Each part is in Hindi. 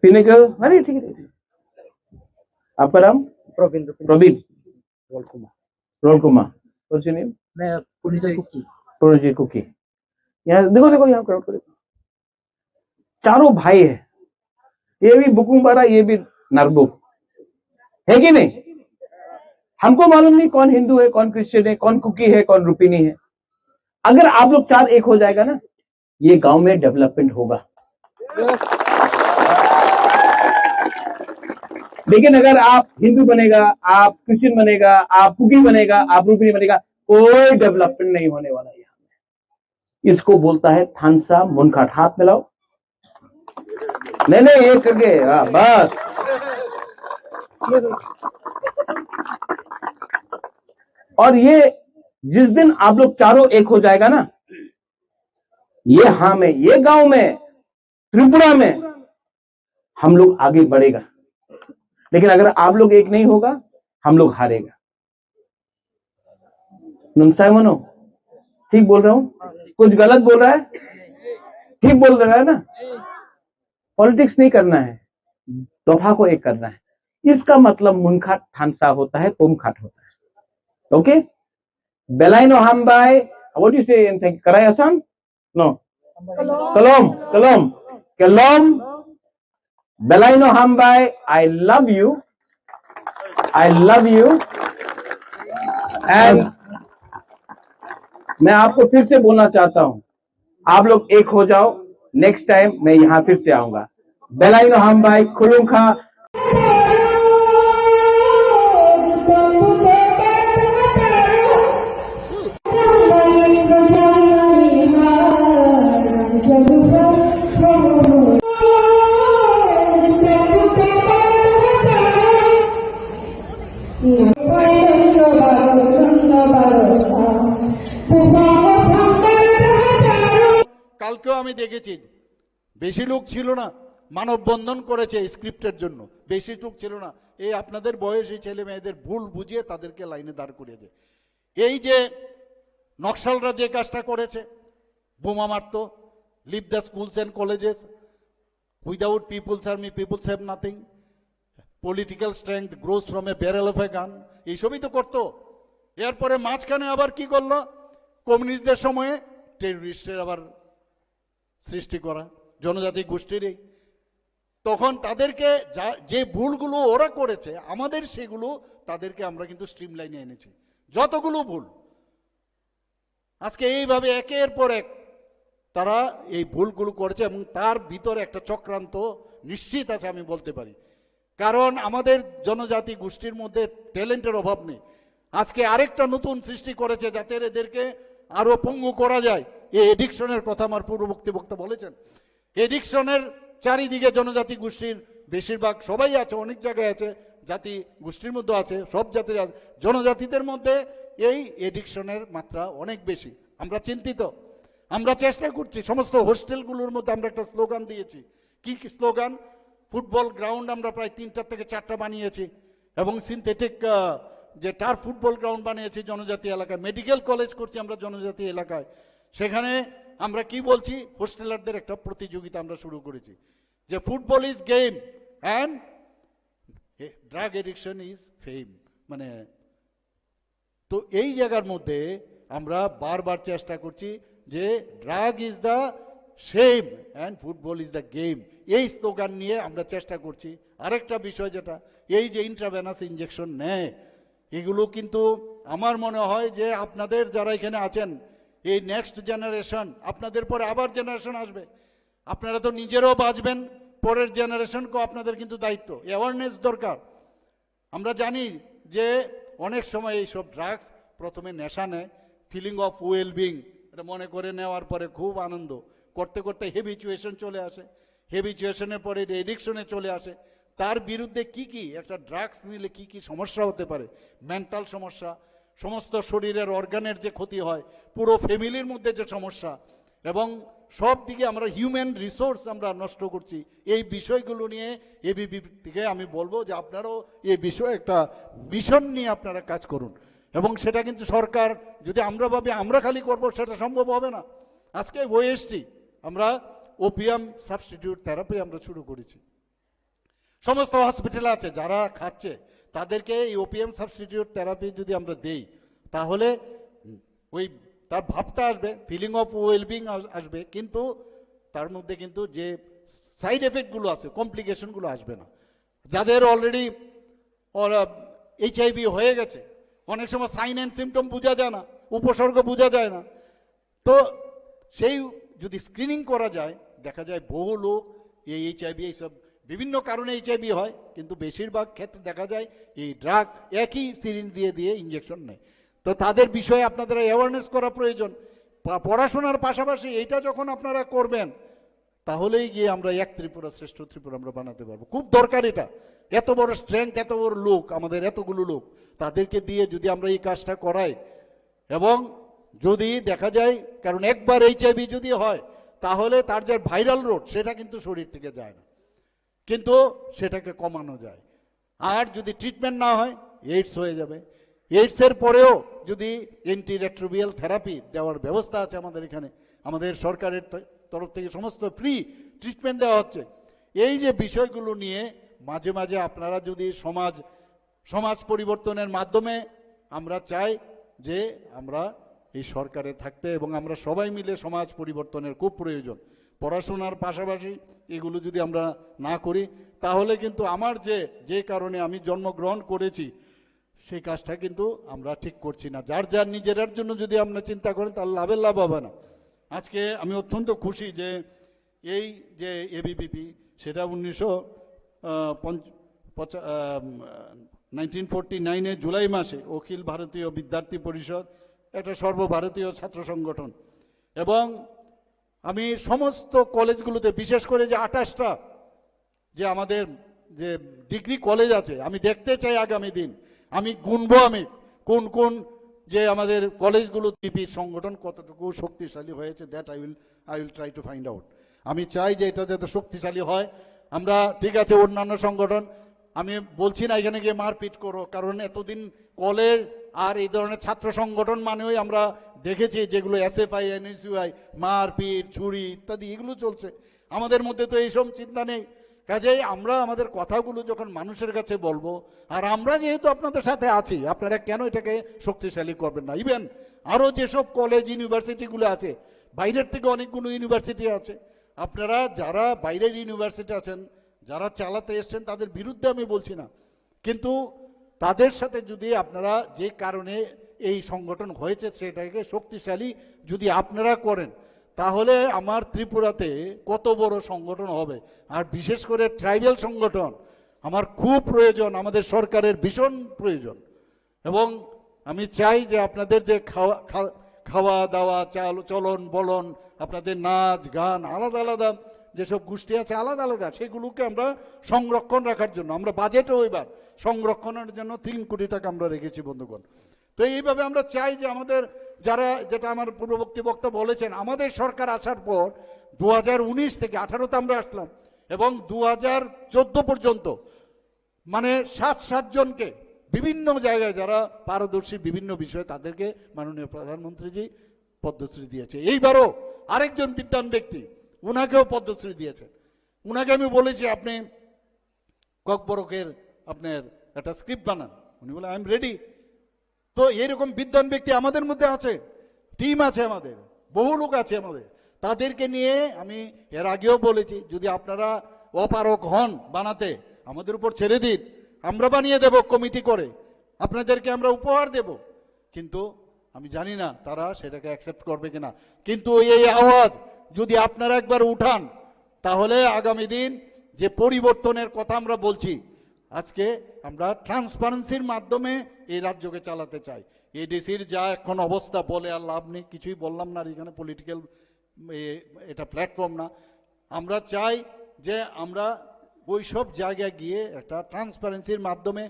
पीने का अरे ठीक है। आपका नाम? प्रवीण प्रवीण रोल कुमार। रोल कुमार। What's your name? मैं पुनिजा कुकी। प्रोजी कुकी। यहाँ देखो देखो, यहाँ क्राउड को देखो, चारों भाई है। ये भी बुकुम्बारा, ये भी नरबुक है कि नहीं? हमको मालूम नहीं कौन हिंदू है, कौन क्रिश्चियन है, कौन कुकी है, कौन रुपिनी है। अगर आप लोग चार एक हो जाएगा ना, ये गांव में डेवलपमेंट होगा। लेकिन अगर आप हिंदू बनेगा, आप क्रिश्चियन बनेगा, आप कुकी बनेगा, आप रुपिनी बनेगा, कोई डेवलपमेंट नहीं होने वाला। यहाँ इसको बोलता है थानसा मुनखाट। हाथ मिलाओ। नहीं नहीं, एक करके बस। और ये जिस दिन आप लोग चारों एक हो जाएगा ना, ये हाँ में, ये गांव में, त्रिपुरा में हम लोग आगे बढ़ेगा। लेकिन अगर आप लोग एक नहीं होगा, हम लोग हारेगा। नुनसाई मनो, ठीक बोल रहा हूं? कुछ गलत बोल रहा है? ठीक बोल रहा है ना? पॉलिटिक्स नहीं करना है, दोफा को एक करना है। इसका मतलब मुनखाट थानसा होता है, पुमखाट होता है। ओके? बेलाइनो हमबाई, व्हाट यू से इन कराई आसान? नो, कलम कलम कलम। बेलाइनो हमबाई, I love you, I love you. And मैं आपको फिर से बोलना चाहता हूं, आप लोग एक हो जाओ। नेक्स्ट टाइम मैं यहां फिर से आऊंगा। बेलाइनो हमबाई, खुलुंखा। কালকেও আমি দেখেছি বেশি লোক ছিল না, মানববন্ধন করেছে স্ক্রিপ্টের জন্য। বেশি লোক ছিল না, এই আপনাদের বয়সী ছেলে মেয়েদের ভুল বুঝিয়ে তাদেরকে লাইনে দাঁড় করিয়ে দেয়। এই যে নকশালরা যে কাজটা করেছে, বোমা মারত, leave the schools and colleges, without peoples army peoples have nothing, political strength grows from a barrel of a gun, এইসবই তো করতো। এরপরে মাঝখানে আবার কি করলো, কমিউনিস্টদের সময়ে টেররিস্টের আবার সৃষ্টি করা, জনজাতি গোষ্ঠীরই। তখন তাদেরকে যে ভুলগুলো ওরা করেছে, আমাদের সেগুলো তাদেরকে আমরা কিন্তু স্ট্রিম লাইনে এনেছি। যতগুলো ভুল আজকে এইভাবে একের পর এক তারা এই ভুলগুলো করেছে, এবং তার ভিতরে একটা চক্রান্ত নিশ্চিত আছে আমি বলতে পারি। কারণ আমাদের জনজাতি গোষ্ঠীর মধ্যে ট্যালেন্টের অভাব নেই। আজকে আরেকটা নতুন সৃষ্টি করেছে যাতে এদেরকে আরো পঙ্গু করা যায়। এই এডিকশনের কথা আমার পূর্ববর্তী বক্তা বলেছেন। এডিকশনের চারিদিকে জনজাতি গোষ্ঠীর বেশিরভাগ সবাই আছে, অনেক জায়গায় আছে, জাতি গোষ্ঠীর মধ্যে আছে, সব জাতির আছে। জনজাতিদের মধ্যে এই এডিকশনের মাত্রা অনেক বেশি। আমরা চিন্তিত, আমরা চেষ্টা করছি। সমস্ত হোস্টেলগুলোর মধ্যে আমরা একটা স্লোগান দিয়েছি। কি স্লোগান? ফুটবল গ্রাউন্ড আমরা প্রায় 3টা থেকে 4টা বানিয়েছি, এবং সিনথেটিক যে টার্ফ ফুটবল গ্রাউন্ড বানিয়েছি জনজাতি এলাকায়। মেডিকেল কলেজ করছি আমরা জনজাতি এলাকায়। সেখানে আমরা কি বলছি, হোস্টেলারদের একটা প্রতিযোগিতা আমরা শুরু করেছি যে football is game and drug addiction is fame. মানে তো এই জায়গার মধ্যে আমরা বারবার চেষ্টা করছি যে drug is the shame and football is the game. এই স্লোগান নিয়ে আমরা চেষ্টা করছি। আরেকটা বিষয় যেটা, এই যে ইন্ট্রাভেনাস ইনজেকশন নেয়, এগুলো কিন্তু আমার মনে হয় যে আপনাদের যারা এখানে আছেন, এই নেক্সট জেনারেশন, আপনাদের পরে আবার জেনারেশন আসবে, আপনারা তো নিজেরাও বাঁচবেন, পরের জেনারেশনকেও আপনাদের কিন্তু দায়িত্ব, অ্যাওয়ারনেস দরকার। আমরা জানি যে অনেক সময় এইসব ড্রাগস প্রথমে নেশা নেয়, ফিলিং অফ ওয়েলবিং, এটা মনে করে নেওয়ার পরে খুব আনন্দ, করতে করতে হেবিচুয়েশন চলে আসে, হেবিচুয়েশনের পরে এডিকশনে চলে আসে। তার বিরুদ্ধে কি কি একটা ড্রাগস নিলে কি কি সমস্যা হতে পারে, মেন্টাল সমস্যা, সমস্ত শরীরের অর্গানের যে ক্ষতি হয়, পুরো ফ্যামিলির মধ্যে যে সমস্যা, এবং সব দিকে আমরা হিউম্যান রিসোর্স আমরা নষ্ট করছি। এই বিষয়গুলো নিয়ে এবিপি থেকে আমি বলবো যে আপনারাও এই বিষয়ে একটা মিশন নিয়ে আপনারা কাজ করুন। এবং সেটা কিন্তু সরকার যদি আমরা ভাবি আমরা খালি করবো, সেটা সম্ভব হবে না। আজকে ওএসটি আমরা ওপিয়াম সাবস্টিটিউট থেরাপি আমরা শুরু করেছি। সমস্ত হসপিটালে আছে, যারা খাচ্ছে তাদেরকে এই ওপিএম সাবস্টিটিউট থেরাপি যদি আমরা দেই, তাহলে ওই তার ভাবটা আসবে, ফিলিং অফ ওয়েলবিং আসবে, কিন্তু তার মধ্যে কিন্তু যে সাইড এফেক্টগুলো আছে, কমপ্লিকেশনগুলো আসবে না। যাদের অলরেডি এইচআইভি হয়ে গেছে, অনেক সময় সাইন অ্যান্ড সিমটম বোঝা যায় না, উপসর্গ বোঝা যায় না, তো সেই যদি স্ক্রিনিং করা যায়, দেখা যায় বহু লোক এই এইচআইভি, এইসব বিভিন্ন কারণে এইচআইভি হয়, কিন্তু বেশিরভাগ ক্ষেত্রে দেখা যায় এই ড্রাগ একই সিরিঞ্জ দিয়ে দিয়ে ইঞ্জেকশন নেয়। তো তাদের বিষয়ে আপনাদের অ্যাওয়ারনেস করা প্রয়োজন। পড়াশোনার পাশাপাশি এইটা যখন আপনারা করবেন, তাহলেই গিয়ে আমরা এক ত্রিপুরা শ্রেষ্ঠ ত্রিপুরা আমরা বানাতে পারবো। খুব দরকার এটা। এত বড় স্ট্রেংথ, এত বড় লোক, আমাদের এতগুলো লোক, তাদেরকে দিয়ে যদি আমরা এই কাজটা করাই, এবং যদি দেখা যায়, কারণ একবার এইচআইভি যদি হয় তাহলে তার যে ভাইরাল রোড সেটা কিন্তু শরীর থেকে যায় না, কিন্তু সেটাকে কমানো যায়। আর যদি ট্রিটমেন্ট না হয় এইডস হয়ে যাবে। এইডসের পরেও যদি অ্যান্টিরেট্রোভিয়াল থেরাপি দেওয়ার ব্যবস্থা আছে আমাদের এখানে, আমাদের সরকারের তরফ থেকে সমস্ত ফ্রি ট্রিটমেন্ট দেওয়া হচ্ছে। এই যে বিষয়গুলো নিয়ে মাঝে মাঝে আপনারা যদি সমাজ পরিবর্তনের মাধ্যমে, আমরা চাই যে আমরা এই সরকারে থাকতে, এবং আমরা সবাই মিলে সমাজ পরিবর্তনের খুব প্রয়োজন। পড়াশোনার পাশাপাশি এগুলো যদি আমরা না করি, তাহলে কিন্তু আমার যে কারণে আমি জন্মগ্রহণ করেছি সেই কাজটা কিন্তু আমরা ঠিক করছি না। যার নিজের জন্য যদি আমরা চিন্তা করেন, তাহলে লাভের লাভ হবে না। আজকে আমি অত্যন্ত খুশি যে এই যে এবিভিপি, সেটা 1949 জুলাই মাসে অখিল ভারতীয় বিদ্যার্থী পরিষদ, একটা সর্বভারতীয় ছাত্র সংগঠন, এবং আমি সমস্ত কলেজগুলোতে, বিশেষ করে যে 28টা যে আমাদের যে ডিগ্রি কলেজ আছে, আমি দেখতে চাই আগামী দিন, আমি গুনবো, আমি কোন কোন যে আমাদের কলেজগুলো বিপি সংগঠন কতটুকু শক্তিশালী হয়েছে, that I will try to find out. আমি চাই যে এটা যাতে শক্তিশালী হয়। আমরা ঠিক আছে, অন্যান্য সংগঠন, আমি বলছি না এখানে গিয়ে মারপিট করো, কারণ এতদিন কলেজ আর এই ধরনের ছাত্র সংগঠন মানেই আমরা দেখেছি যেগুলো এসএফআই, এনএসইউআই, মারপিট, ছুরি ইত্যাদি এগুলো চলছে। আমাদের মধ্যে তো এইসব চিন্তা নেই। কাজেই আমরা আমাদের কথাগুলো যখন মানুষের কাছে বলবো, আর আমরা যেহেতু আপনাদের সাথে আছি, আপনারা কেন এটাকে শক্তিশালী করবেন না? ইভেন আরো যেসব কলেজ ইউনিভার্সিটিগুলো আছে, বাইরের থেকে অনেকগুলো ইউনিভার্সিটি আছে, আপনারা যারা বাইরের ইউনিভার্সিটি আছেন, যারা চালাতে এসছেন, তাদের বিরুদ্ধে আমি বলছি না, কিন্তু তাদের সাথে যদি আপনারা যে কারণে এই সংগঠন হয়েছে সেটাকে শক্তিশালী যদি আপনারা করেন, তাহলে আমার ত্রিপুরাতে কত বড় সংগঠন হবে। আর বিশেষ করে ট্রাইবাল সংগঠন আমার খুব প্রয়োজন, আমাদের সরকারের ভীষণ প্রয়োজন। এবং আমি চাই যে আপনাদের যে খাওয়া দাওয়া, চলন বলন, আপনাদের নাচ গান, আলাদা আলাদা যেসব গোষ্ঠী আছে আলাদা আলাদা, সেগুলোকে আমরা সংরক্ষণ রাখার জন্য আমরা বাজেটও এবার সংরক্ষণের জন্য 3 কোটি টাকা আমরা রেখেছি বন্ধুগণ। তো এইভাবে আমরা চাই যে আমাদের যারা, যেটা আমার পূর্ববর্তী বক্তা বলেছেন, আমাদের সরকার আসার পর 2019 থেকে 18তে আমরা আসলাম, এবং 2014 পর্যন্ত মানে 7 জনকে বিভিন্ন জায়গায় যারা পারদর্শী বিভিন্ন বিষয়ে, তাদেরকে মাননীয় প্রধানমন্ত্রীজি পদ্মশ্রী দিয়েছে। এইবারও আরেকজন বিদ্বান ব্যক্তি, উনাকেও পদ্মশ্রী দিয়েছে। উনাকে আমি বলেছি আপনি ককবরকের আপনার একটা স্ক্রিপ্ট বানান, উনি বলে আই এম রেডি। তো এরকম বিদ্বান ব্যক্তি আমাদের মধ্যে আছে, টিম আছে, আমাদের বহু লোক আছে আমাদের, তাদেরকে নিয়ে আমি এর আগেও বলেছি, যদি আপনারা অপারক হন বানাতে, আমাদের উপর ছেড়ে দিন, আমরা বানিয়ে দেব কমিটি করে, আপনাদেরকে আমরা উপহার দেব। কিন্তু আমি জানি না তারা সেটাকে অ্যাকসেপ্ট করবে কিনা, কিন্তু এই আওয়াজ যদি আপনারা একবার উঠান, তাহলে আগামী দিন যে পরিবর্তনের কথা আমরা বলছি, আজকে আমরা ট্রান্সপারেন্সির মাধ্যমে এই রাজ্যকে চালাতে চাই। এডিসির যা এখন অবস্থা, বলে আর লাভ নেই, কিছুই বললাম না, আর এখানে পলিটিক্যাল এটা প্ল্যাটফর্ম না। আমরা চাই যে আমরা ওই সব জায়গায় গিয়ে একটা ট্রান্সপারেন্সির মাধ্যমে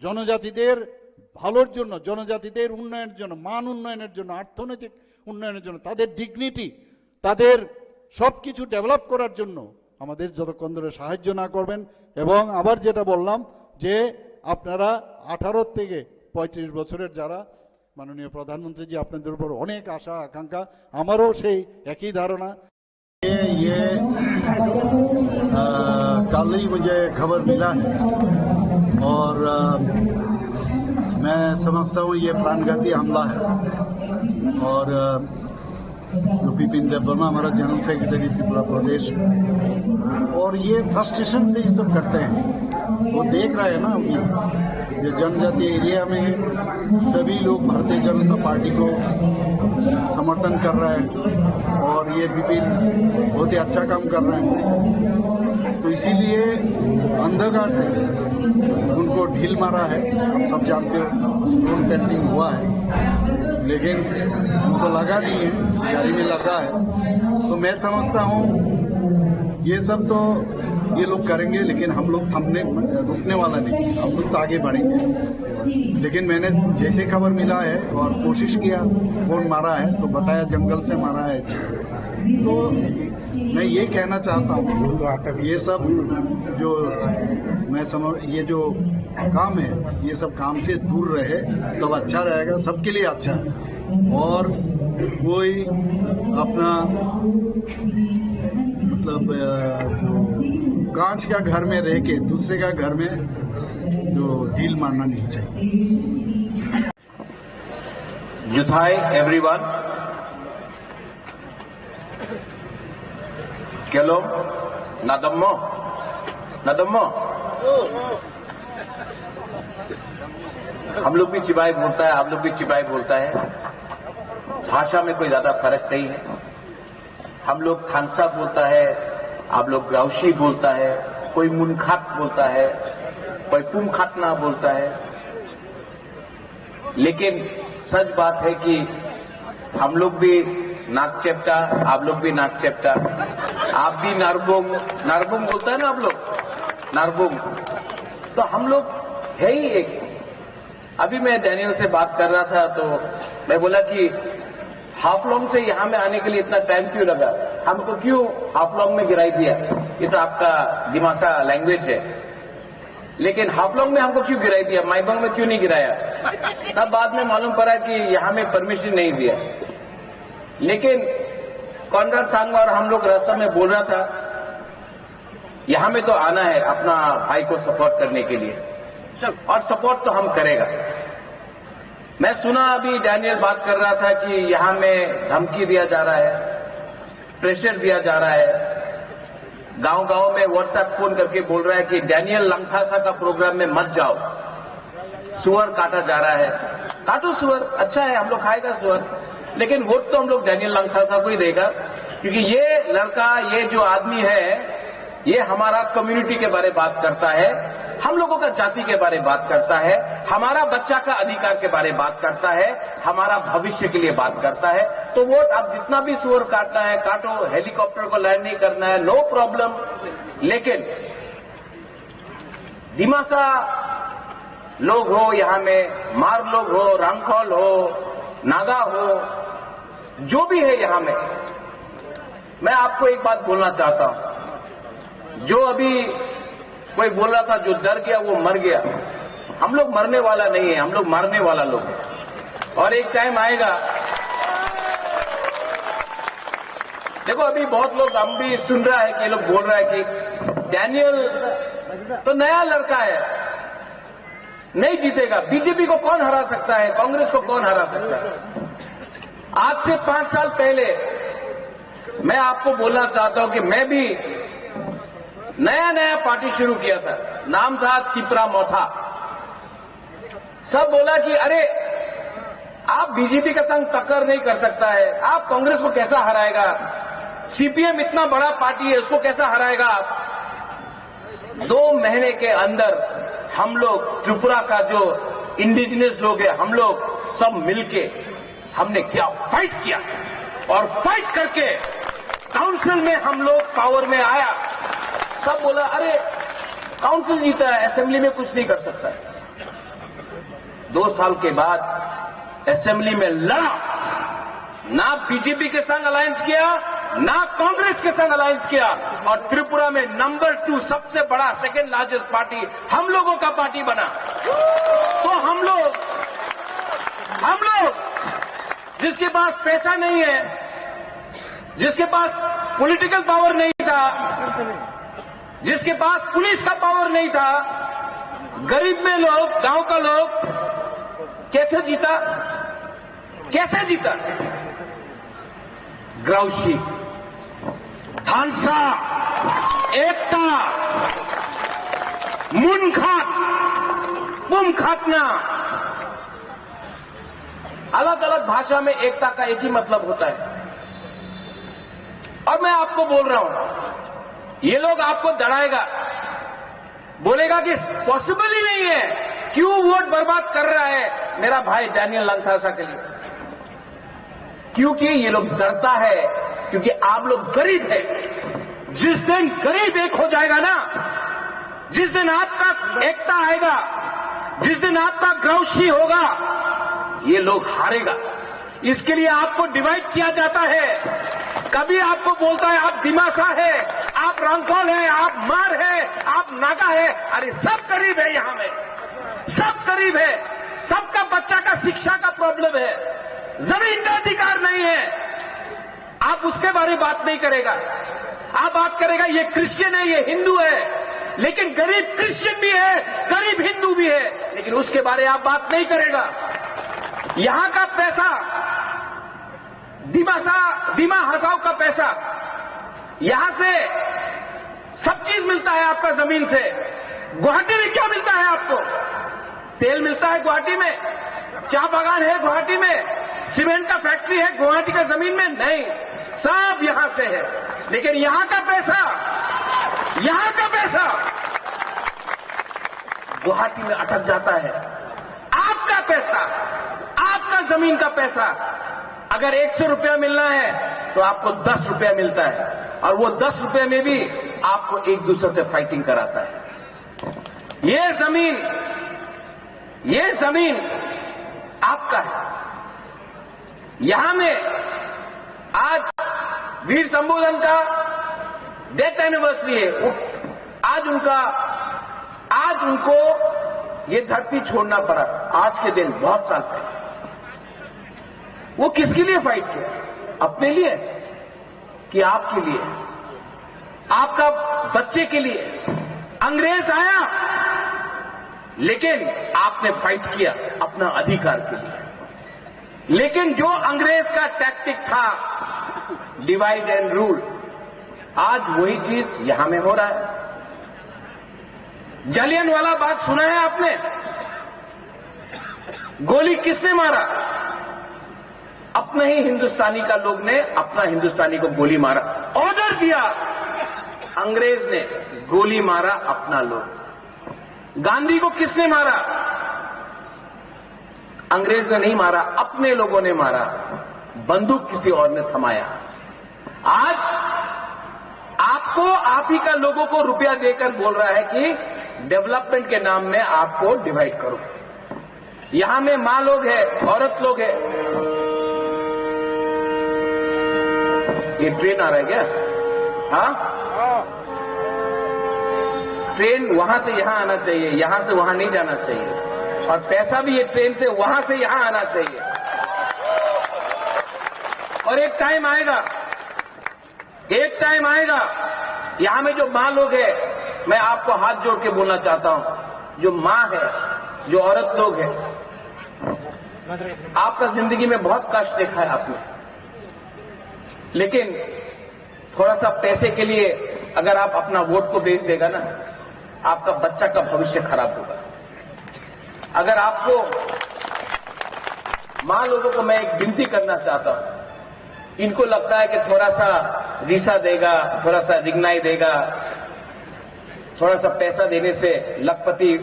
জনজাতিদের ভালোর জন্য, জনজাতিদের উন্নয়নের জন্য, মান উন্নয়নের জন্য, অর্থনৈতিক উন্নয়নের জন্য, তাদের ডিগনিটি, তাদের সব কিছু ডেভেলপ করার জন্য আমাদের যতক্ষণ ধরে সাহায্য না করবেন। এবং আবার যেটা বললাম যে আপনারা 18 থেকে 35 বছরের যারা, মাননীয় প্রধানমন্ত্রীজি আপনাদের উপর অনেক আশা আকাঙ্ক্ষা, আমারও সেই একই ধারণা। कल ही मुझे खबर मिला है और मैं समझता हूँ ये प्राणघाती हमला है। और जो बिपिन देबबर्मा हमारा जनरल सेक्रेटरी त्रिपुरा प्रदेश, और ये फ्रस्ट्रेशन से ये सब करते हैं। वो देख रहा है ना, अभी जो जनजातीय एरिया में सभी लोग भारतीय जनता पार्टी को समर्थन कर रहा है और ये बिपिन बहुत ही अच्छा काम कर रहा है। तो इसीलिए अंधकार से उनको ढील मारा है। आप सब जानते हो स्टोन पेल्टिंग हुआ है, लेकिन उनको लगा नहीं है, गाड़ी में लगा है। तो मैं समझता हूँ ये सब तो ये लोग करेंगे, लेकिन हम लोग रुकने वाला नहीं, हम लोग तो आगे बढ़ेंगे। लेकिन मैंने जैसे खबर मिला है और कोशिश किया, कौन मारा है तो बताया जंगल से मारा है। तो मैं ये कहना चाहता हूँ, ये सब जो ये जो काम है, ये सब काम से दूर रहे तब अच्छा रहेगा, सबके लिए अच्छा है। और कोई अपना मतलब जो कांच का घर में रह के दूसरे का घर में जो डील मारना नहीं चाहिए। Juthai everyone. Kelom, nadammo. हम लोग भी चिबाई बोलता है, आप लोग भी चिबाई बोलता है। भाषा में कोई ज्यादा फर्क नहीं है। हम लोग खानसा बोलता है, आप लोग ग्राउशी बोलता है, कोई मुनखात बोलता है, कोई पुमखातना बोलता है। लेकिन सच बात है कि हम लोग भी नाक चेप्टा, आप लोग भी नाक चेप्टा, आप भी नारबुंग बोलता है ना आप लोग, नारबुंग। तो हम लोग है ही एक। अभी मैं डैनियल से बात कर रहा था तो मैं बोला कि हाफलॉन्ग से यहां में आने के लिए इतना टाइम क्यों लगा, हमको क्यों हाफलॉन्ग में गिराई दिया। ये तो आपका दिमासा लैंग्वेज है, लेकिन हाफलॉन्ग में हमको क्यों गिराई दिया, माइबंग में क्यों नहीं गिराया। तब बाद में मालूम पड़ा कि यहां में परमिशन नहीं दिया। लेकिन कॉन्राड सांगा और हम लोग रास्ता में बोल रहा था, यहां में तो आना है अपना भाई को सपोर्ट करने के लिए, और सपोर्ट तो हम करेगा। मैं सुना अभी डैनियल बात कर रहा था कि यहां में धमकी दिया जा रहा है, प्रेशर दिया जा रहा है। गांव-गांव में व्हाट्सएप फोन करके बोल रहा है कि डैनियल लंगथासा का प्रोग्राम में मत जाओ, सुअर काटा जा रहा है। काटो सुअर, अच्छा है, हम लोग खाएगा सुअर, लेकिन वोट तो हम लोग डैनियल लंगथासा को ही देगा, क्योंकि ये लड़का, ये जो आदमी है, ये हमारा कम्युनिटी के बारे में बात करता है, हम लोगों का जाति के बारे में बात करता है, हमारा बच्चा का अधिकार के बारे में बात करता है, हमारा भविष्य के लिए बात करता है। तो वोट आप जितना भी सुअर काटना है काटो, हेलीकॉप्टर को लैंड नहीं करना है, नो प्रॉब्लम। लेकिन दिमासा लोग हो, यहां में मार लोग हो, रंगखोल हो, नागा हो, जो भी है यहां में, मैं आपको एक बात बोलना चाहता हूं। जो अभी कोई बोल रहा था जो डर गया वो मर गया, हम लोग मरने वाला नहीं है, हम लोग मारने वाला लोग हैं। और एक टाइम आएगा, देखो अभी बहुत लोग, हम भी सुन रहा है कि ये लोग बोल रहा है कि डैनियल तो नया लड़का है, नहीं जीतेगा, बीजेपी को कौन हरा सकता है, कांग्रेस को कौन हरा सकता है। आज से 5 साल पहले मैं आपको बोलना चाहता हूं कि मैं भी नया पार्टी शुरू किया था, नाम था त्रिपुरा मोथा। सब बोला कि अरे आप बीजेपी के संग टक्कर नहीं कर सकता है, आप कांग्रेस को कैसा हराएगा, सीपीएम इतना बड़ा पार्टी है, उसको कैसा हराएगा आप। 2 महीने के अंदर हम लोग, त्रिपुरा का जो इंडिजिनस लोग हैं, हम लोग सब मिलके हमने क्या फाइट किया, और फाइट करके काउंसिल में हम लोग पावर में आया। सब बोला अरे काउंसिल जीता है, असेंबली में कुछ नहीं कर सकता है। 2 साल के बाद असेंबली में लड़ा, ना बीजेपी के संग अलायंस किया, ना कांग्रेस के संग अलायंस किया, और त्रिपुरा में नंबर 2 सबसे बड़ा, सेकेंड लार्जेस्ट पार्टी हम लोगों का पार्टी बना। तो हम लोग जिसके पास पैसा नहीं है, जिसके पास पॉलिटिकल पावर नहीं था, जिसके पास पुलिस का पावर नहीं था, गरीब में लोग, गांव का लोग कैसे जीता? कैसे जीता? ग्राउशी, थानसा, एकता, मुनखात, पुमखातना। अलग अलग भाषा में एकता का एक ही मतलब होता है। और मैं आपको बोल रहा हूं, ये लोग आपको डराएगा, बोलेगा कि पॉसिबल ही नहीं है, क्यों वोट बर्बाद कर रहा है मेरा भाई डैनियल लंथासा के लिए? क्योंकि ये लोग डरता है, क्योंकि आप लोग गरीब है। जिस दिन गरीब एक हो जाएगा ना, जिस दिन आपका एकता आएगा, जिस दिन आपका ग्राउशी होगा, ये लोग हारेगा। इसके लिए आपको डिवाइड किया जाता है। कभी आपको बोलता है आप दिमासा है, आप रंगौल है, आप मार है, आप नागा है। अरे सब गरीब है, यहां में सब गरीब है। सबका बच्चा का शिक्षा का प्रॉब्लम है, जमीन का अधिकार नहीं है। आप उसके बारे में बात नहीं करेगा। आप बात करेगा ये क्रिश्चियन है, ये हिंदू है। लेकिन गरीब क्रिश्चियन भी है, गरीब हिंदू भी है, लेकिन उसके बारे में आप बात नहीं करेगा। यहां का पैसा, दिमा हसाव का पैसा, यहां से सब चीज मिलता है आपका जमीन से। गुवाहाटी में क्या मिलता है आपको? तेल मिलता है गुवाहाटी में, चाय बागान है गुवाहाटी में, सीमेंट का फैक्ट्री है गुवाहाटी का जमीन में? नहीं, सब यहां से है। लेकिन यहां का पैसा गुवाहाटी में अटक जाता है। आपका पैसा, आपका जमीन का पैसा, अगर 100 रुपया मिलना है तो आपको 10 रुपया मिलता है, और वो 10 रुपये में भी आपको एक दूसरे से फाइटिंग कराता है। ये जमीन आपका है। यहां में आज वीर शंभूधन का डेथ एनिवर्सरी है। आज उनको ये धरती छोड़ना पड़ा, आज के दिन बहुत साल पहले। वो किसके लिए फाइट किया? अपने लिए कि आपके लिए, आपका बच्चे के लिए? अंग्रेज आया, लेकिन आपने फाइट किया अपना अधिकार के लिए। लेकिन जो अंग्रेज का टैक्टिक था, डिवाइड एंड रूल, आज वही चीज यहां में हो रहा है। जलियांवाला बाग सुना है आपने? गोली किसने मारा? अपने ही हिंदुस्तानी का लोग ने अपना हिंदुस्तानी को गोली मारा। ऑर्डर दिया अंग्रेज ने, गोली मारा अपना लोग। गांधी को किसने मारा? अंग्रेज ने नहीं मारा, अपने लोगों ने मारा। बंदूक किसी और ने थमाया। आज आपको, आप ही का लोगों को रुपया देकर बोल रहा है कि डेवलपमेंट के नाम में आपको डिवाइड करो। यहां में मां लोग है, औरत लोग है। ये ट्रेन आ रहा है क्या? हाँ, ट्रेन वहां से यहां आना चाहिए, यहां से वहां नहीं जाना चाहिए। और पैसा भी ये ट्रेन से वहां से यहां आना चाहिए। और एक टाइम आएगा, यहां में जो मां लोग है, मैं आपको हाथ जोड़ के बोलना चाहता हूं, जो मां है, जो औरत लोग है, आपका जिंदगी में बहुत कष्ट देखा है आपने, लेकिन थोड़ा सा पैसे के लिए अगर आप अपना वोट को बेच देगा ना, आपका बच्चा का भविष्य खराब होगा। अगर आपको, मां लोगों को मैं एक विनती करना चाहता हूं, इनको लगता है कि थोड़ा सा रीसा देगा, थोड़ा सा रिग्नाई देगा, थोड़ा सा पैसा देने से लखपति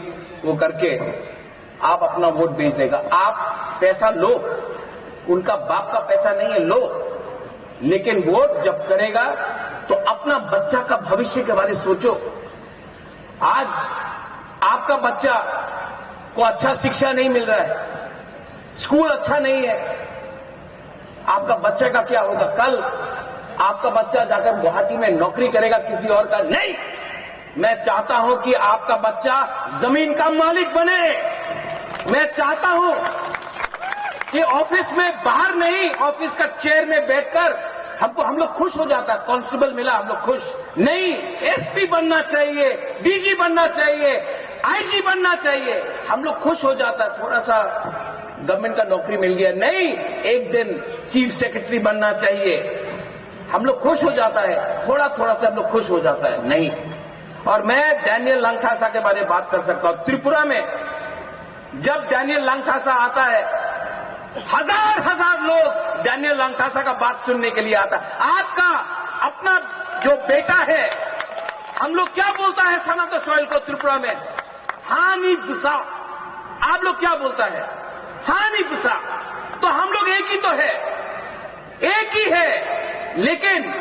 वो करके आप अपना वोट बेच देगा। आप पैसा लो, उनका बाप का पैसा नहीं है, लो, लेकिन वोट जब करेगा तो अपना बच्चा का भविष्य के बारे में सोचो। आज आपका बच्चा को अच्छा शिक्षा नहीं मिल रहा है, स्कूल अच्छा नहीं है, आपका बच्चे का क्या होगा? कल आपका बच्चा जाकर गुवाहाटी में नौकरी करेगा किसी और का नहीं। मैं चाहता हूं कि आपका बच्चा जमीन का मालिक बने। मैं चाहता हूं कि ऑफिस में, बाहर नहीं, ऑफिस का चेयर में बैठकर हम लोग खुश हो जाता है, कांस्टेबल मिला हम लोग खुश नहीं, एसपी बनना चाहिए, डीजी बनना चाहिए, आईजी बनना चाहिए, हम लोग खुश हो जाता है, थोड़ा सा गवर्नमेंट का नौकरी मिल गया, नहीं एक दिन चीफ सेक्रेटरी बनना चाहिए, हम लोग खुश हो जाता है, थोड़ा थोड़ा सा हम लोग खुश हो जाता है, नहीं। और मैं डैनियल लंगथासा के बारे में बात कर सकता हूं। त्रिपुरा में जब डैनियल लंगथासा आता है, हजार हजार लोग डैनियल लंगथासा का बात सुनने के लिए आता है। आपका अपना जो बेटा है, हम लोग क्या बोलता है सनातन सोहेल को त्रिपुरा में, हानि बुसा, आप लोग क्या बोलता है, हानि बुसा। तो हम लोग एक ही तो है, एक ही है, लेकिन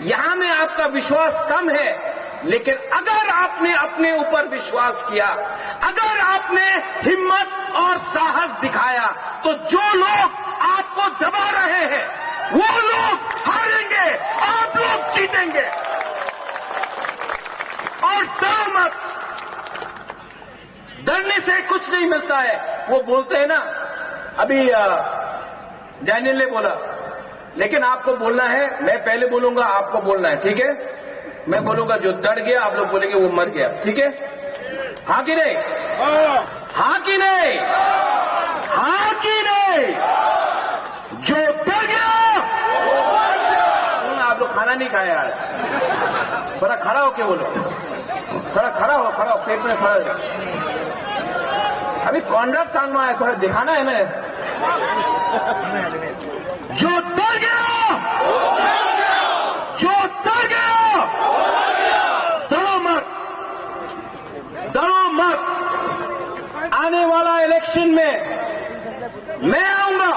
यहां में आपका विश्वास कम है। लेकिन अगर आपने अपने ऊपर विश्वास किया, अगर आपने हिम्मत और साहस दिखाया, तो जो लोग आपको दबा रहे हैं वो लोग हारेंगे, आप लोग जीतेंगे। और डरो मत, डरने से कुछ नहीं मिलता है। वो बोलते हैं ना, अभी डैनियल ने बोला, लेकिन आपको बोलना है, मैं पहले बोलूंगा, आपको बोलना है, ठीक है? मैं बोलूंगा जो डर गया, आप लोग बोलेंगे वो मर गया, ठीक है? हाँ कि नहीं? हाँ कि नहीं? हाँ कि नहीं? जो डर गया, आप लोग खाना नहीं खाए आज, थोड़ा खड़ा होके बोलो, थोड़ा खड़ा हो, पेट में खड़ा हो। अभी कॉन्ट्रैक्ट सामने आया, थोड़ा दिखाना है ना। जो डर गया, जो डर गया, डरो मत, डरो मत। आने वाला इलेक्शन में मैं आऊंगा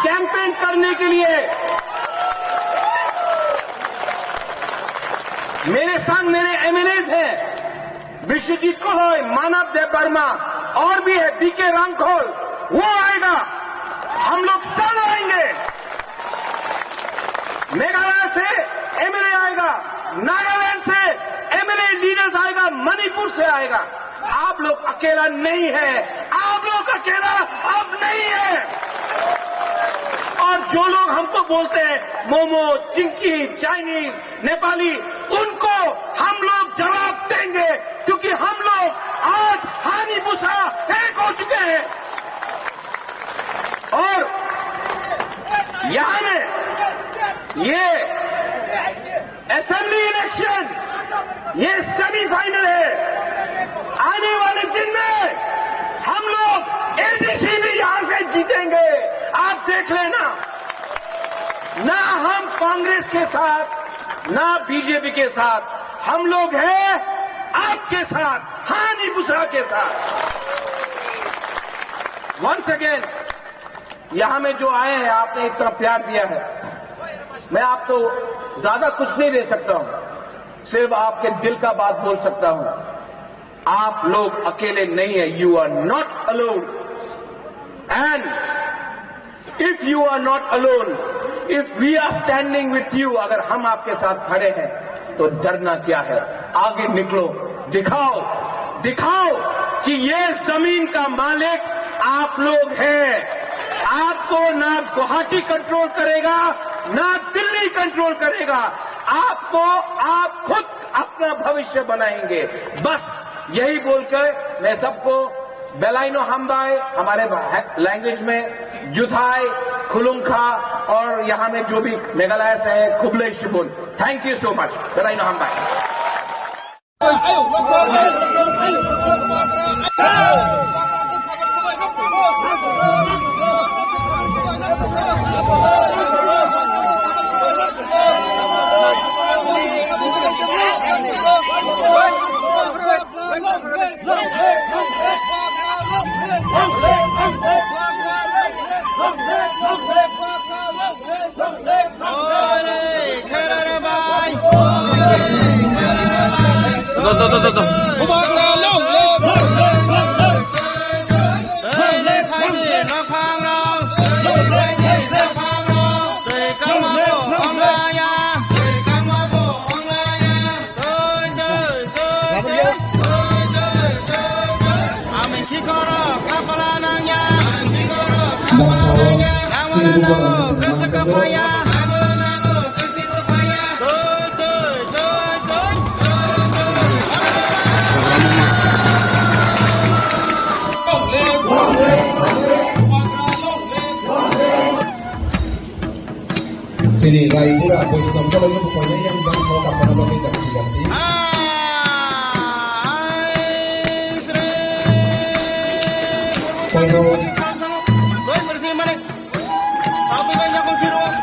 कैंपेन करने के लिए। मेरे संग मेरे एमएलएज हैं, विश्वजीत कौल, मानव देव वर्मा, और भी है बीके रामखोल, वो आएगा, हम लोग सब आएंगे। मेघालय से एमएलए आएगा, नागालैंड से एमएलए लीडर्स आएगा, मणिपुर से आएगा। आप लोग अकेला नहीं है, आप लोग अकेला अब नहीं है। और जो लोग हमको बोलते हैं मोमो, चिंकी, चाइनीज, नेपाली, उनको हम लोग जवाब देंगे, क्योंकि हम लोग आज हानि बुसा एक हो चुके हैं। और यहां में ये असेंबली इलेक्शन, ये सेमीफाइनल है। आने वाले दिन में हम लोग एडीसी भी यहां से जीतेंगे, आप देख लेना। ना हम कांग्रेस के साथ, ना बीजेपी के साथ, हम लोग हैं आपके साथ, हानि बुसा के साथ। वंस अगेन, यहां में जो आए हैं, आपने इतना प्यार दिया है, मैं आपको ज्यादा कुछ नहीं दे सकता हूं, सिर्फ आपके दिल का बात बोल सकता हूं। आप लोग अकेले नहीं है, you are not alone. And if you are not alone, if we are standing with you, अगर हम आपके साथ खड़े हैं, तो डरना क्या है? आगे निकलो, दिखाओ, दिखाओ कि ये जमीन का मालिक आप लोग हैं। आपको ना गुवाहाटी कंट्रोल करेगा, ना दिल्ली कंट्रोल करेगा, आपको आप खुद अपना भविष्य बनाएंगे। बस यही बोलकर मैं सबको बेलाइनो हमदाय, हमारे लैंग्वेज में जुथाई, खुलुंखा, और यहां में जो भी मेघालय से है खुबले शिबुन, थैंक यू सो मच। बेलाइनो हमदाय। Bangsa, juga Boyolali kalau pokoknya yang bang mau kapan apa kita ganti. Kalau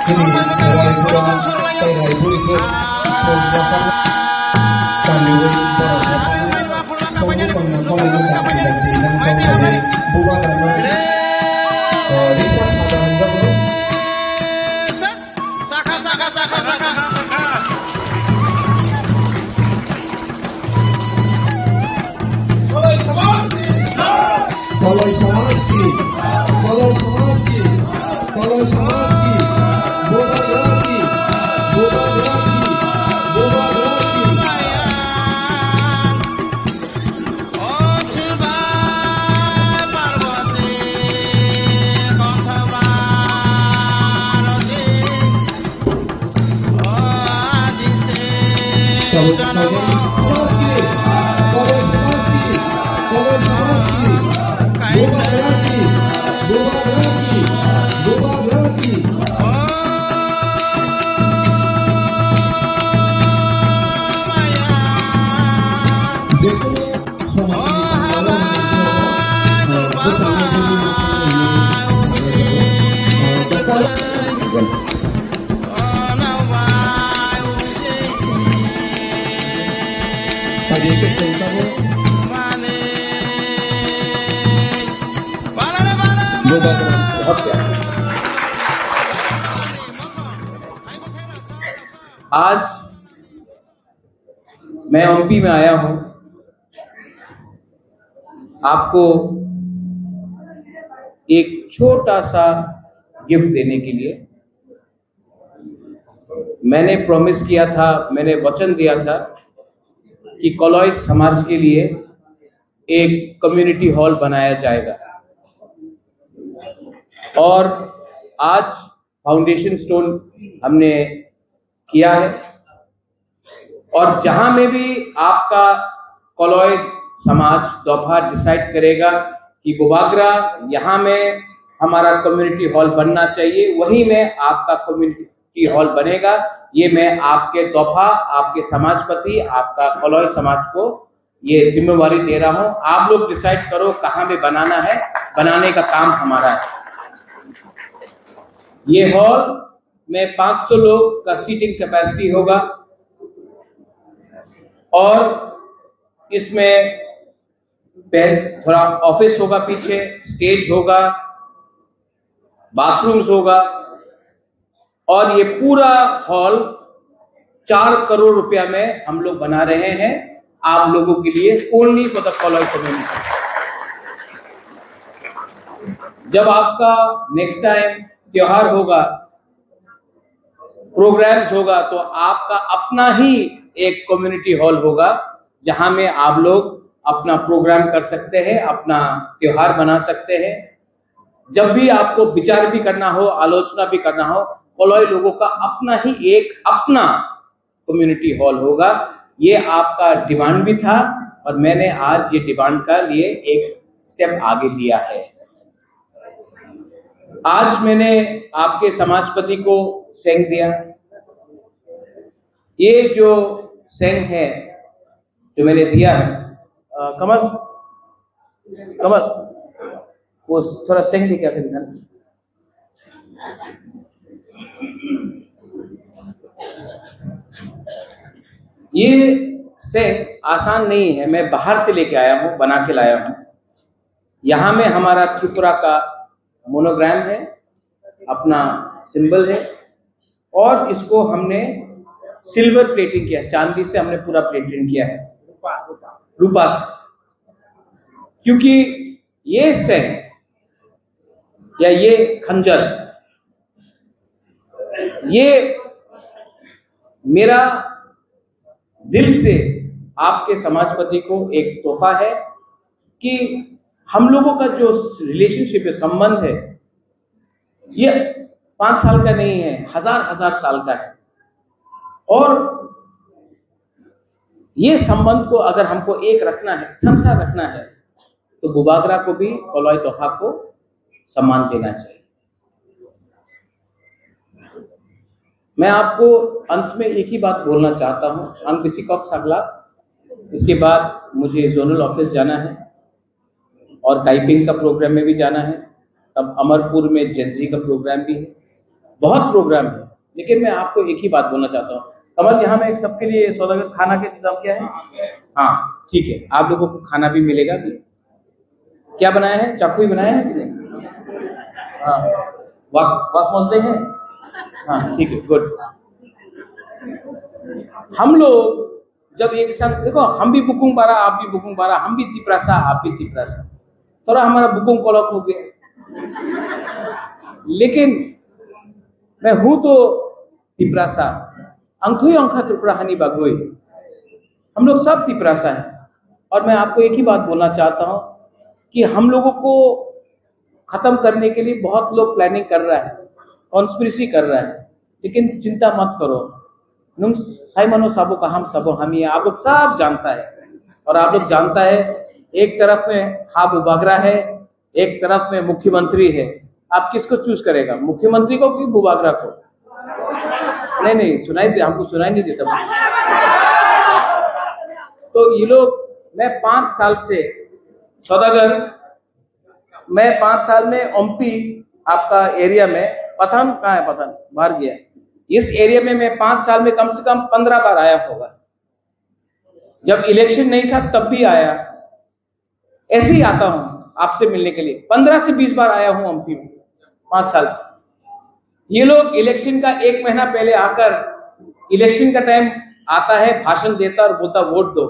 ini mulai pulang saya ibu itu menggunakan kandungan kalau itu dapat ganti dan kalau bukan karena riset ada enggak bro? Kalau Samaski, bola lagi, bola lagi. आज मैं एमपी में आया हूं आपको एक छोटा सा गिफ्ट देने के लिए। मैंने प्रॉमिस किया था, मैंने वचन दिया था कि कोलॉइड समाज के लिए एक कम्युनिटी हॉल बनाया जाएगा और आज फाउंडेशन स्टोन हमने किया है। और जहां में भी आपका कोलॉइड समाज दोपहर डिसाइड करेगा कि बुबागरा यहाँ में हमारा कम्युनिटी हॉल बनना चाहिए, वहीं में आपका कम्युनिटी हॉल बनेगा। ये मैं आपके तोहफा, आपके समाजपति, आपका कोलॉइड समाज को ये जिम्मेवारी दे रहा हूं। आप लोग डिसाइड करो कहां में बनाना है, बनाने का काम हमारा है। ये हॉल में 500 लोग का सीटिंग कैपेसिटी होगा और इसमें थोड़ा ऑफिस होगा, पीछे स्टेज होगा, बाथरूम्स होगा और ये पूरा हॉल 4 करोड़ रुपया में हम लोग बना रहे हैं आप लोगों के लिए, only for the colloid community. जब आपका नेक्स्ट टाइम त्योहार होगा, प्रोग्राम्स होगा, तो आपका अपना ही एक कम्युनिटी हॉल होगा जहां में आप लोग अपना प्रोग्राम कर सकते हैं, अपना त्योहार बना सकते हैं। जब भी आपको विचार भी करना हो, आलोचना भी करना हो, कोलॉइड लोगों का अपना ही एक अपना कम्युनिटी हॉल होगा। ये आपका डिमांड भी था और मैंने आज ये डिमांड का लिए एक स्टेप आगे लिया है। आज मैंने आपके समाजपति को सेंग दिया। ये जो सेंग है जो मैंने दिया है, कमल वो थोड़ा सेंग लेके आके दिखाना। ये सेंग आसान नहीं है, मैं बाहर से लेके आया हूं, बना के लाया हूं। यहां में हमारा त्रिपुरा का मोनोग्राम है, अपना सिंबल है और इसको हमने सिल्वर प्लेटिंग किया, चांदी से हमने पूरा प्लेटिंग किया है, रूपा से। क्योंकि ये सेंग या ये खंजर, ये मेरा दिल से आपके समाजपति को एक तोहफा है कि हम लोगों का जो रिलेशनशिप है, संबंध है, ये 5 साल का नहीं है, हजार साल का है। और ये संबंध को अगर हमको एक रखना है, ठंसा रखना है, तो बुबागरा को भी कोलॉइड तोहफा को सम्मान देना चाहिए। मैं आपको अंत में एक ही बात बोलना चाहता हूं, हम किसी कप sagla, इसके बाद मुझे जोनल ऑफिस जाना है और टाइपिंग का प्रोग्राम में भी जाना है। तब अमरपुर में जेंजी का प्रोग्राम भी है, बहुत प्रोग्राम है। लेकिन मैं आपको एक ही बात बोलना चाहता हूँ, कमल यहाँ में सबके लिए सौदागर खाना के इंतजाम किया है? हाँ ठीक है, आप लोगों को खाना भी मिलेगा भी। क्या बनाया है? चाकू ही बनाया है कि नहीं? हाँ, वाक मौजूद है? हाँ ठीक है, गुड। हम लोग जब एक साथ देखो, हम भी बुकुंग बारा, आप भी बुकुंग बारा, हम भी तिपरासा, आप भी तिपरासा, थोड़ा हमारा बुकुंग कोलक हो गया। लेकिन मैं हूं तो तिपरासा, अंकुई अंखा त्रिपुराहानी बागोई, हम लोग सब तिपरासा है। और मैं आपको एक ही बात बोलना चाहता हूं कि हम लोगों को खत्म करने के लिए बहुत लोग प्लानिंग कर रहा है, कॉन्स्पिरेसी कर रहा है, लेकिन चिंता मत करो। नुम साइमनो साबो का हम सबो हम ही, आप लोग सब जानता है। और आप लोग जानता है, एक तरफ में खाब बुबागरा है, एक तरफ में मुख्यमंत्री है। आप किसको चूज करेगा, मुख्यमंत्री को कि बुबागरा को? नहीं सुनाई दे, हमको सुनाई नहीं देता। तो ये लोग, मैं 5 साल से सौदागर, मैं 5 साल में ओमपी आपका एरिया में, पठान कहाँ है? पठान बाहर गया। इस एरिया में मैं 5 साल में कम से कम 15 बार आया होगा। जब इलेक्शन नहीं था तब भी आया, ऐसे ही आता हूं आपसे मिलने के लिए। 15 से 20 बार आया हूं एमपी में 5 साल। ये लोग इलेक्शन का 1 महीना पहले आकर, इलेक्शन का टाइम आता है, भाषण देता और बोलता वोट दो।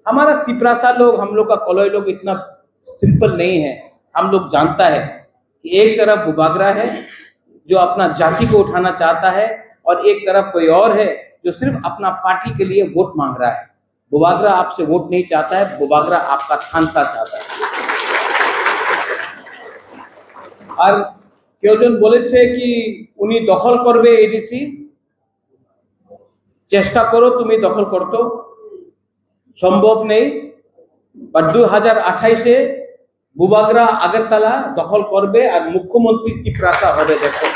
हमारा तिपरासा लोग, हम लोग का कोलोई लोग इतना सिंपल नहीं है। हम लोग जानता है कि एक तरफ बुबागरा है जो अपना जाति को उठाना चाहता है, और एक तरफ कोई और है जो सिर्फ अपना पार्टी के लिए वोट मांग रहा है। बुबागरा आपसे वोट नहीं चाहता है, बुबागरा आपका थानसा चाहता है। और केउजन बोलेছে कि उनी दखल करबे एडीसी, চেষ্টা করো তুমি দখল করতে, সম্ভব নেই। বাট 2028-এ বুবাগরা আগরতলা দখল করবে আর মুখ্যমন্ত্রী তিপরাসা হবে। দেখো,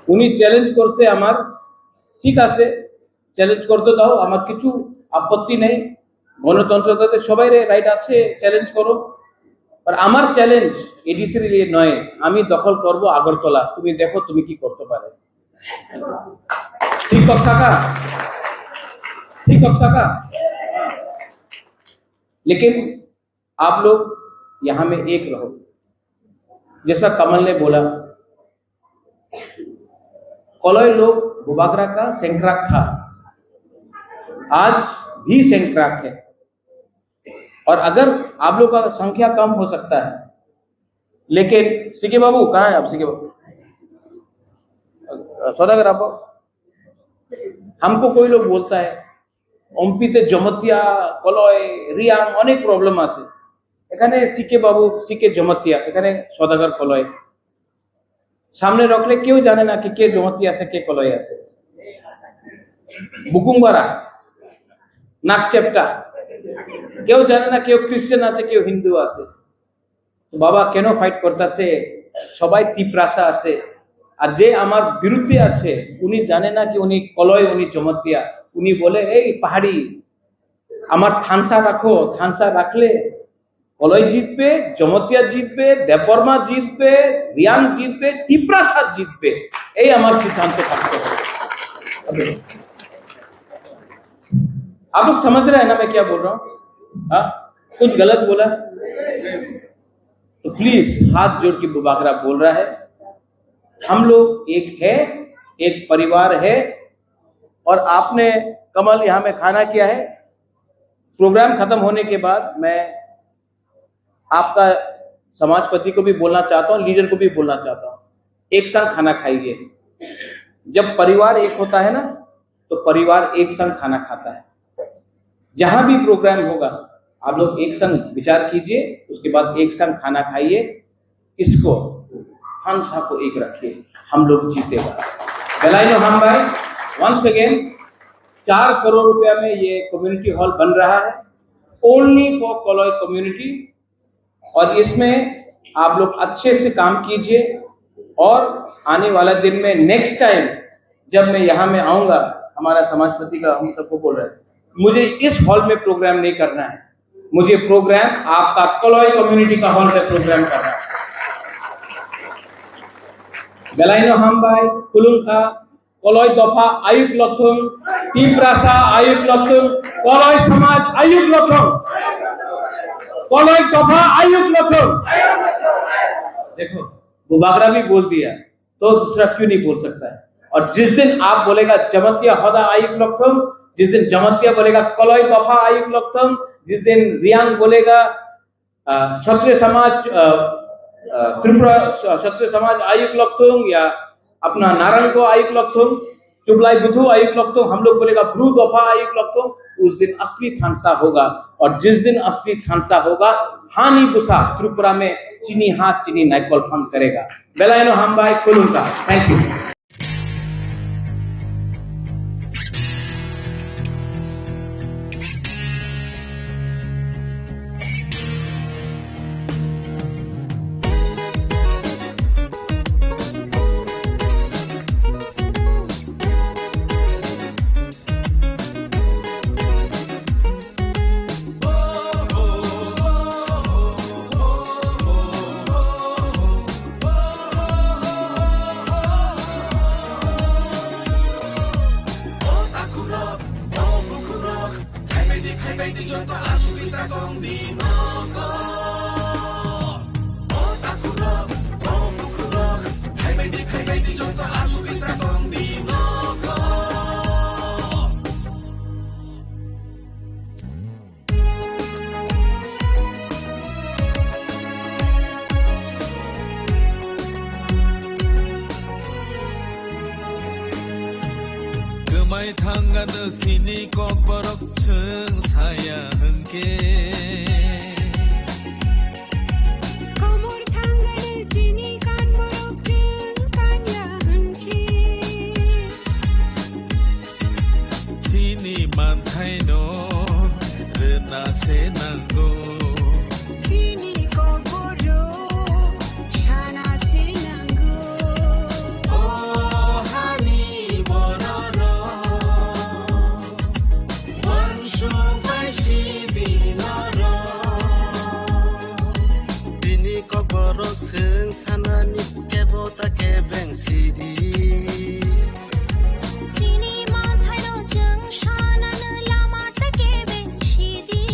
উনি চ্যালেঞ্জ করছে আমার, ঠিক আছে চ্যালেঞ্জ করতে দাও, আমার কিছু আপত্তি নেই। গণতন্ত্রতে সবাই রাইট আছে, চ্যালেঞ্জ করো। আর আমার চ্যালেঞ্জ এডিসির লিয়ে নয়, আমি দখল করব আগরতলা, তুমি দেখো তুমি কি করতে পারে। ঠিক কথা का, ठीक কথা का। लेकिन आप लोग यहां में एक रहो। जैसा कमल ने बोला, कोलोई लोग बुबागरा का सेंक्राक था, आज भी सेंक्राक है। और अगर आप लोग का संख्या कम हो सकता है, लेकिन सीके बाबू कहाँ है? आप सीके बाबू सौदागर, आप हमको कोई लोग बोलता है ओमपीते जमतिया कलय रियांग अनेक प्रॉब्लम আছে, এখানে सीके बाबू सीके जमतिया, এখানে सौदागर कलय सामने रखले क्यों जाने ना कि के जमतिया আছে के कलय আছে। बुकुंगबारा नाकचेप्टा কেউ জানে না, কেউ খ্রিস্টান আছে, কেউ হিন্দু আছে। তো বাবা কেন ফাইট করতেছে? সবাই তিপরাসা আছে। আর যে আমার বিরুদ্ধে আছে উনি জানে না কি উনি কলয়, উনি জমতিয়া। উনি বলে এই পাহাড়ি আমার থানসা রাখো, থানসা রাখলে কলয় জিতবে, জমতিয়া জিতবে, দেববর্মা জিতবে, রিয়াং জিতবে, তিপরাসা জিতবে। এই আমার সিদ্ধান্ত থাকতে হবে। आप लोग समझ रहे हैं ना मैं क्या बोल रहा हूं? हाँ, कुछ गलत बोला तो प्लीज हाथ जोड़ के बुबागरा बोल रहा है, हम लोग एक है, एक परिवार है। और आपने कमल यहां में खाना किया है। प्रोग्राम खत्म होने के बाद मैं आपका समाजपति को भी बोलना चाहता हूं, लीडर को भी बोलना चाहता हूं, एक संग खाना खाइए। जब परिवार एक होता है ना, तो परिवार एक संग खाना खाता है। जहां भी प्रोग्राम होगा आप लोग एक संग विचार कीजिए, उसके बाद एक संग खाना खाइए, इसको हंसा को एक रखिए, हम लोग जीतेगा। बेलाइनो हम भाई वंस अगेन 4 करोड़ रुपया में ये कम्युनिटी हॉल बन रहा है, ओनली फॉर कोलोई कम्युनिटी। और इसमें आप लोग अच्छे से काम कीजिए, और आने वाला दिन में नेक्स्ट टाइम जब मैं यहाँ में आऊंगा, हमारा समाजपति का हम सबको बोल रहे हैं, मुझे इस हॉल में प्रोग्राम नहीं करना है, मुझे प्रोग्राम आपका कलोई कम्युनिटी का हॉल में प्रोग्राम करना है। बेलाइनो हामबाई कुलुंखा कलोई दफा आयुक लक्षण तीव्रासा आयुक लक्षण कलोई समाज आयुक लक्षण कलोई दफा आयुक लक्षण। देखो बुबागरा भी बोल दिया तो दूसरा क्यों नहीं बोल सकता है। और जिस दिन आप बोलेगा जमतिया हदा आयुक लक्षण, जिस दिन जमतिया बोलेगा कलोई दफा आयुक लक्षण, जिस दिन रियांग बोलेगा क्षत्रिय समाज त्रिपुरा क्षत्रिय समाज आयुक लक्षण या अपना नारायण को आयुक लक्षण, चुबलाई बुधु आयुक लक्षण, हम लोग बोलेगा ब्रू दफा आयुक लक्षण, उस दिन असली थानसा होगा। और जिस दिन असली थानसा होगा हानि बुसा त्रिपुरा में चीनी हाथ चीनी नाइकल फंड करेगा। बेलाइनो हामबाई कुलुंका। Thank you. थांगानो सिनि ककबरक जों साया होंके कमर थांगानो सिनि कानबरक जों कान्या होंके सिनि मानथायनो रोनासे नांगौ सिनि ककबरो छानासे नांगौ ओ हानि बनरो जों सानानि केबता केबें सिदि सिनि माथायनो जों सानानो लामाता केबें सिदि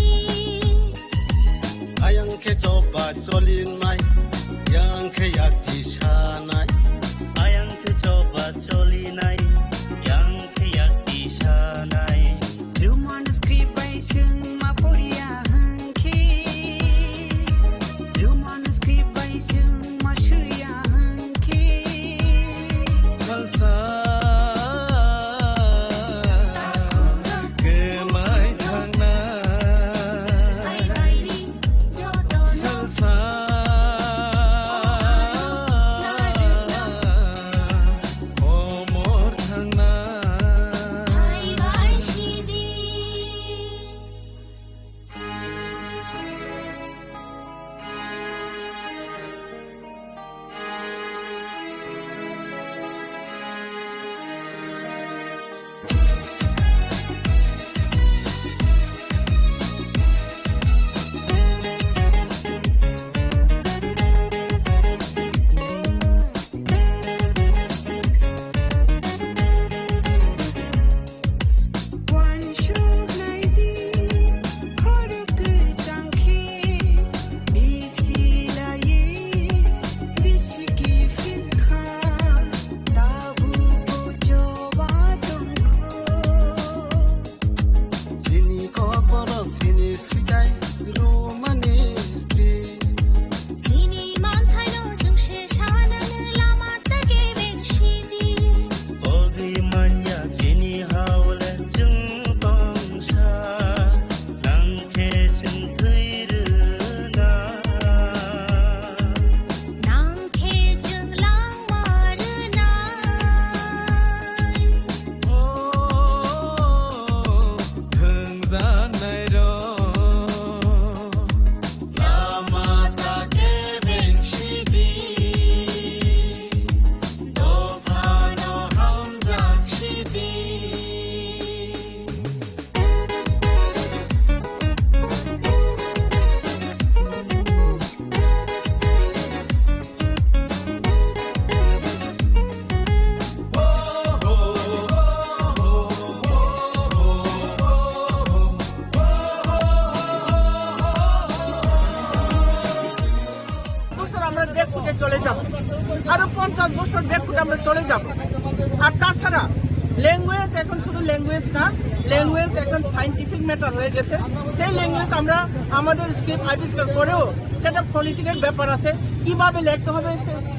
ল্যাঙ্গুয়েজ না, ল্যাঙ্গুয়েজ এখন সায়েন্টিফিক ম্যাটার হয়ে গেছে। সেই ল্যাঙ্গুয়েজ আমরা আমাদের স্ক্রিপ্ট আবিষ্কার করেও সেটা ফনেটিকের ব্যাপার আছে, কিভাবে লিখতে হবে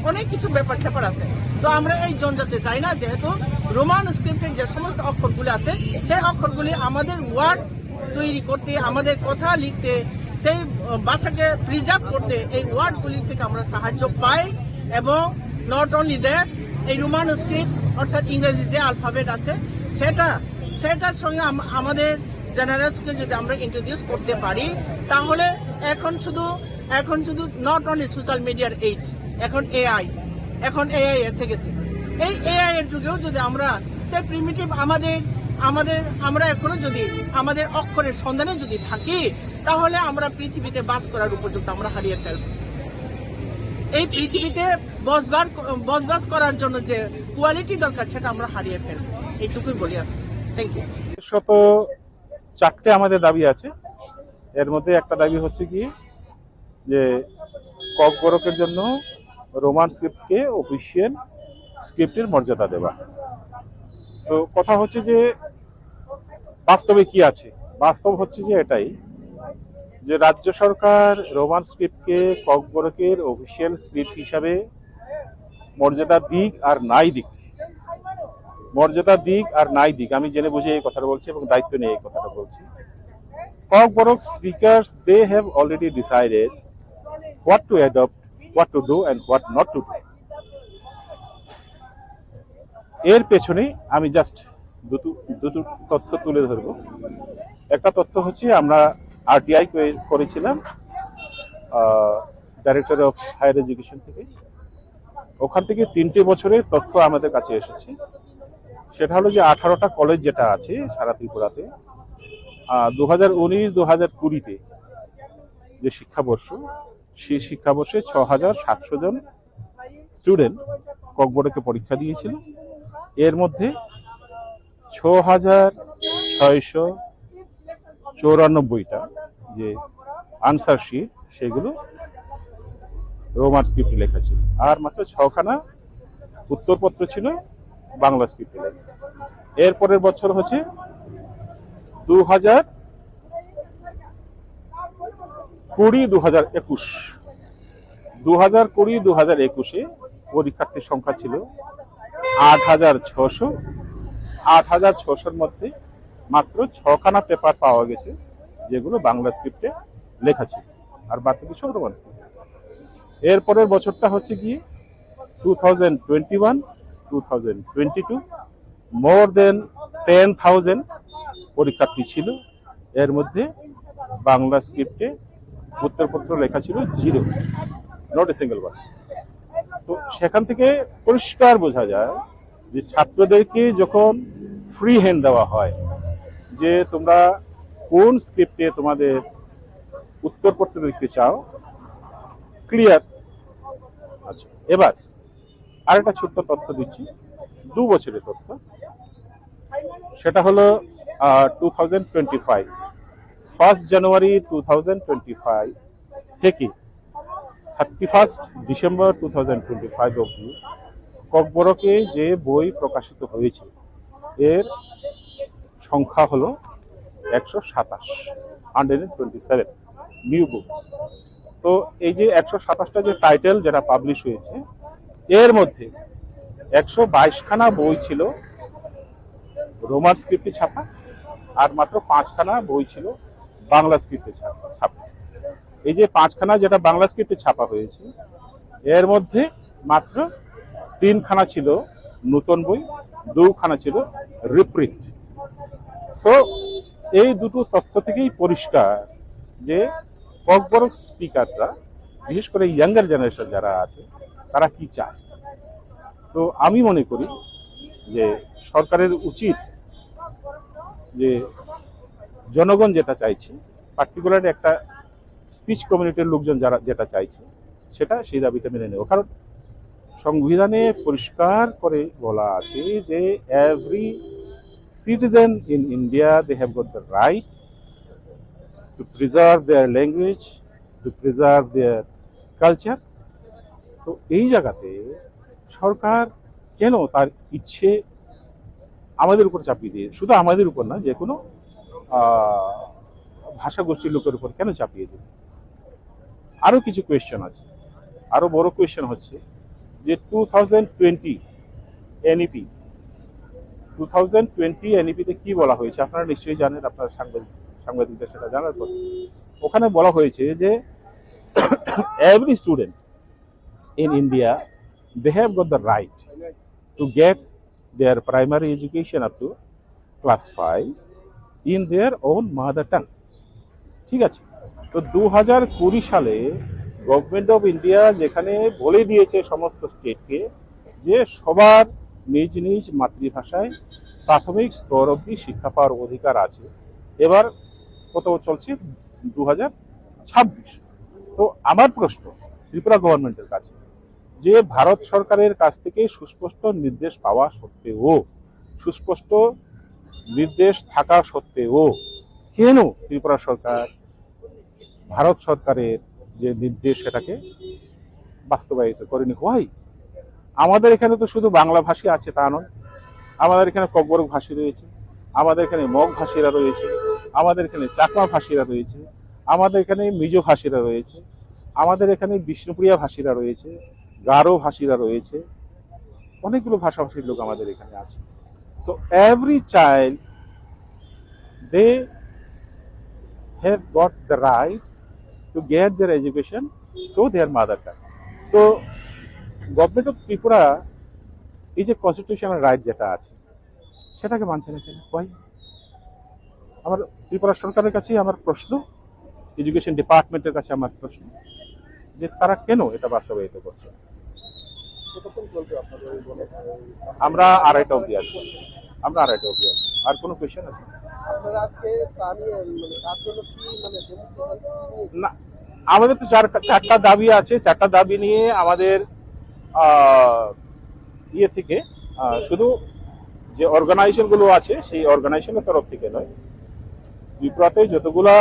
অনেক কিছু ব্যাপার স্যাপার আছে। তো আমরা এই জঞ্জাতে চাই না, যেহেতু রোমান স্ক্রিপ্টের যে সমস্ত অক্ষরগুলি আছে সেই অক্ষরগুলি আমাদের ওয়ার্ড তৈরি করতে, আমাদের কথা লিখতে, সেই ভাষাকে প্রিজার্ভ করতে এই ওয়ার্ডগুলি থেকে আমরা সাহায্য পাই। এবং নট অনলি দ্যাট, এই রোমান স্ক্রিপ্ট অর্থাৎ ইংরেজি যে আলফাবেট আছে সেটার সঙ্গে আমাদের জেনারেশনকে যদি আমরা ইন্ট্রোডিউস করতে পারি, তাহলে এখন শুধু নট অনলি সোশ্যাল মিডিয়ার এজ, এখন এআই এসে গেছে। এই এআই এর যুগেও যদি আমরা সেই প্রিমিটিভ আমরা এখনো যদি আমাদের অক্ষরের সন্ধানে যদি থাকি, তাহলে আমরা পৃথিবীতে বাস করার উপযুক্ত আমরা হারিয়ে ফেলব। এই পৃথিবীতে বসবাস করার জন্য যে কোয়ালিটি দরকার সেটা আমরা হারিয়ে ফেলব। এইটুকুই বলি আছে। Thank you. শত 4টে আমাদের দাবি আছে। এর মধ্যে একটা দাবি হচ্ছে কি যে ককবরকের জন্য রোমান স্ক্রিপ্টকে অফিসিয়াল স্ক্রিপ্টের মর্যাদা দেওয়া। তো কথা হচ্ছে যে বাস্তবে কি আছে, বাস্তব হচ্ছে যে এটাই যে রাজ্য সরকার রোমান স্ক্রিপ্টকে ককবরকের অফিসিয়াল স্ক্রিপ্ট হিসাবে মর্যাদা দিক আর নাই দিক, আমি জেনে বুঝে এই কথাটা বলছি এবং দায়িত্ব নিয়ে এই কথাটা বলছি। Kokborok speakers they have already decided what to adopt, what to do and what not to do. এর পেছনে আমি জাস্ট দুটো তথ্য তুলে ধরব। একটা তথ্য হচ্ছে আমরা আরটিআই করেছিলাম ডাইরেক্টর অফ হায়ার এডুকেশন থেকে, ওখান থেকে 3টে বছরের তথ্য আমাদের কাছে এসেছে। সেটা হলো যে 18টা কলেজ যেটা আছে সারা ত্রিপুরাতে 2019-2020 যে শিক্ষাবর্ষ, সেই শিক্ষাবর্ষে 6,700 জন স্টুডেন্ট ককবরকে পরীক্ষা দিয়েছিল। এর মধ্যে 6,694টা যে আনসার শিট সেগুলো রোমান স্ক্রিপ্টে লেখা ছিল, আর মাত্র 6খানা উত্তরপত্র ছিল বাংলা স্ক্রিপ্টে লেখা। এর পরের বছর হচ্ছে 2020-2021 পরীক্ষার্থীর সংখ্যা ছিল 8,600। 8,600-র মধ্যে মাত্র 6খানা পেপার পাওয়া গেছে যেগুলো বাংলা স্ক্রিপ্টে লেখা ছিল, আর বাকি সব রোমান স্ক্রিপ্টে। এরপরের বছরটা হচ্ছে গিয়ে 2021-2022, মোর দেন 10,000 পরীক্ষার্থী ছিল। এর মধ্যে বাংলা স্ক্রিপ্টে উত্তরপত্র লেখা ছিল 0, নট এ সিঙ্গেল ওয়ার্ড। তো সেখান থেকে পরিষ্কার বোঝা যায় যে ছাত্রদেরকে যখন ফ্রি হ্যান্ড দেওয়া হয় যে তোমরা কোন স্ক্রিপ্টে তোমাদের উত্তরপত্র লিখতে চাও, ক্লিয়ার। আচ্ছা, এবার আরেকটা ছোট্ট তথ্য দিচ্ছি, 2 বছরের তথ্য। সেটা হলো 2025, 1 জানুয়ারি 2025 থেকে 31 ডিসেম্বর 2025 অবধি ককবরকে যে বই প্রকাশিত হয়েছে এর সংখ্যা হলো 127 নিউ বুক। তো এই যে 127টা যে টাইটেল যেটা পাবলিশ হয়েছে, এর মধ্যে 122খানা বই ছিল রোমান স্ক্রিপ্টে ছাপা, আর মাত্র 5খানা বই ছিল বাংলা স্ক্রিপ্টে ছাপা। এই যে 5খানা যেটা বাংলা স্ক্রিপ্টে ছাপা হয়েছে, এর মধ্যে মাত্র 3খানা ছিল নতুন বই, 2খানা ছিল রিপ্রিন্ট। সো এই দুটো তথ্য থেকেই পরিষ্কার যে ককবরক স্পিকাররা, বিশেষ করে ইয়াঙ্গার জেনারেশন যারা আছে, তারা কি চায়। তো আমি মনে করি যে সরকারের উচিত যে জনগণ যেটা চাইছে, পার্টিকুলারলি একটা স্পিচ কমিউনিটির লোকজন যারা যেটা চাইছে, সেটা সেই দাবিটা মেনে নেব। কারণ সংবিধানে পরিষ্কার করে বলা আছে যে every citizen in India they have got the right to preserve their language, to preserve their culture. তো এই জায়গাতে সরকার কেন তার ইচ্ছে আমাদের উপর চাপিয়ে দিয়ে, শুধু আমাদের উপর না, যে কোনো ভাষা গোষ্ঠীর লোকের উপর কেন চাপিয়ে দেবে? আরো কিছু কোয়েশ্চেন আছে। আরো বড় কোয়েশ্চেন হচ্ছে যে 2020 এনইপি 2020 এনইপিতে কি বলা হয়েছে আপনারা নিশ্চয়ই জানেন, আপনারা সাংবাদিকদের সেটা জানার কথা। ওখানে বলা হয়েছে যে every student in India, they have got the right to get their primary education up to class 5 in their own mother tongue. ঠিক আছে? তো 2020 সালে গভর্নমেন্ট অফ ইন্ডিয়া যেখানে বলে দিয়েছে সমস্ত স্টেটকে যে সবার নিজ নিজ মাতৃভাষায় প্রাথমিক স্তর অবধি শিক্ষা পাওয়ার অধিকার আছে, এবার কত চলছে 2026। তো আমার প্রশ্ন ত্রিপুরা গভর্নমেন্টের কাছে, যে ভারত সরকারের কাছ থেকে সুস্পষ্ট নির্দেশ পাওয়া সত্ত্বেও, সুস্পষ্ট নির্দেশ থাকা সত্ত্বেও কেন ত্রিপুরা সরকার ভারত সরকারের যে নির্দেশ সেটাকে বাস্তবায়িত করেনি? হয় আমাদের এখানে তো শুধু বাংলা ভাষী আছে তা নয়, আমাদের এখানে ককবরক ভাষী রয়েছে, আমাদের এখানে মগ ভাষীরা রয়েছে, আমাদের এখানে চাকমা ভাষীরা রয়েছে, আমাদের এখানে মিজো ভাষীরা রয়েছে, আমাদের এখানে বিষ্ণুপ্রিয়া ভাষীরা রয়েছে, গারো ভাষীরা রয়েছে, অনেকগুলো ভাষাভাষীর লোক আমাদের এখানে আছে। So every child they have got the right to get their education through their mother tongue. তো গভর্নমেন্ট অফ ত্রিপুরা এই যে কনস্টিটিউশনাল রাইট যেটা আছে সেটাকে মানছে না কেন? হয় আমার ত্রিপুরা সরকারের কাছে আমার প্রশ্ন, এডুকেশন ডিপার্টমেন্টের কাছে আমার প্রশ্ন, যে তারা কেন এটা বাস্তবায়িত করছে? আমরা 2:30 অবধি আসবো, আমরা 2:30 অবধি আসবো। আর কোনো কোয়েশ্চেন আছে? না, আমাদের তো চারটা দাবি আছে। চারটা দাবি নিয়ে আমাদের ইয়ে থেকে শুধু যে অর্গানাইজেশন গুলো আছে সেই অর্গানাইজেশনের তরফ থেকে নয়, ত্রিপুরাতে যতগুলা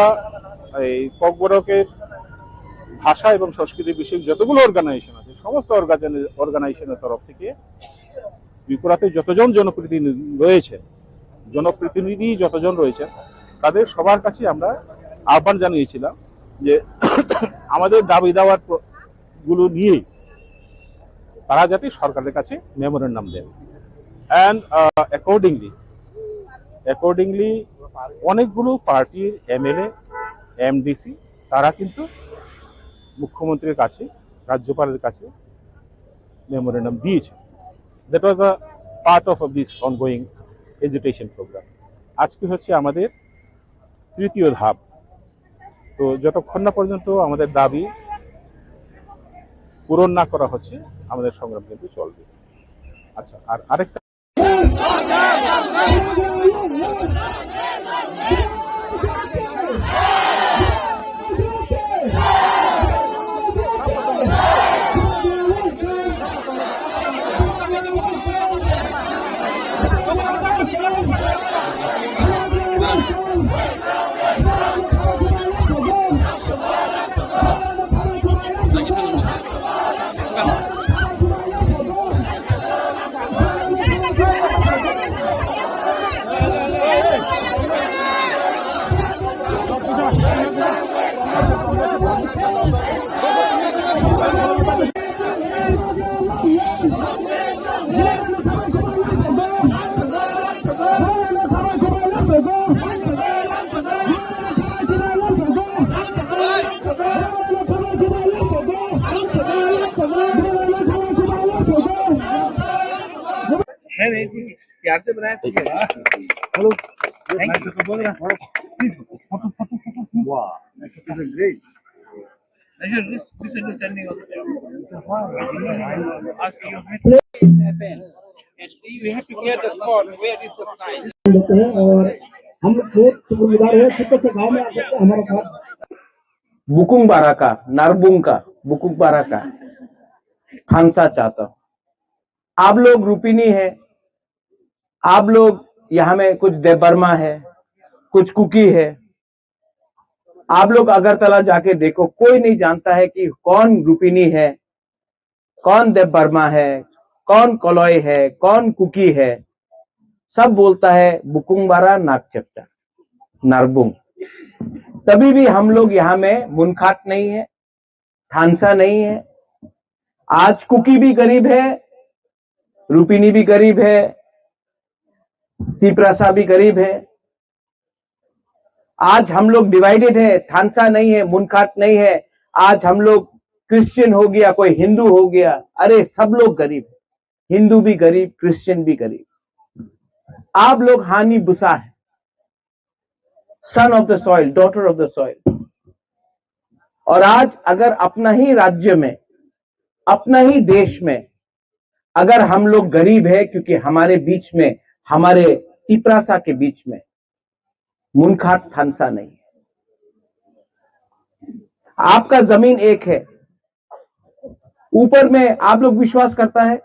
এই ককবরকের ভাষা এবং সংস্কৃতি বিষয়ক যতগুলো অর্গানাইজেশন আছে সমস্ত অর্গানাইজেশনের তরফ থেকে ত্রিপুরাতে যতজন জনপ্রতিনিধি যতজন রয়েছেন তাদের সবার কাছে আমরা আহ্বান জানিয়েছিলাম যে আমাদের দাবি দাওয়ার গুলো নিয়ে তারা যাতে সরকারের কাছে মেমোরেন্ডাম দেন। অ্যান্ড অ্যাকর্ডিংলি অনেকগুলো পার্টির এমএলএ এমডিসি তারা কিন্তু মুখ্যমন্ত্রীর কাছে, রাজ্যপালের কাছে মেমোরেন্ডাম দিয়েছে। That was a part of this ongoing education programme. আজকে হচ্ছে আমাদের তৃতীয় ধাপ। তো যতক্ষণ না পর্যন্ত আমাদের দাবি পূরণ না করা হচ্ছে আমাদের সংগ্রাম কিন্তু চলবে। আচ্ছা, আর আরেকটা प्यार से बनाया। Hello, thank you. बोल रहा प्लीज फोटो वाह, this is great. Misunderstanding also there. Ask you things happen and you have to get the spot where is the sign. लेते हैं और हम लोग बहुत शुक्रगुजार हैं छोटे से गांव में आकर हमारे साथ बुकुंग बाराका, नारबुंग का बुकुंग बाराका खानसा चाहता हूं। आप लोग रूपिनी है, आप लोग यहाँ में कुछ देवबर्मा है, कुछ कुकी है। आप लोग अगरतला जाके देखो, कोई नहीं जानता है कि कौन रूपिनी है, कौन देवबर्मा है, कौन कोलोई है, कौन कुकी है। सब बोलता है बुकुंबारा नागचेप्टा नारबुंग। तभी भी हम लोग यहां में मुनखाट नहीं है, थानसा नहीं है। आज कुकी भी गरीब है, रूपिनी भी गरीब है, तिपरासा भी गरीब है। आज हम लोग डिवाइडेड है, थानसा नहीं है, मुनखाट नहीं है। आज हम लोग क्रिश्चियन हो गया, कोई हिंदू हो गया। अरे सब लोग गरीब है, हिंदू भी गरीब, क्रिश्चियन भी गरीब। आप लोग हानि बुसा है, सन of the soil, daughter of the soil. और आज अगर अपना ही राज्य में, अपना ही देश में अगर हम लोग गरीब है, क्योंकि हमारे बीच में, हमारे तिपरासा के बीच में मुनखाट थानसा नहीं है। आपका जमीन एक है, ऊपर में आप लोग विश्वास करता है,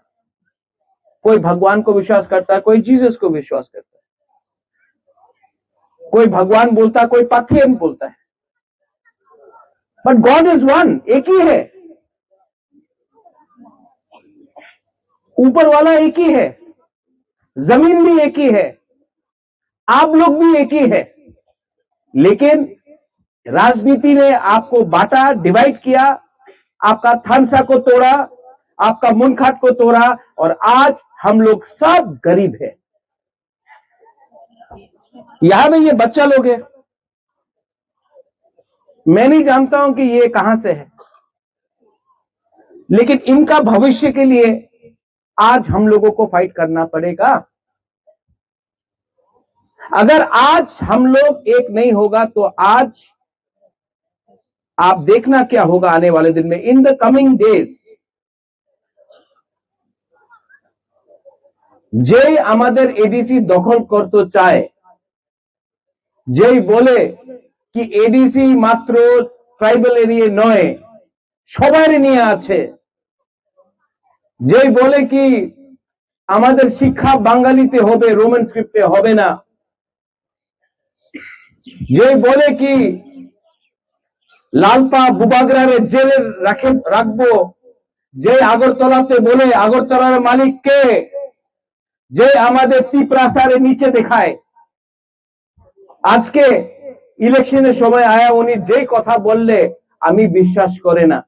कोई भगवान को विश्वास करता है, कोई जीसस को विश्वास करता है, कोई भगवान बोलता है, कोई पाथियन बोलता है। बट गॉड इज वन, एक ही है। ऊपर वाला एक ही है, जमीन भी एक ही है, आप लोग भी एक ही है। लेकिन राजनीति ने आपको बांटा, डिवाइड किया, आपका थानसा को तोड़ा, आपका मुनखाट को तोड़ा, और आज हम लोग सब गरीब है। यहां में ये बच्चा लोग है, मैं नहीं जानता हूं कि ये कहां से है, लेकिन इनका भविष्य के लिए आज हम लोगों को फाइट करना पड़ेगा। अगर आज हम लोग एक नहीं होगा तो आज आप देखना क्या होगा आने वाले दिन में, इन द कमिंग डेज। যেই আমাদের এডিসি দখল করতে চায়, যেই বলে কি এডিসি মাত্র ট্রাইবাল এরিয়া নয়, সবার নিয়ে আছে, যেই বলে কি আমাদের শিক্ষা বাঙালিতে হবে, রোমান স্ক্রিপ্টে হবে না, যেই বলে কি লালপা বুবাগরারে জেলে রাখবো, যে আগরতলাতে বলে আগরতলার মালিক কে, যে আমাদের তিপরাসারে নিচে দেখায়। আজকে ইলেকশনের সময় আয়া উনি যেই কথা বললে আমি বিশ্বাস করে না।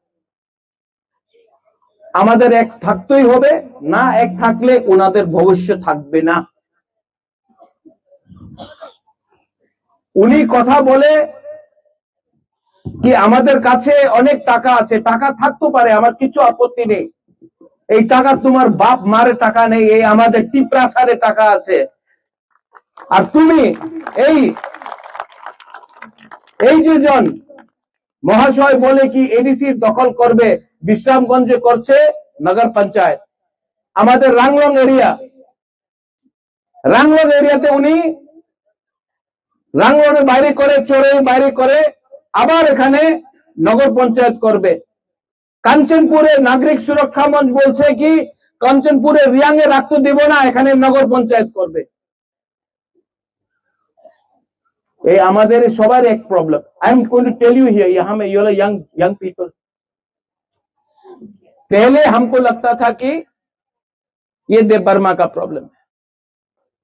আমাদের এক থাকতেই হবে, না এক থাকলে ওনাদের ভবিষ্যৎ থাকবে না। উনি কথা বলে কি আমাদের কাছে অনেক টাকা আছে, টাকা থাকতে পারে, আমার কিছু আপত্তি নেই। এই টাকা তোমার বাপ মারে টাকা নেই, এই আমাদের তিপরাসারে টাকা আছে। আর তুমি এই যে জন মহাশয় বলে কি এডিসি দখল করবে, বিশ্রামগঞ্জে করছে নগর পঞ্চায়েত, আমাদের রাংলং এরিয়াতে উনি রাংলংয়ের বাইরে করে, চোরের বাইরে করে, আবার এখানে নগর পঞ্চায়েত করবে। কাঞ্চনপুরে নাগরিক সুরক্ষা মঞ্চ বলছে কি কাঞ্চনপুরে রিয়াং এ রাখতে দেব না, এখানে নগর পঞ্চায়েত করবে। এই আমাদের সবার এক problem. I am going to tell you here, यहां में यू आर यंग पीपल। पहले हमको लगता था कि ये देव बर्मा का प्रॉब्लम है,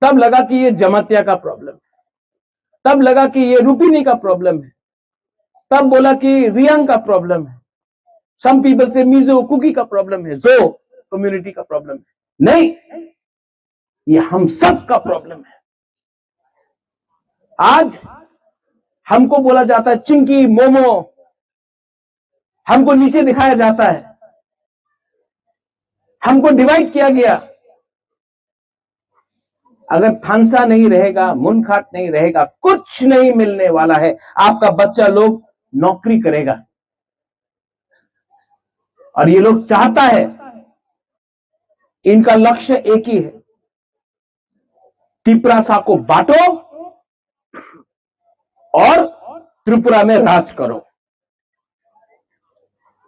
तब लगा कि ये जमातिया का प्रॉब्लम है, तब लगा कि ये रूपिनी का प्रॉब्लम है, तब बोला कि रियांग का प्रॉब्लम है, सम पीपल से मिजो कुकी का प्रॉब्लम है, जो कम्युनिटी का प्रॉब्लम है। नहीं, ये हम सब का प्रॉब्लम है। आज हमको बोला जाता है चिंकी मोमो, हमको नीचे दिखाया जाता है, हमको डिवाइड किया गया। अगर थानसा नहीं रहेगा, मुनखाट नहीं रहेगा, कुछ नहीं मिलने वाला है। आपका बच्चा लोग नौकरी करेगा, और ये लोग चाहता है, इनका लक्ष्य एक ही है, तिपरासा को बांटो और त्रिपुरा में राज करो।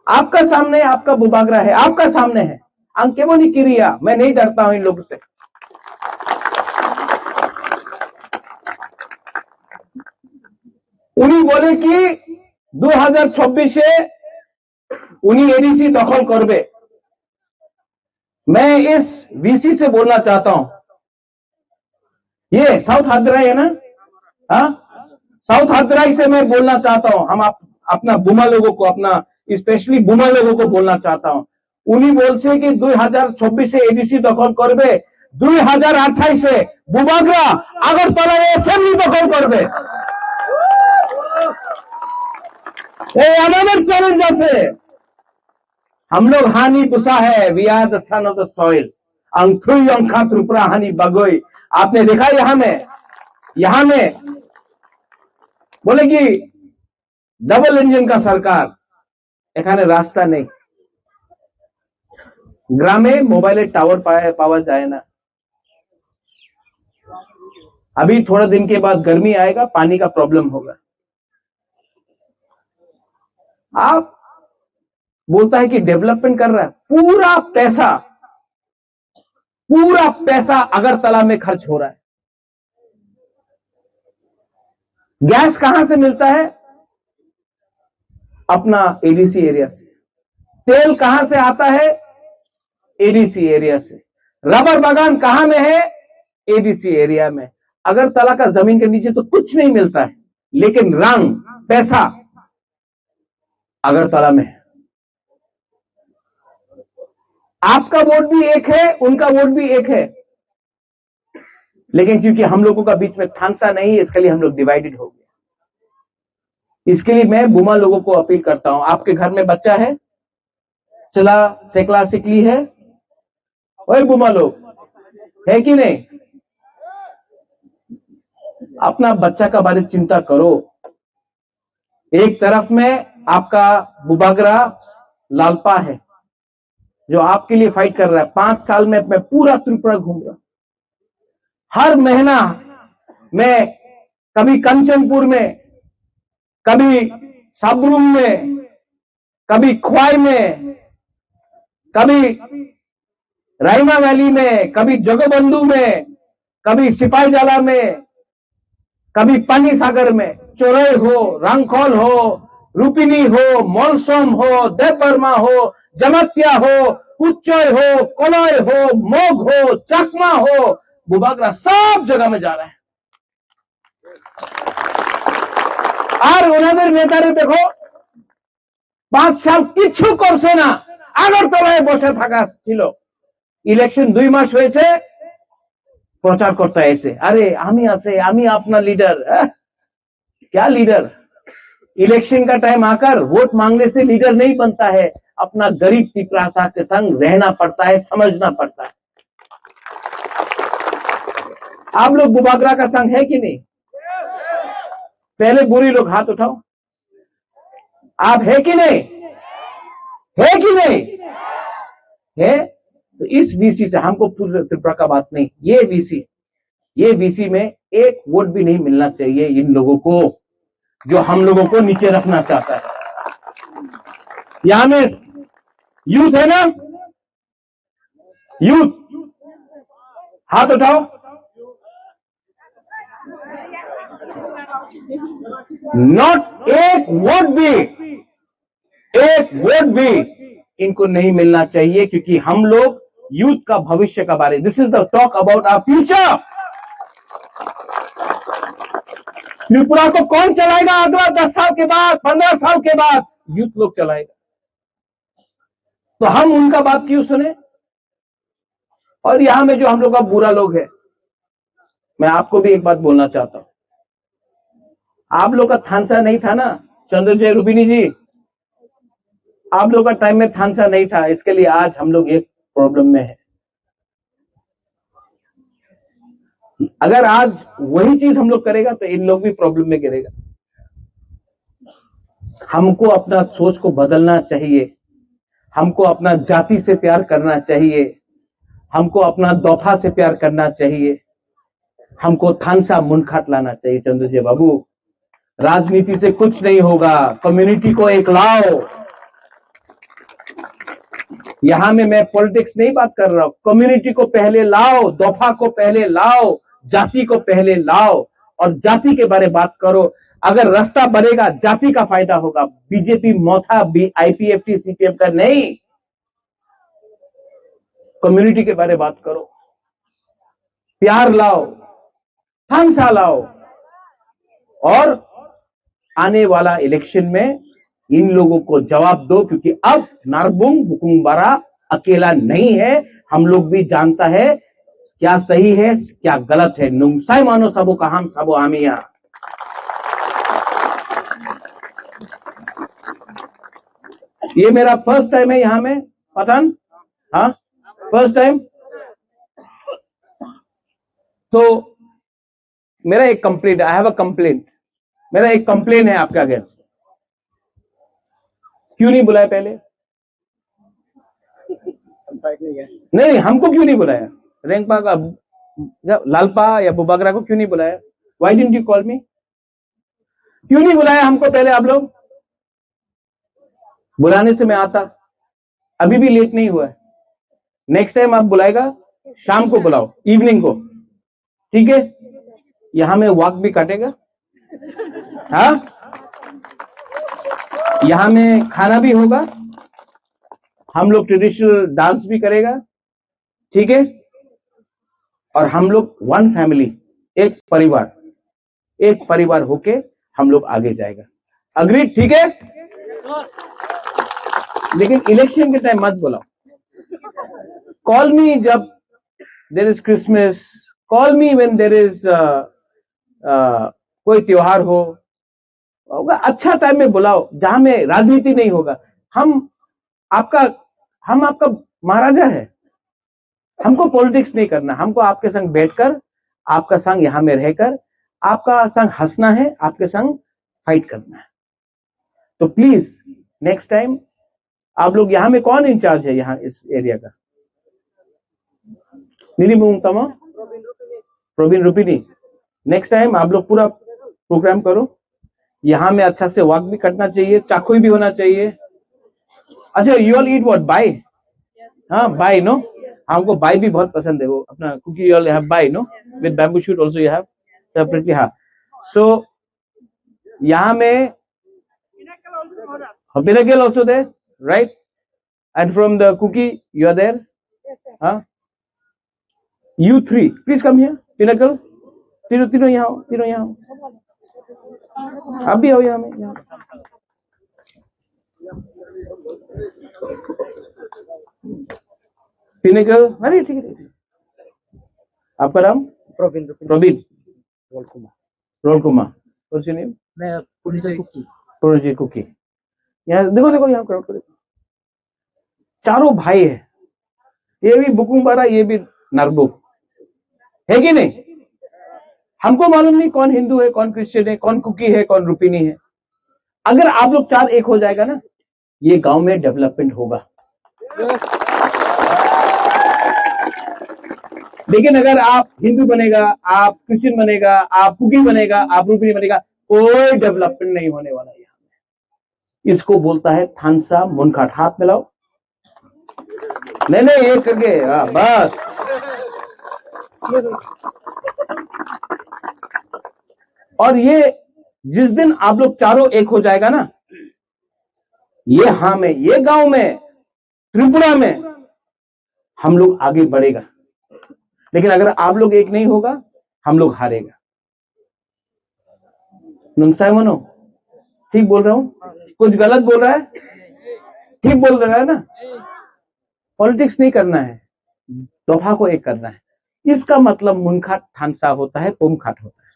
आपका सामने आपका बुबागरा है, आपका सामने है। अंकेमोनी किरिया, मैं नहीं डरता हूं इन लोगों से। उन्हीं बोले कि 2026 उन्हीं एडीसी दखल करबे। मैं इस वीसी से बोलना चाहता हूं, ये साउथ हदराई है ना? हाँ, साउथ हदराई से मैं बोलना चाहता हूं, हम अपना बुमा लोगों को, अपना स्पेशली बुमा लोगों को बोलना चाहता हूं। उन्हीं बोलছে कि 2024 एडीसी दखल করবে, 2028 বুবাগরা আগরতলা অ্যাসেম্বলি দখল করবে। এই আমাদের চ্যালেঞ্জ আছে। हम लोग हानि पुसा है, we are the son of the soil. अंखुई अंखा त्रिपुरा हानि बगोई। आपने देखा यहां में बोले कि डबल इंजन का सरकार, এখানে রাস্তা নেই, গ্রামে মোবাইলের টাওয়ার पावा जाए ना। अभी थोड़ा दिन के बाद गर्मी आएगा, पानी का प्रॉब्लम होगा। आप बोलता है कि डेवलपमेंट कर रहा है, पूरा पैसा अगरतला में खर्च हो रहा है। गैस कहां से मिलता है? अपना एडीसी एरिया से। तेल कहां से आता है? एडीसी एरिया से। रबर बागान कहां में है? एडीसी एरिया में। अगरतला का जमीन के नीचे तो कुछ नहीं मिलता है, लेकिन रंग पैसा अगरतला में है। आपका वोट भी एक है, उनका वोट भी एक है, लेकिन क्योंकि हम लोगों का बीच में थानसा नहीं है, इसके लिए हम लोग डिवाइडेड हो गए। इसके लिए मैं बुमा लोगों को अपील करता हूं, आपके घर में बच्चा है, चला सेकला सिकली है, ओए बुमा लोग है कि नहीं? अपना बच्चा का बारे चिंता करो। एक तरफ में आपका बुबागरा लालपा है जो आपके लिए फाइट कर रहा है। 5 साल में मैं पूरा त्रिपुरा घूम रहा, हर महीना मैं कभी कंचनपुर में, कभी साबरूम में, कभी ख्वाई में, कभी राइमा वैली में, कभी जगबंधु में, कभी सिपाही जाला में, कभी पानी सागर में, चोरई हो, रंगखोल हो, रूपिनी हो, मौलसोम हो, देवबर्मा हो, जमतिया हो, उच्चय हो, कोलय हो, मोग हो, चकमा हो, बुबागरा सब जगह में जा रहा है। और उन्होंने नेतारे देखो 5 साल किच्छु करছে না, আগরতলায় বসে থাকা ছিল। ইলেকশন 2 মাস হয়েছে, প্রচার করতে এসে আরে আমি আছে, আমি अपना लीडर। क्या लीडर? इलेक्शन का टाइम आकर वोट मांगने से लीडर नहीं बनता है, अपना गरीब तिपरासा के संग रहना पड़ता है, समझना पड़ता है। आप लोग बुबागरा का संग है कि नहीं? पहले बुरी लोग हाथ उठाओ, आप है कि नहीं? है कि नहीं? है तो इस वीसी से हमको त्रिपुरा का बात नहीं, ये वीसी में एक वोट भी नहीं मिलना चाहिए इन लोगों को जो हम लोगों को नीचे रखना चाहता है। यहां में यूथ है ना, यूथ हाथ उठाओ। नॉट एक वोट भी इनको नहीं मिलना चाहिए, क्योंकि हम लोग यूथ का भविष्य का बारे, this is the talk about our future. Tripura को कौन चलाएगा अगला 10 साल के बाद, 15 साल के बाद? यूथ लोग चलाएगा। तो हम उनका बात क्यों सुने? और यहां में जो हम लोग का बुरा लोग है, मैं आपको भी एक बात बोलना चाहता हूं। आप लोग का थानसा नहीं था ना, चंद्रजय रूपिनी जी, आप लोग का टाइम में थानसा नहीं था, इसके लिए आज हम लोग एक प्रॉब्लम में है। अगर आज वही चीज हम लोग करेगा तो इन लोग भी प्रॉब्लम में गिरेगा। हमको अपना सोच को बदलना चाहिए, हमको अपना जाति से प्यार करना चाहिए, हमको अपना दफा से प्यार करना चाहिए, हमको थानसा मुनखाट लाना चाहिए। चंद्रजय बाबू, राजनीति से कुछ नहीं होगा, कम्युनिटी को एक लाओ। यहां में मैं पॉलिटिक्स नहीं बात कर रहा हूं, कम्युनिटी को पहले लाओ, दफा को पहले लाओ, जाति को पहले लाओ और जाति के बारे में बात करो। अगर रास्ता बनेगा, जाति का फायदा होगा। बीजेपी मोथा आईपीएफटी सीपीएम का नहीं, कम्युनिटी के बारे में बात करो, प्यार लाओ। थांसा लाओ और आने वाला इलेक्शन में इन लोगों को जवाब दो, क्योंकि अब नारबुंग बुकुंबारा अकेला नहीं है। हम लोग भी जानता है क्या सही है क्या गलत है। नुंगसाई मानो सबो कहाम सबो आमिया। ये मेरा फर्स्ट टाइम है यहां में पठान, हाँ फर्स्ट टाइम। तो मेरा एक complaint, I have a complaint, मेरा एक कंप्लेंट है आपके अगेंस्ट। क्यों नहीं बुलाया पहले? नहीं, हमको क्यों नहीं बुलाया? रेंगपा का लालपा या बुबागरा को क्यों नहीं बुलाया? व्हाई डिडंट यू कॉल मी? क्यों नहीं बुलाया हमको पहले आप लोग? बुलाने से मैं आता, अभी भी लेट नहीं हुआ है। नेक्स्ट टाइम आप बुलाएगा शाम को बुलाओ, इवनिंग को, ठीक है? यहां में वॉक भी काटेगा, हाँ यहां में खाना भी होगा, हम लोग ट्रेडिशनल डांस भी करेगा, ठीक है? और हम लोग वन फैमिली, एक परिवार होके हम लोग आगे जाएगा। अग्री, ठीक है? लेकिन इलेक्शन के टाइम मत बुलाओ। कॉल मी जब there is Christmas, call me when there is कोई त्योहार होगा, अच्छा टाइम में बुलाओ जहां में राजनीति नहीं होगा। हम आपका महाराजा है, हमको पॉलिटिक्स नहीं करना, हमको आपके संग बैठकर, आपका संग यहां में रहकर, आपका संग हंसना है, आपके संग फाइट करना है। तो प्लीज नेक्स्ट टाइम आप लोग, यहां में कौन इंचार्ज है यहां इस एरिया का? नीली मुंगतमा, प्रोविन रुपिनी। नेक्स्ट टाइम आप लोग पूरा प्रोग्राम करो, यहां में अच्छा से वॉक भी करना चाहिए, चाखुई भी होना चाहिए। अच्छा, you all eat what? Bai? हाँ बाई, नो? हमको बाई भी बहुत पसंद है, वो अपना Kuki you all have bai, no? With bamboo shoot also you have separately, हाँ। सो यहां में Pinnacle also there, right? And from the cookie, you are there? Huh? You three, please come here. Pinnacle, तीनों यहाँ आओ, तीनों यहाँ आओ। आप भी आओ यहाँ में, यहाँ। Pinnacle, अरे ठीक है। आपका नाम? प्रवीण रोल कुमार। What's your name? मैं पुरुजी कुकी। यहाँ देखो यहाँ करो, चारों भाई है, ये भी बुकुंबारा, ये भी नारबुक है कि नहीं? हमको मालूम नहीं कौन हिंदू है, कौन क्रिश्चियन है, कौन कुकी है, कौन रुपिनी है। अगर आप लोग चार एक हो जाएगा ना, ये गांव में डेवलपमेंट होगा। लेकिन अगर आप हिंदू बनेगा, आप क्रिश्चियन बनेगा, आप कुकी बनेगा, आप रुपिनी बनेगा, कोई डेवलपमेंट नहीं होने वाला है। इसको बोलता है थानसा मुनखाट। हाथ मिलाओ। नहीं एक करके, हाँ बस। और ये जिस दिन आप लोग चारों एक हो जाएगा ना, ये हाँ में, ये गांव में, त्रिपुरा में हम लोग आगे बढ़ेगा। लेकिन अगर आप लोग एक नहीं होगा, हम लोग हारेगा। नुंगसाई मनो, ठीक बोल रहा हूं? कुछ गलत बोल रहा है? ठीक बोल रहा है ना? पॉलिटिक्स नहीं करना है, दोफा को एक करना है। इसका मतलब मुनखाट थानसा होता है, पुमखाट होता है।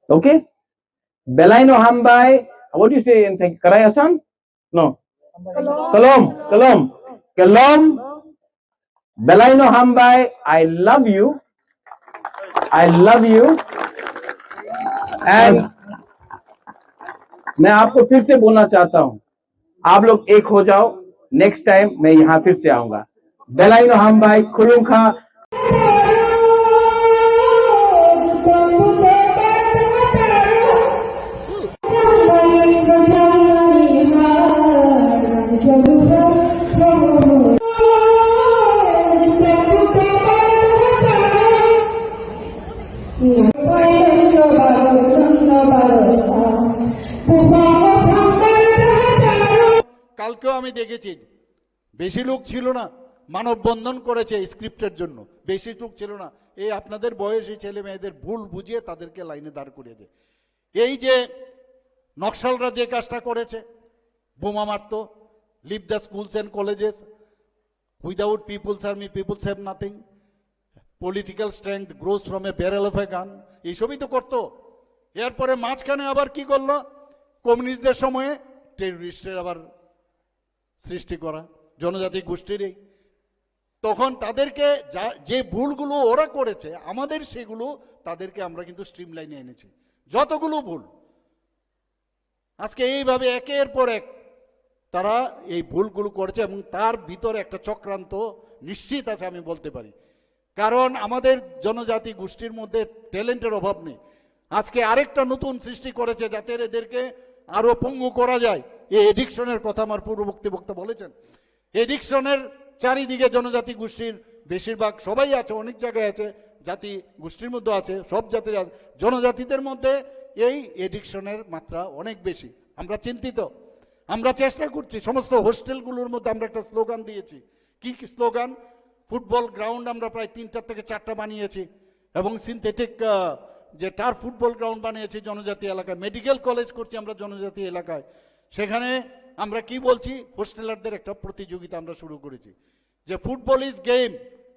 ओके? बेलाइनो हमबाई, what you say in think? कराई आसान? नो, कलोम, बेलाइनो हमबाई, आई लव यू, एंड मैं आपको फिर से बोलना चाहता हूं, आप लोग एक हो जाओ। नेक्स्ट टाइम मैं यहां फिर से आऊंगा। बेलाइनो हम भाई खुलूंखा। কালকেও আমি দেখেছি বেশি লোক ছিল না, মানববন্ধন করেছে স্ক্রিপ্টের জন্য, বেশি টুক ছিল না। এই আপনাদের বয়সী ছেলে মেয়েদের ভুল বুঝিয়ে তাদেরকে লাইনে দাঁড় করিয়ে দেয়। এই যে নকশালরা যে কাজটা করেছে, বোমা মারত, leave the schools and colleges, without peoples army peoples have nothing, political strength grows from a barrel of a gun, এইসবই তো করতো। এরপরে মাঝখানে আবার কি করলো, কমিউনিস্টদের সময়ে টেররিস্টের আবার সৃষ্টি করা, জনজাতি গোষ্ঠীরই। তখন তাদেরকে যে ভুলগুলো ওরা করেছে, আমাদের সেগুলো তাদেরকে আমরা কিন্তু স্ট্রিম লাইনে এনেছি। যতগুলো ভুল আজকে এইভাবে একের পর এক তারা এই ভুলগুলো করেছে, এবং তার ভিতরে একটা চক্রান্ত নিশ্চিত আছে আমি বলতে পারি। কারণ আমাদের জনজাতি গোষ্ঠীর মধ্যে ট্যালেন্টের অভাব নেই। আজকে আরেকটা নতুন সৃষ্টি করেছে যাতে এদেরকে আরো পঙ্গু করা যায়। এই এডিকশনের কথা আমার পূর্ববর্তী বক্তা বলেছেন। এডিকশনের চারিদিকে জনজাতি গোষ্ঠীর বেশিরভাগ সবাই আছে, অনেক জায়গায় আছে, জাতি গোষ্ঠীর মধ্যে আছে, সব জাতির আছে। জনজাতিদের মধ্যে এই এডিকশনের মাত্রা অনেক বেশি। আমরা চিন্তিত, আমরা চেষ্টা করছি। সমস্ত হোস্টেলগুলোর মধ্যে আমরা একটা স্লোগান দিয়েছি। কি স্লোগান? ফুটবল গ্রাউন্ড আমরা প্রায় 3টা থেকে 4টা বানিয়েছি, এবং সিনথেটিক যে টার ফুটবল গ্রাউন্ড বানিয়েছি জনজাতি এলাকায়। মেডিকেল কলেজ করছি আমরা জনজাতি এলাকায়। সেখানে আমরা কি বলছি, হোস্টেলারদের একটা প্রতিযোগিতা আমরা শুরু করেছি যে football is game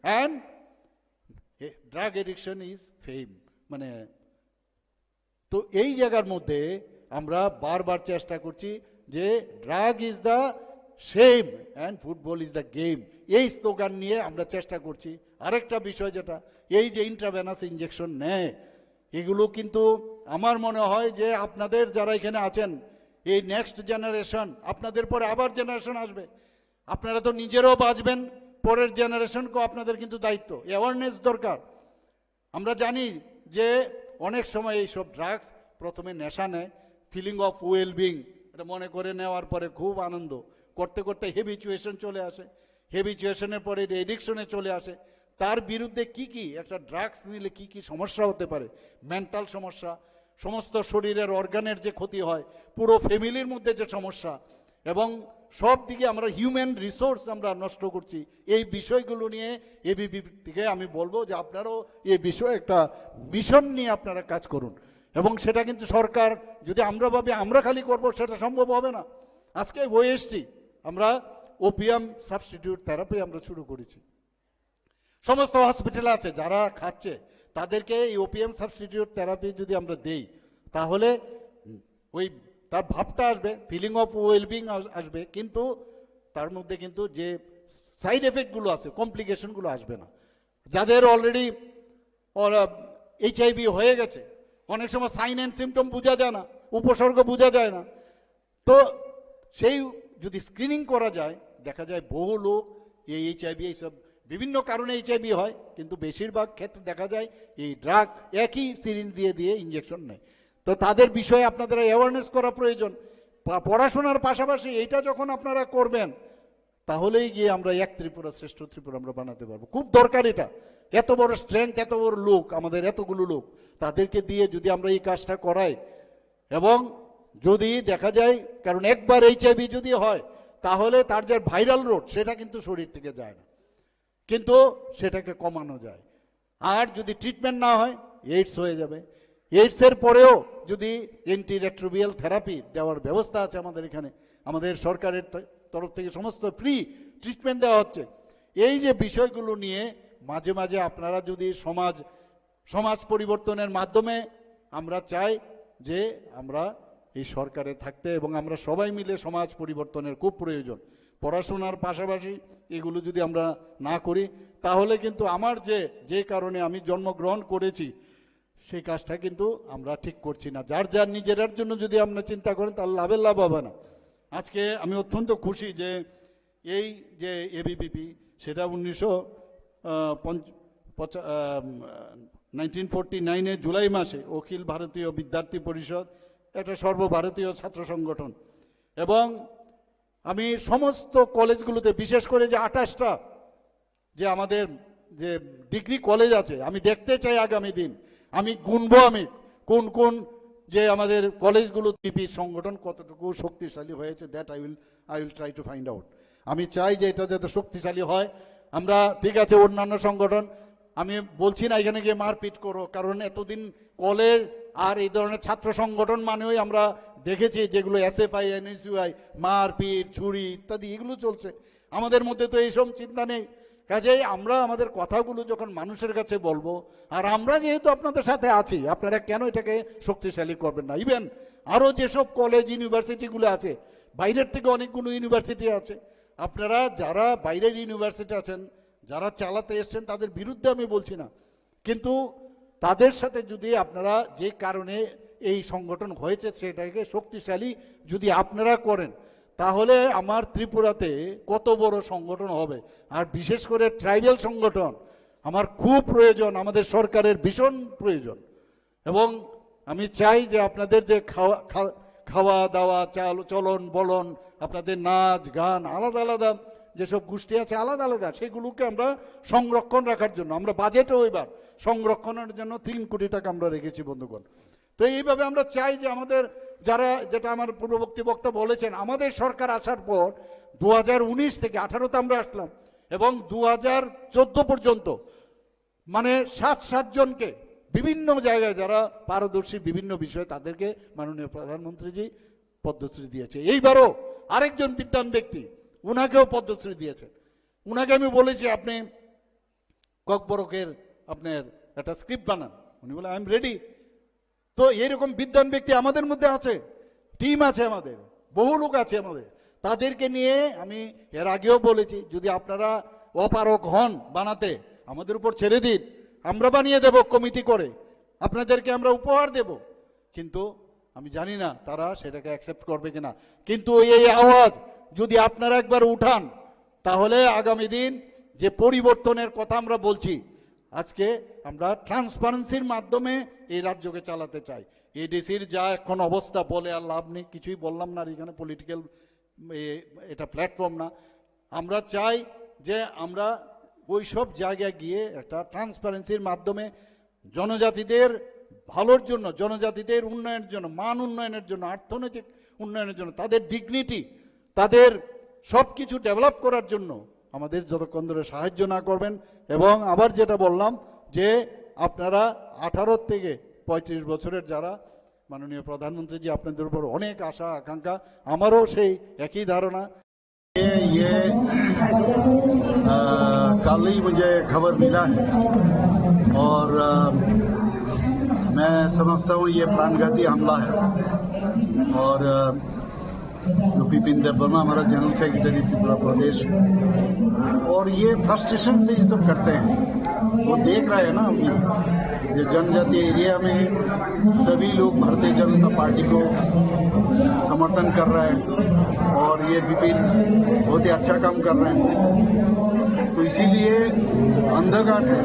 and drug addiction is fame. মানে তো এই জায়গার মধ্যে আমরা বারবার চেষ্টা করছি যে drug is the shame and football is the game. এই স্লোগান নিয়ে আমরা চেষ্টা করছি। আরেকটা বিষয় যেটা, এই যে ইন্ট্রাভেনাস ইনজেকশন নেয়, এগুলো কিন্তু আমার মনে হয় যে আপনাদের যারা এখানে আছেন, এই নেক্সট জেনারেশন, আপনাদের পরে আবার জেনারেশন আসবে, আপনারা তো নিজেরাও বাঁচবেন, পরের জেনারেশনকেও আপনাদের কিন্তু দায়িত্ব, অ্যাওয়ারনেস দরকার। আমরা জানি যে অনেক সময় এইসব ড্রাগস প্রথমে নেশা নেয়, ফিলিং অফ ওয়েলবিং, এটা মনে করে নেওয়ার পরে খুব আনন্দ, করতে করতে হেবিচুয়েশন চলে আসে, হেবিচুয়েশনের পরে এডিকশনে চলে আসে। তার বিরুদ্ধে কি কি একটা ড্রাগস নিলে কি কি সমস্যা হতে পারে, মেন্টাল সমস্যা, সমস্ত শরীরের অর্গানের যে ক্ষতি হয়, পুরো ফ্যামিলির মধ্যে যে সমস্যা, এবং সব দিকে আমরা হিউম্যান রিসোর্স আমরা নষ্ট করছি। এই বিষয়গুলো নিয়ে এবিপি থেকে আমি বলবো যে আপনারাও এই বিষয়ে একটা মিশন নিয়ে আপনারা কাজ করুন। এবং সেটা কিন্তু সরকার যদি আমরা ভাবি আমরা খালি করব, সেটা সম্ভব হবে না। আজকে ওএসটি আমরা ওপিয়াম সাবস্টিটিউট থেরাপি আমরা শুরু করেছি। সমস্ত হসপিটাল আছে যারা খাচ্ছে তাদেরকে এই ওপিয়াম সাবস্টিটিউট থেরাপি যদি আমরা দেই, তাহলে ওই তার ভাবটা আসবে, ফিলিং অফ ওয়েলবিং আসবে, কিন্তু তার মধ্যে কিন্তু যে সাইড এফেক্টগুলো আছে, কমপ্লিকেশনগুলো আসবে না। যাদের অলরেডি এইচআইভি হয়ে গেছে, অনেক সময় সাইন অ্যান্ড সিমটম বোঝা যায় না, উপসর্গ বোঝা যায় না, তো সেই যদি স্ক্রিনিং করা যায়, দেখা যায় বহু লোক এই এইচআইভি, এইসব বিভিন্ন কারণে এইচআইভি হয়, কিন্তু বেশিরভাগ ক্ষেত্রে দেখা যায় এই ড্রাগ একই সিরিঞ্জ দিয়ে দিয়ে ইঞ্জেকশন নেয়। তো তাদের বিষয়ে আপনাদের অ্যাওয়ারনেস করা প্রয়োজন। পড়াশোনার পাশাপাশি এইটা যখন আপনারা করবেন, তাহলেই গিয়ে আমরা এক ত্রিপুরা শ্রেষ্ঠ ত্রিপুরা আমরা বানাতে পারবো। খুব দরকার এটা। এত বড় স্ট্রেংথ, এত বড় লোক, আমাদের এতগুলো লোক, তাদেরকে দিয়ে যদি আমরা এই কাজটা করাই, এবং যদি দেখা যায়, কারণ একবার এইচআইভি যদি হয় তাহলে তার যে ভাইরাল রোড সেটা কিন্তু শরীর থেকে যায় না, কিন্তু সেটাকে কমানো যায়। আর যদি ট্রিটমেন্ট না হয় এইডস হয়ে যাবে। এইডসের পরেও যদি অ্যান্টিরেট্রোভিয়াল থেরাপি দেওয়ার ব্যবস্থা আছে আমাদের এখানে, আমাদের সরকারের তরফ থেকে সমস্ত ফ্রি ট্রিটমেন্ট দেওয়া হচ্ছে। এই যে বিষয়গুলো নিয়ে মাঝে মাঝে আপনারা যদি সমাজ পরিবর্তনের মাধ্যমে, আমরা চাই যে আমরা এই সরকারে থাকতে, এবং আমরা সবাই মিলে সমাজ পরিবর্তনের খুব প্রয়োজন। পড়াশোনার পাশাপাশি এগুলো যদি আমরা না করি, তাহলে কিন্তু আমার যে কারণে আমি জন্মগ্রহণ করেছি সেই কাজটা কিন্তু আমরা ঠিক করছি না। যার নিজের জন্য যদি আমরা চিন্তা করেন, তাহলে লাভের লাভ হবে না। আজকে আমি অত্যন্ত খুশি যে এই যে এবিপিপি, সেটা 1949 জুলাই মাসে অখিল ভারতীয় বিদ্যার্থী পরিষদ, একটা সর্বভারতীয় ছাত্র সংগঠন, এবং আমি সমস্ত কলেজগুলোতে, বিশেষ করে যে 28টা যে আমাদের যে ডিগ্রি কলেজ আছে, আমি দেখতে চাই আগামী দিন, আমি গুনবো আমি কোন কোন যে আমাদের কলেজগুলো বিপি সংগঠন কতটুকু শক্তিশালী হয়েছে, that I will try to find out. আমি চাই যে এটা যাতে শক্তিশালী হয়। আমরা ঠিক আছে অন্যান্য সংগঠন, আমি বলছি না এখানে গিয়ে মারপিট করো, কারণ এতদিন কলেজ আর এই ধরনের ছাত্র সংগঠন মানেই আমরা দেখেছি যেগুলো এসএফআই এনএসইউআই মারপিট ছুরি ইত্যাদি এগুলো চলছে। আমাদের মধ্যে তো এইসব চিন্তা নেই। কাজেই আমরা আমাদের কথাগুলো যখন মানুষের কাছে বলবো, আর আমরা যেহেতু আপনাদের সাথে আছি, আপনারা কেন এটাকে শক্তিশালী করবেন না? ইভেন আরো যেসব কলেজ ইউনিভার্সিটিগুলো আছে, বাইরের থেকে অনেকগুলো ইউনিভার্সিটি আছে, আপনারা যারা বাইরের ইউনিভার্সিটি আছেন, যারা চালাতে এসছেন তাদের বিরুদ্ধে আমি বলছি না, কিন্তু তাদের সাথে যদি আপনারা যে কারণে এই সংগঠন হয়েছে সেটাকে শক্তিশালী যদি আপনারা করেন, তাহলে আমার ত্রিপুরাতে কত বড় সংগঠন হবে। আর বিশেষ করে ট্রাইবাল সংগঠন আমার খুব প্রয়োজন, আমাদের সরকারের ভীষণ প্রয়োজন। এবং আমি চাই যে আপনাদের যে খাওয়া দাওয়া চলন বলন, আপনাদের নাচ গান আলাদা আলাদা যেসব গোষ্ঠী আছে আলাদা আলাদা, সেগুলোকে আমরা সংরক্ষণ রাখার জন্য আমরা বাজেটও এবার সংরক্ষণের জন্য 3 কোটি টাকা আমরা রেখেছি বন্ধুগণ। তো এইভাবে আমরা চাই যে আমাদের যারা, যেটা আমার পূর্ববর্তী বক্তা বলেছেন, আমাদের সরকার আসার পর 2019 থেকে 18তে আমরা আসলাম এবং 2014 পর্যন্ত মানে 7 জনকে বিভিন্ন জায়গায় যারা পারদর্শী বিভিন্ন বিষয়ে তাদেরকে মাননীয় প্রধানমন্ত্রীজি পদ্মশ্রী দিয়েছে। এইবারও আরেকজন বিদ্বান ব্যক্তি, উনাকেও পদ্মশ্রী দিয়েছে। উনাকে আমি বলেছি আপনি ককবরকের আপনার একটা স্ক্রিপ্ট বানান, উনি বলে আই এম রেডি। তো এরকম বিদ্বান ব্যক্তি আমাদের মধ্যে আছে, টিম আছে আমাদের, বহু লোক আছে আমাদের, তাদেরকে নিয়ে আমি এর আগেও বলেছি যদি আপনারা অপারক হন বানাতে আমাদের উপর ছেড়ে দিন, আমরা বানিয়ে দেব কমিটি করে, আপনাদেরকে আমরা উপহার দেব। কিন্তু আমি জানি না তারা সেটাকে অ্যাকসেপ্ট করবে কিনা, কিন্তু এই আওয়াজ যদি আপনারা একবার উঠান তাহলে আগামী দিন যে পরিবর্তনের কথা আমরা বলছি, আজকে আমরা ট্রান্সপারেন্সির মাধ্যমে এই রাজ্যকে চালাতে চাই। এডিসির যা এখন অবস্থা বলে আর লাভ নেই, কিছুই বললাম না, আর এখানে পলিটিক্যাল এটা প্ল্যাটফর্ম না। আমরা চাই যে আমরা ওই সব জায়গায় গিয়ে একটা ট্রান্সপারেন্সির মাধ্যমে জনজাতিদের ভালোর জন্য, জনজাতিদের উন্নয়নের জন্য, মান উন্নয়নের জন্য, অর্থনৈতিক উন্নয়নের জন্য, তাদের ডিগনিটি, তাদের সব কিছু ডেভেলপ করার জন্য আমাদের যতক্ষণ ধরে সাহায্য না করবেন। এবং আবার যেটা বললাম যে আপনারা 18 থেকে 35 বছরের যারা, মাননীয় প্রধানমন্ত্রীজি আপনাদের উপর অনেক আশা আকাঙ্ক্ষা, আমারও সেই একই ধারণা। ये कल ही मुझे खबर मिला है और मैं समझता हूँ ये प्राणघाती हमला है। और विपिन देव वर्मा हमारा जनरल सेक्रेटरी त्रिपुरा प्रदेश, और ये फ्रस्ट्रेशन से ये सब करते हैं। वो देख रहे हैं ना अभी ये जनजातीय एरिया में सभी लोग भारतीय जनता पार्टी को समर्थन कर रहे हैं और ये विपिन बहुत ही अच्छा काम कर रहे हैं। तो इसीलिए अंधकार से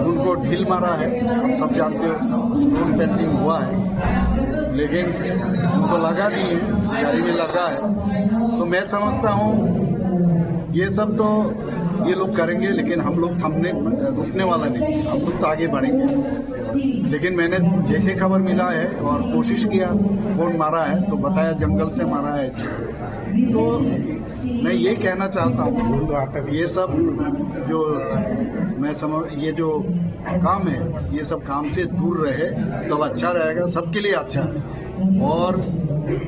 उनको ढील मारा है। आप सब जानते हो स्टोन पेंटिंग हुआ है, लेकिन उनको लगा नहीं है, गाड़ी में लगा है। तो मैं समझता हूँ ये सब तो ये लोग करेंगे, लेकिन हम लोग रुकने वाला नहीं, हम लोग तो आगे बढ़ेंगे। लेकिन मैंने जैसे खबर मिला है और कोशिश किया, कौन मारा है तो बताया जंगल से मारा है। तो मैं ये कहना चाहता हूँ ये सब जो ये जो काम है ये सब काम से दूर रहे तो अच्छा रहेगा, सबके लिए अच्छा है। और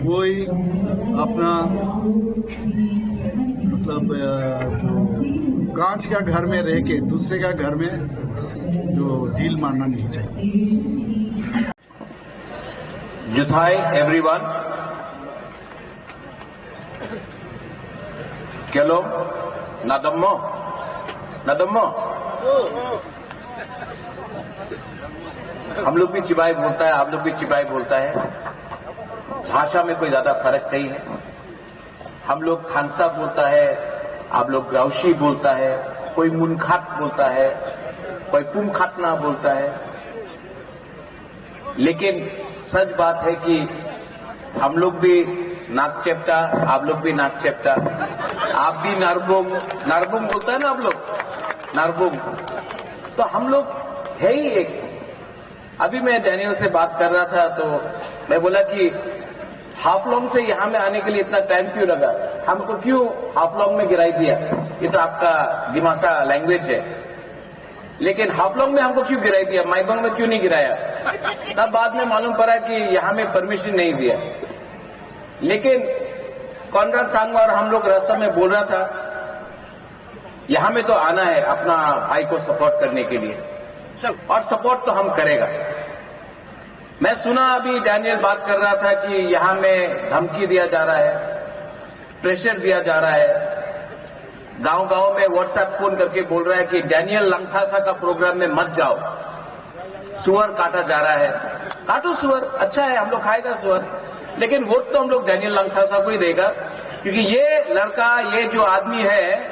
कोई अपना मतलब कांच का घर में रह के दूसरे का घर में जो ढील मारना नहीं चाहिए। जुथाई एवरीवन, केलो नदम्मो नदम्मो, हम लोग भी चिबाई बोलता है, आप लोग भी चिबाई बोलता है, भाषा में कोई ज्यादा फर्क नहीं है। हम लोग खानसा बोलता है, आप लोग ग्राउशी बोलता है, कोई मुनखात बोलता है, कोई पुमखातना बोलता है। लेकिन सच बात है कि हम लोग भी नाक चेप्टा, आप लोग भी नाक चेप्टा, आप भी नारबुम, नारबुम बोलता है ना आप लोग, नारबुम। तो हम लोग है ही एक। अभी मैं डैनियल से बात कर रहा था तो मैं बोला कि हाफलॉन्ग से यहां में आने के लिए इतना टाइम क्यों लगा, हमको क्यों हाफलॉन्ग में गिराई दिया। ये तो आपका दिमासा लैंग्वेज है। लेकिन हाफलोंग में हमको क्यों गिराई दिया, माइबंग में क्यों नहीं गिराया? तब बाद में मालूम पड़ा कि यहां में परमिशन नहीं दिया। लेकिन कॉन्राड सांगमा और हम लोग रास्ते में बोल रहा था यहां में तो आना है अपना भाई को सपोर्ट करने के लिए, और सपोर्ट तो हम करेगा। मैं सुना अभी डैनियल बात कर रहा था कि यहां में धमकी दिया जा रहा है, प्रेशर दिया जा रहा है, गांव-गांव में व्हाट्सएप फोन करके बोल रहा है कि डैनियल लंगथासा का प्रोग्राम में मत जाओ, सुअर काटा जा रहा है। काटो सुअर, अच्छा है, हम लोग खाएगा सुअर, लेकिन वोट तो हम लोग डैनियल लंगथासा को ही देगा, क्योंकि ये लड़का, ये जो आदमी है,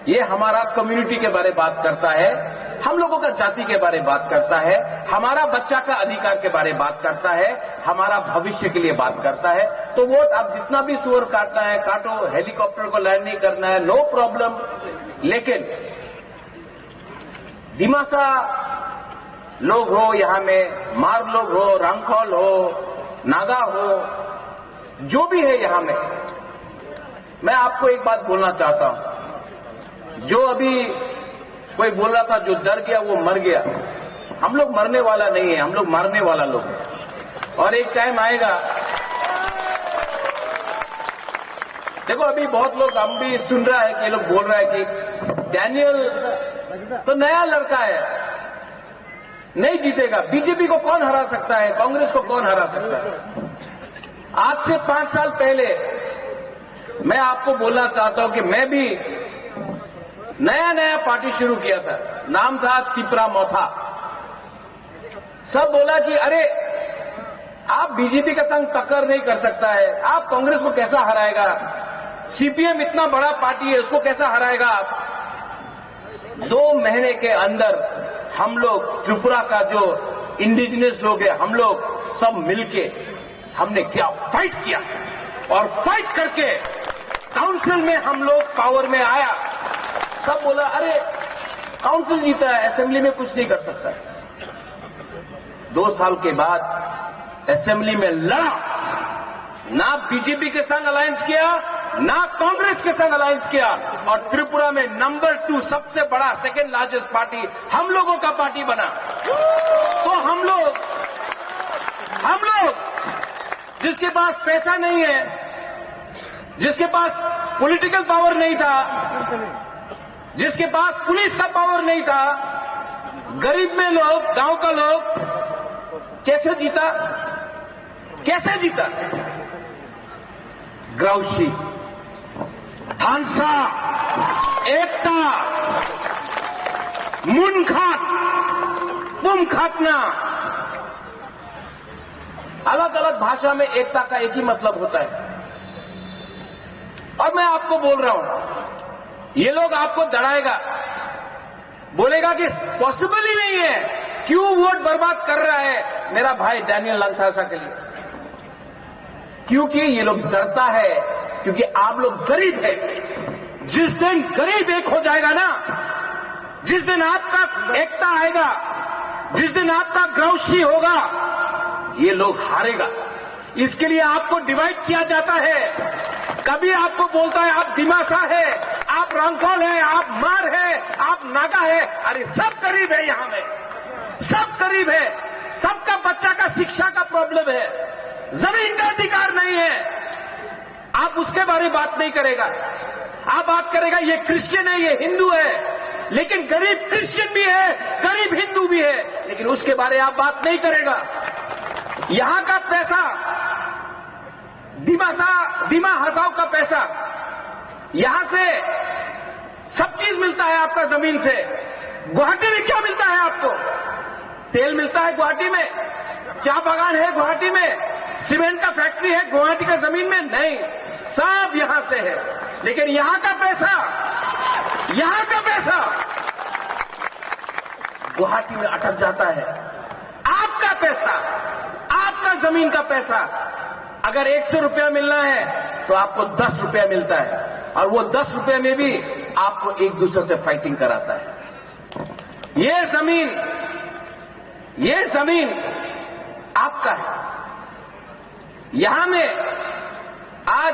ये हमारा कम्युनिटी के बारे में बात करता है, हम लोगों का जाति के बारे में बात करता है, हमारा बच्चा का अधिकार के बारे में बात करता है, हमारा भविष्य के लिए बात करता है। तो वोट आप जितना भी सुअर काटना है काटो, हेलीकॉप्टर को लैंड नहीं करना है, नो प्रॉब्लम। लेकिन दिमासा लोग हो, यहां में मार लोग हो, रंगखोल हो, नागा हो, जो भी है यहां में, मैं आपको एक बात बोलना चाहता हूं। जो अभी कोई बोल रहा था जो डर गया वो मर गया, हम लोग मरने वाला नहीं है, हम लोग मारने वाला लोग हैं। और एक टाइम आएगा, देखो अभी बहुत लोग, हम भी सुन रहा है कि ये लोग बोल रहा है कि डैनियल तो नया लड़का है, नहीं जीतेगा, बीजेपी को कौन हरा सकता है, कांग्रेस को कौन हरा सकता है। आज से 5 साल पहले मैं आपको बोलना चाहता हूं कि मैं भी नया पार्टी शुरू किया था, नाम था तिपरा मोथा। सब बोला कि अरे आप बीजेपी का संग टक्कर नहीं कर सकता है, आप कांग्रेस को कैसा हराएगा, सीपीएम इतना बड़ा पार्टी है, उसको कैसा हराएगा आप। 2 महीने के अंदर हम लोग, त्रिपुरा का जो इंडिजिनस लोग हैं, हम लोग सब मिलके हमने क्या फाइट किया, और फाइट करके काउंसिल में हम लोग पावर में आया। सब बोला अरे काउंसिल जीता है, असेंबली में कुछ नहीं कर सकता। 2 साल के बाद असेंबली में लड़ा, ना बीजेपी के संग अलायंस किया, ना कांग्रेस के संग अलायंस किया, और त्रिपुरा में नंबर 2 सबसे बड़ा, सेकेंड लार्जेस्ट पार्टी हम लोगों का पार्टी बना। तो हम लोग जिसके पास पैसा नहीं है, जिसके पास पॉलिटिकल पावर नहीं था, जिसके पास पुलिस का पावर नहीं था, गरीब में लोग, गांव का लोग कैसे जीता, कैसे जीता। ग्राउशी, थानसा, एकता, मुनखात, पुमखातना, अलग अलग भाषा में एकता का एक ही मतलब होता है। और मैं आपको बोल रहा हूं, ये लोग आपको डराएगा, बोलेगा कि पॉसिबल ही नहीं है, क्यों वोट बर्बाद कर रहा है मेरा भाई डैनियल लंगथासा के लिए। क्योंकि ये लोग डरता है, क्योंकि आप लोग गरीब है। जिस दिन गरीब एक हो जाएगा ना, जिस दिन आपका एकता आएगा, जिस दिन आपका ग्राउशी होगा, ये लोग हारेगा। इसके लिए आपको डिवाइड किया जाता है। कभी आपको बोलता है आप दिमासा है, आप रंगखोल है, आप मार है, आप नागा है। अरे सब गरीब है, यहां में सब गरीब है, सबका बच्चा का शिक्षा का प्रॉब्लम है, जमीन का अधिकार नहीं है। आप उसके बारे में बात नहीं करेगा, आप बात करेगा ये क्रिश्चियन है, ये हिंदू है। लेकिन गरीब क्रिश्चियन भी है, गरीब हिंदू भी है, लेकिन उसके बारे में आप बात नहीं करेगा। यहां का पैसा, दिमा हसाव का पैसा, यहां से सब चीज मिलता है आपका जमीन से। गुवाहाटी में क्या मिलता है आपको? तेल मिलता है गुवाहाटी में, चाय बागान है गुवाहाटी में, सीमेंट का फैक्ट्री है गुवाहाटी का जमीन में नहीं, सब यहां से है। लेकिन यहां का पैसा गुवाहाटी में अटक जाता है। आपका पैसा, आपका जमीन का पैसा, अगर 100 रुपया मिलना है तो आपको 10 रुपया मिलता है, और वो 10 रुपये में भी आपको एक दूसरे से फाइटिंग कराता है। ये जमीन आपका है। यहां में आज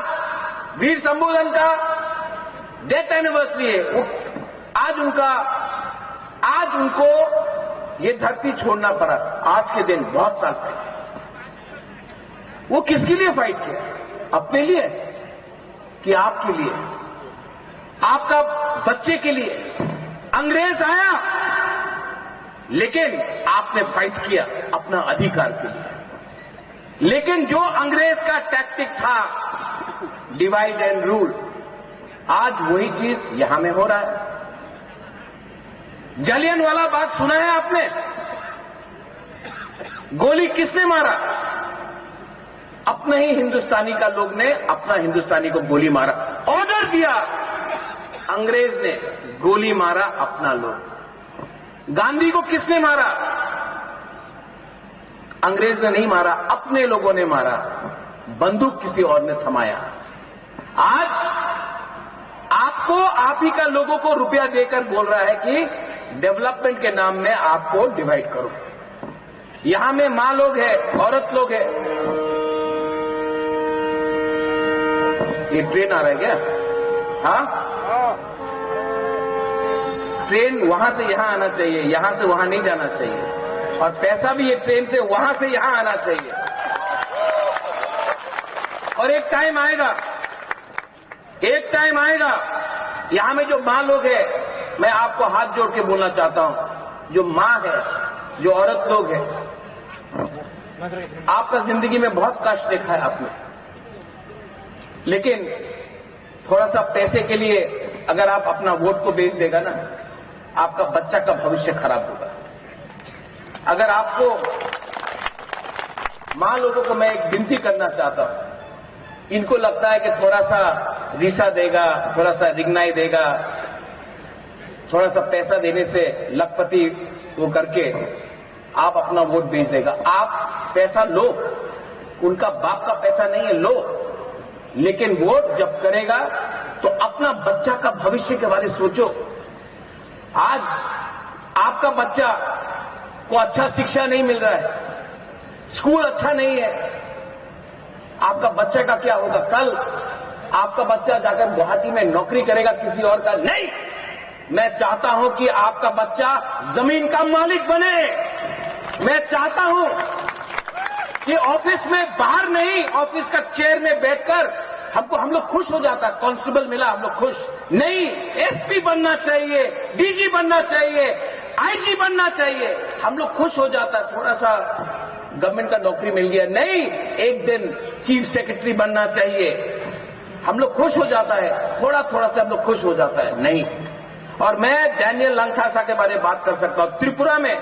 वीर शंभुधन का डेथ एनिवर्सरी है। आज उनको ये धरती छोड़ना पड़ा आज के दिन, बहुत साल पहले। वो किसके लिए फाइट किया? अपने लिए कि आपके लिए, आपका बच्चे के लिए? अंग्रेज आया लेकिन आपने फाइट किया अपना अधिकार के लिए। लेकिन जो अंग्रेज का टैक्टिक था डिवाइड एंड रूल, आज वही चीज यहां में हो रहा है। जलियांवाला बाग सुना है आपने? गोली किसने मारा? अपने ही हिंदुस्तानी का लोग ने अपना हिंदुस्तानी को गोली मारा। ऑर्डर दिया अंग्रेज ने, गोली मारा अपना लोग। गांधी को किसने मारा? अंग्रेज ने नहीं मारा, अपने लोगों ने मारा। बंदूक किसी और ने थमाया। आज आपको, आप ही का लोगों को रुपया देकर बोल रहा है कि डेवलपमेंट के नाम में आपको डिवाइड करो। यहां में मां लोग है, औरत लोग है। ये ट्रेन आ रहा है क्या? हाँ, ट्रेन वहां से यहां आना चाहिए, यहां से वहां नहीं जाना चाहिए। और पैसा भी ये ट्रेन से वहां से यहां आना चाहिए। और एक टाइम आएगा यहां में जो मां लोग है, मैं आपको हाथ जोड़ के बोलना चाहता हूं, जो मां है, जो औरत लोग है, आपका जिंदगी में बहुत कष्ट देखा है आपने, लेकिन थोड़ा सा पैसे के लिए अगर आप अपना वोट को बेच देगा ना, आपका बच्चा का भविष्य खराब होगा। अगर आपको, मां लोगों को मैं एक विनती करना चाहता हूं, इनको लगता है कि थोड़ा सा रीसा देगा, थोड़ा सा रिगनाई देगा, थोड़ा सा पैसा देने से लखपति वो करके आप अपना वोट बेच देगा। आप पैसा लो, उनका बाप का पैसा नहीं है, लो, लेकिन वोट जब करेगा तो अपना बच्चा का भविष्य के बारे में सोचो। आज आपका बच्चा को अच्छा शिक्षा नहीं मिल रहा है, स्कूल अच्छा नहीं है, आपका बच्चे का क्या होगा? कल आपका बच्चा जाकर गुवाहाटी में नौकरी करेगा किसी और का नहीं। मैं चाहता हूं कि आपका बच्चा जमीन का मालिक बने। मैं चाहता हूं कि ऑफिस में, बाहर नहीं, ऑफिस का चेयर में बैठकर हम लोग खुश हो जाता, कांस्टेबल मिला हम लोग खुश नहीं, एसपी बनना चाहिए, डीजी बनना चाहिए, आईजी बनना चाहिए, हम लोग खुश हो जाता। थोड़ा सा गवर्नमेंट का नौकरी मिल गया, नहीं, एक दिन चीफ सेक्रेटरी बनना चाहिए, हम लोग खुश हो जाता है, थोड़ा थोड़ा से हम लोग खुश हो जाता है, नहीं। और मैं डैनियल लंकासा के बारे में बात कर सकता हूं। त्रिपुरा में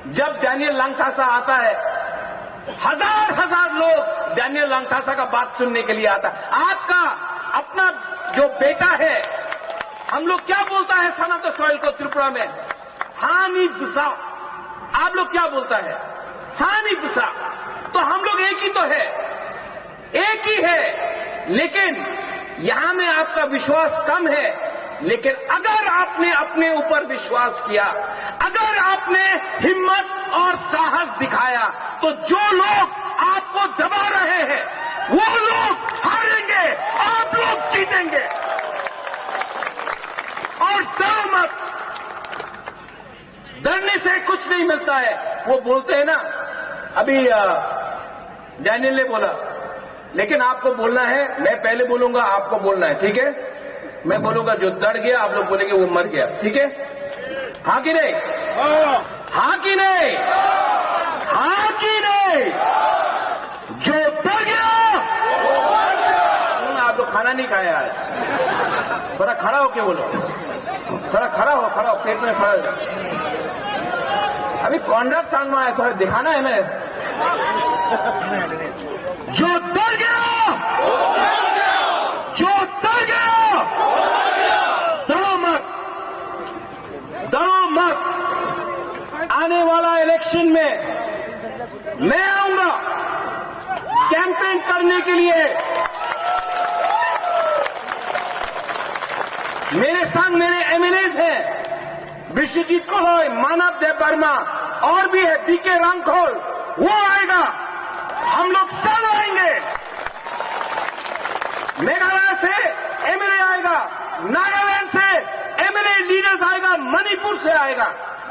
जब डैनियल लंकासा आता है, हजार लोग डैनियल लंकासा का बात सुनने के लिए आता है। आपका अपना जो बेटा है, हम लोग क्या बोलता है सनातन सोइल को त्रिपुरा में? हानि बुसा। आप लोग क्या बोलता है? हानि बुसा। तो हम लोग एक ही तो है, एक ही है, लेकिन यहां में आपका विश्वास कम है। लेकिन अगर आपने अपने ऊपर विश्वास किया, अगर आपने हिम्मत और साहस दिखाया, तो जो लोग आपको दबा रहे हैं वो लोग हारेंगे, आप लोग जीतेंगे। और डरो मत, डरने से कुछ नहीं मिलता है। वो बोलते हैं ना, अभी डैनियल ने बोला, लेकिन आपको बोलना है, मैं पहले बोलूंगा, आपको बोलना है, ठीक है? मैं बोलूंगा जो डर गया, आप लोग बोलेंगे वो मर गया, ठीक है? हाँ कि नहीं? हाँ कि नहीं? हाँ कि नहीं? जो डर गया, आप लोग खाना नहीं खाया आज, थोड़ा खड़ा होके बोलो, थोड़ा खड़ा हो, पेट में खड़ा हो। अभी कॉन्ट्रैक्ट सामने आया, थोड़ा दिखाना है ना। जो डर गया, जो डर गया, डरो मत। आने वाला इलेक्शन में मैं आऊंगा कैंपेन करने के लिए। मेरे साथ मेरे एमएलएज हैं, विश्वजीत कौल, मानव देव वर्मा, और भी है, बीके रामखोल, वो आएगा, हम लोग सब आएंगे। मेघालय से एमएलए आएगा, नागपुर से आएगा।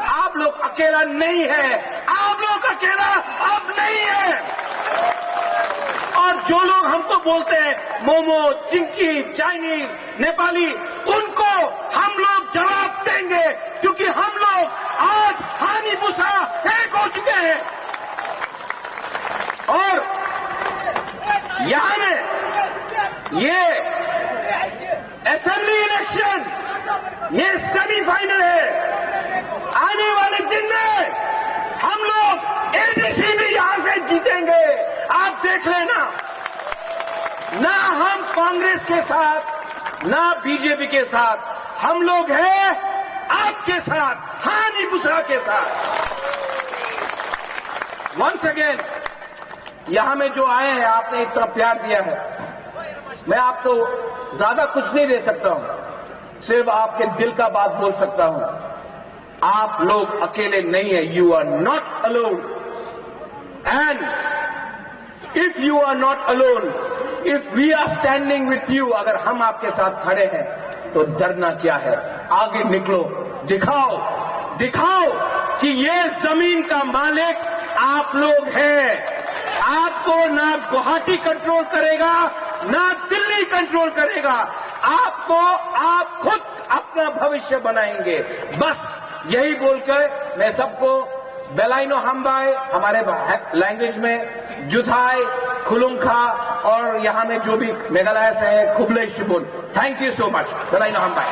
आप लोग अकेला नहीं है, आप लोग अकेला अब नहीं है। और जो लोग हमको बोलते हैं मोमो, चिंकी, चाइनीज, नेपाली, उनको हम लोग जवाब देंगे, क्योंकि हम लोग आज हानि भूसा एक हो चुके हैं। और यहां में ये असेंबली इलेक्शन, ये सेमीफाइनल है। आने वाले दिन में हम लोग एडीसी भी यहां से जीतेंगे, आप देख लेना। ना हम कांग्रेस के साथ, ना बीजेपी के साथ, हम लोग हैं आपके साथ, हानि बुसरा के साथ। वंस अगेन, यहां में जो आए हैं, आपने इतना प्यार दिया है, मैं आपको ज्यादा कुछ नहीं दे सकता हूं, सिर्फ आपके दिल का बात बोल सकता हूं। आप लोग अकेले नहीं है, you are not alone. And if you are not alone, if we are standing with you, अगर हम आपके साथ खड़े हैं तो डरना क्या है? आगे निकलो, दिखाओ दिखाओ कि ये जमीन का मालिक आप लोग हैं। आपको ना गुवाहाटी कंट्रोल करेगा, ना दिल्ली कंट्रोल करेगा। आपको आप खुद अपना भविष्य बनाएंगे। बस यही बोलकर मैं सबको बेलाइनो हमबाई, हमारे लैंग्वेज में जुथाई, खुलुंखा, और यहां में जो भी मेघालय से है खुबले शिबुन, थैंक यू सो मच। बेलाइनो हमबाई।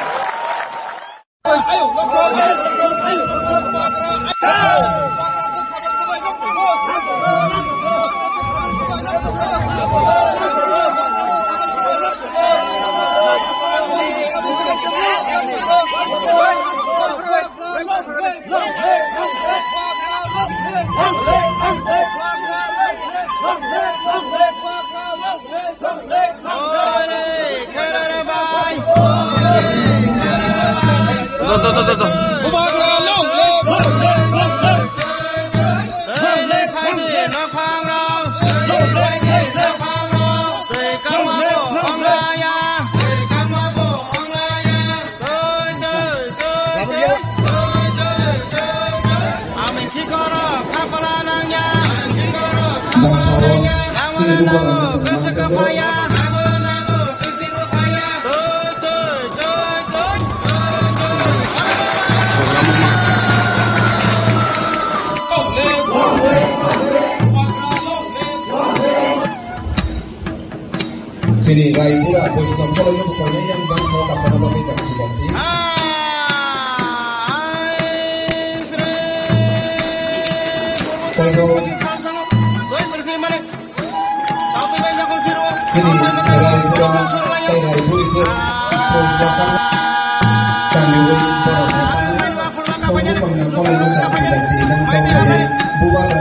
Sini Raipura, Boston, kalau yang pokoknya yang bang mau dapat apa kita kasih. Kalau sini Raipura, Raipura, Boston, kami beri semua kalau yang dapat kita dan kalau buat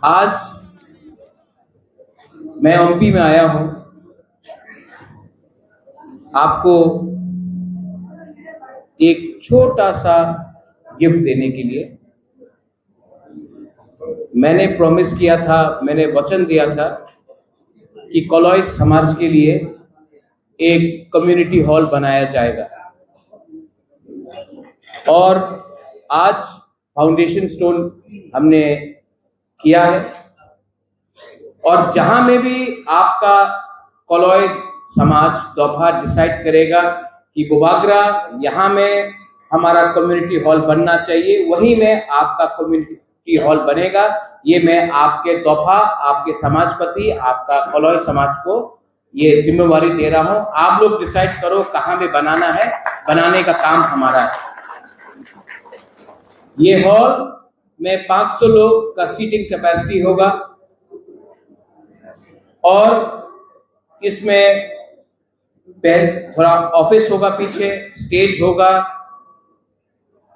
आज मैं एमपी में आया हूं आपको एक छोटा सा गिफ्ट देने के लिए। मैंने प्रॉमिस किया था, मैंने वचन दिया था कि कोलोई समाज के लिए एक कम्युनिटी हॉल बनाया जाएगा और आज फाउंडेशन स्टोन हमने किया है और जहां में भी आपका कोलोई समाज दफा डिसाइड करेगा कि बुबागरा यहाँ में हमारा कम्युनिटी हॉल बनना चाहिए, वहीं में आपका कम्युनिटी हॉल बनेगा। ये मैं आपके दफा, आपके समाजपति, आपका कोलोई समाज को ये जिम्मेवारी दे रहा हूं। आप लोग डिसाइड करो कहां में बनाना है, बनाने का काम हमारा है। ये हॉल में 500 लोग का सीटिंग कैपेसिटी होगा और इसमें थोड़ा ऑफिस होगा, पीछे स्टेज होगा,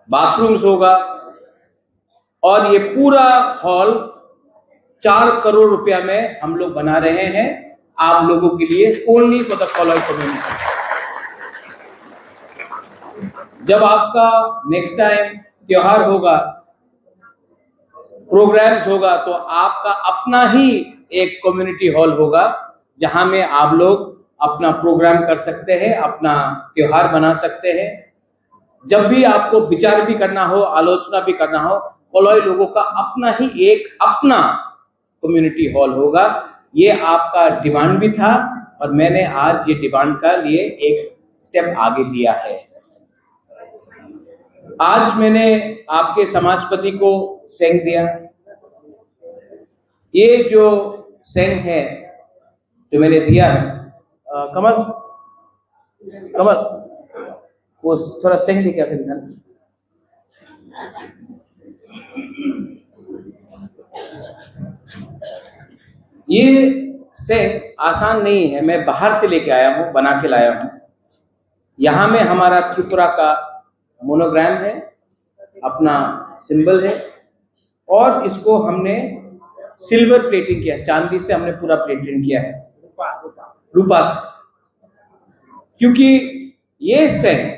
बाथरूम्स होगा और ये पूरा हॉल 4 करोड़ रुपया में हम लोग बना रहे हैं आप लोगों के लिए, ओनली फॉर द कोलोई कम्युनिटी। जब आपका नेक्स्ट टाइम त्योहार होगा, प्रोग्राम्स होगा, तो आपका अपना ही एक कम्युनिटी हॉल होगा जहां में आप लोग अपना प्रोग्राम कर सकते हैं, अपना त्योहार बना सकते हैं। जब भी आपको विचार भी करना हो, आलोचना भी करना हो, कोलोई लोगों का अपना ही एक अपना कम्युनिटी हॉल होगा। ये आपका डिमांड भी था और मैंने आज ये डिमांड का लिए एक स्टेप आगे लिया है। आज मैंने आपके समाजपति को सेंग दिया। ये जो सेंग है जो मैंने दिया है, कमल वो थोड़ा सेंग लेके आके दिखाना। ये सेंग आसान नहीं है, मैं बाहर से लेके आया हूं, बना के लाया हूं। यहां में हमारा त्रिपुरा का मोनोग्राम है, अपना सिंबल है और इसको हमने सिल्वर प्लेटिंग किया, चांदी से हमने पूरा प्लेटिंग किया है, रूपा से। क्योंकि ये सेंग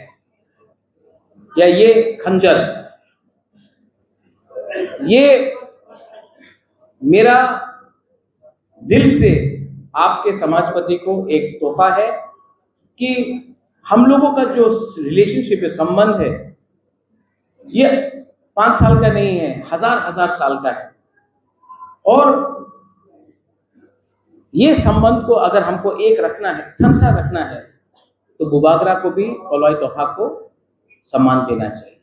या ये खंजर, ये मेरा दिल से आपके समाजपति को एक तोहफा है कि हम लोगों का जो रिलेशनशिप है, संबंध है, ये 5 साल का नहीं है, हजार साल का है। और ये संबंध को अगर हमको एक रखना है, ठंसा रखना है, तो बुबागरा को भी कोलोई तोहफा को सम्मान देना चाहिए।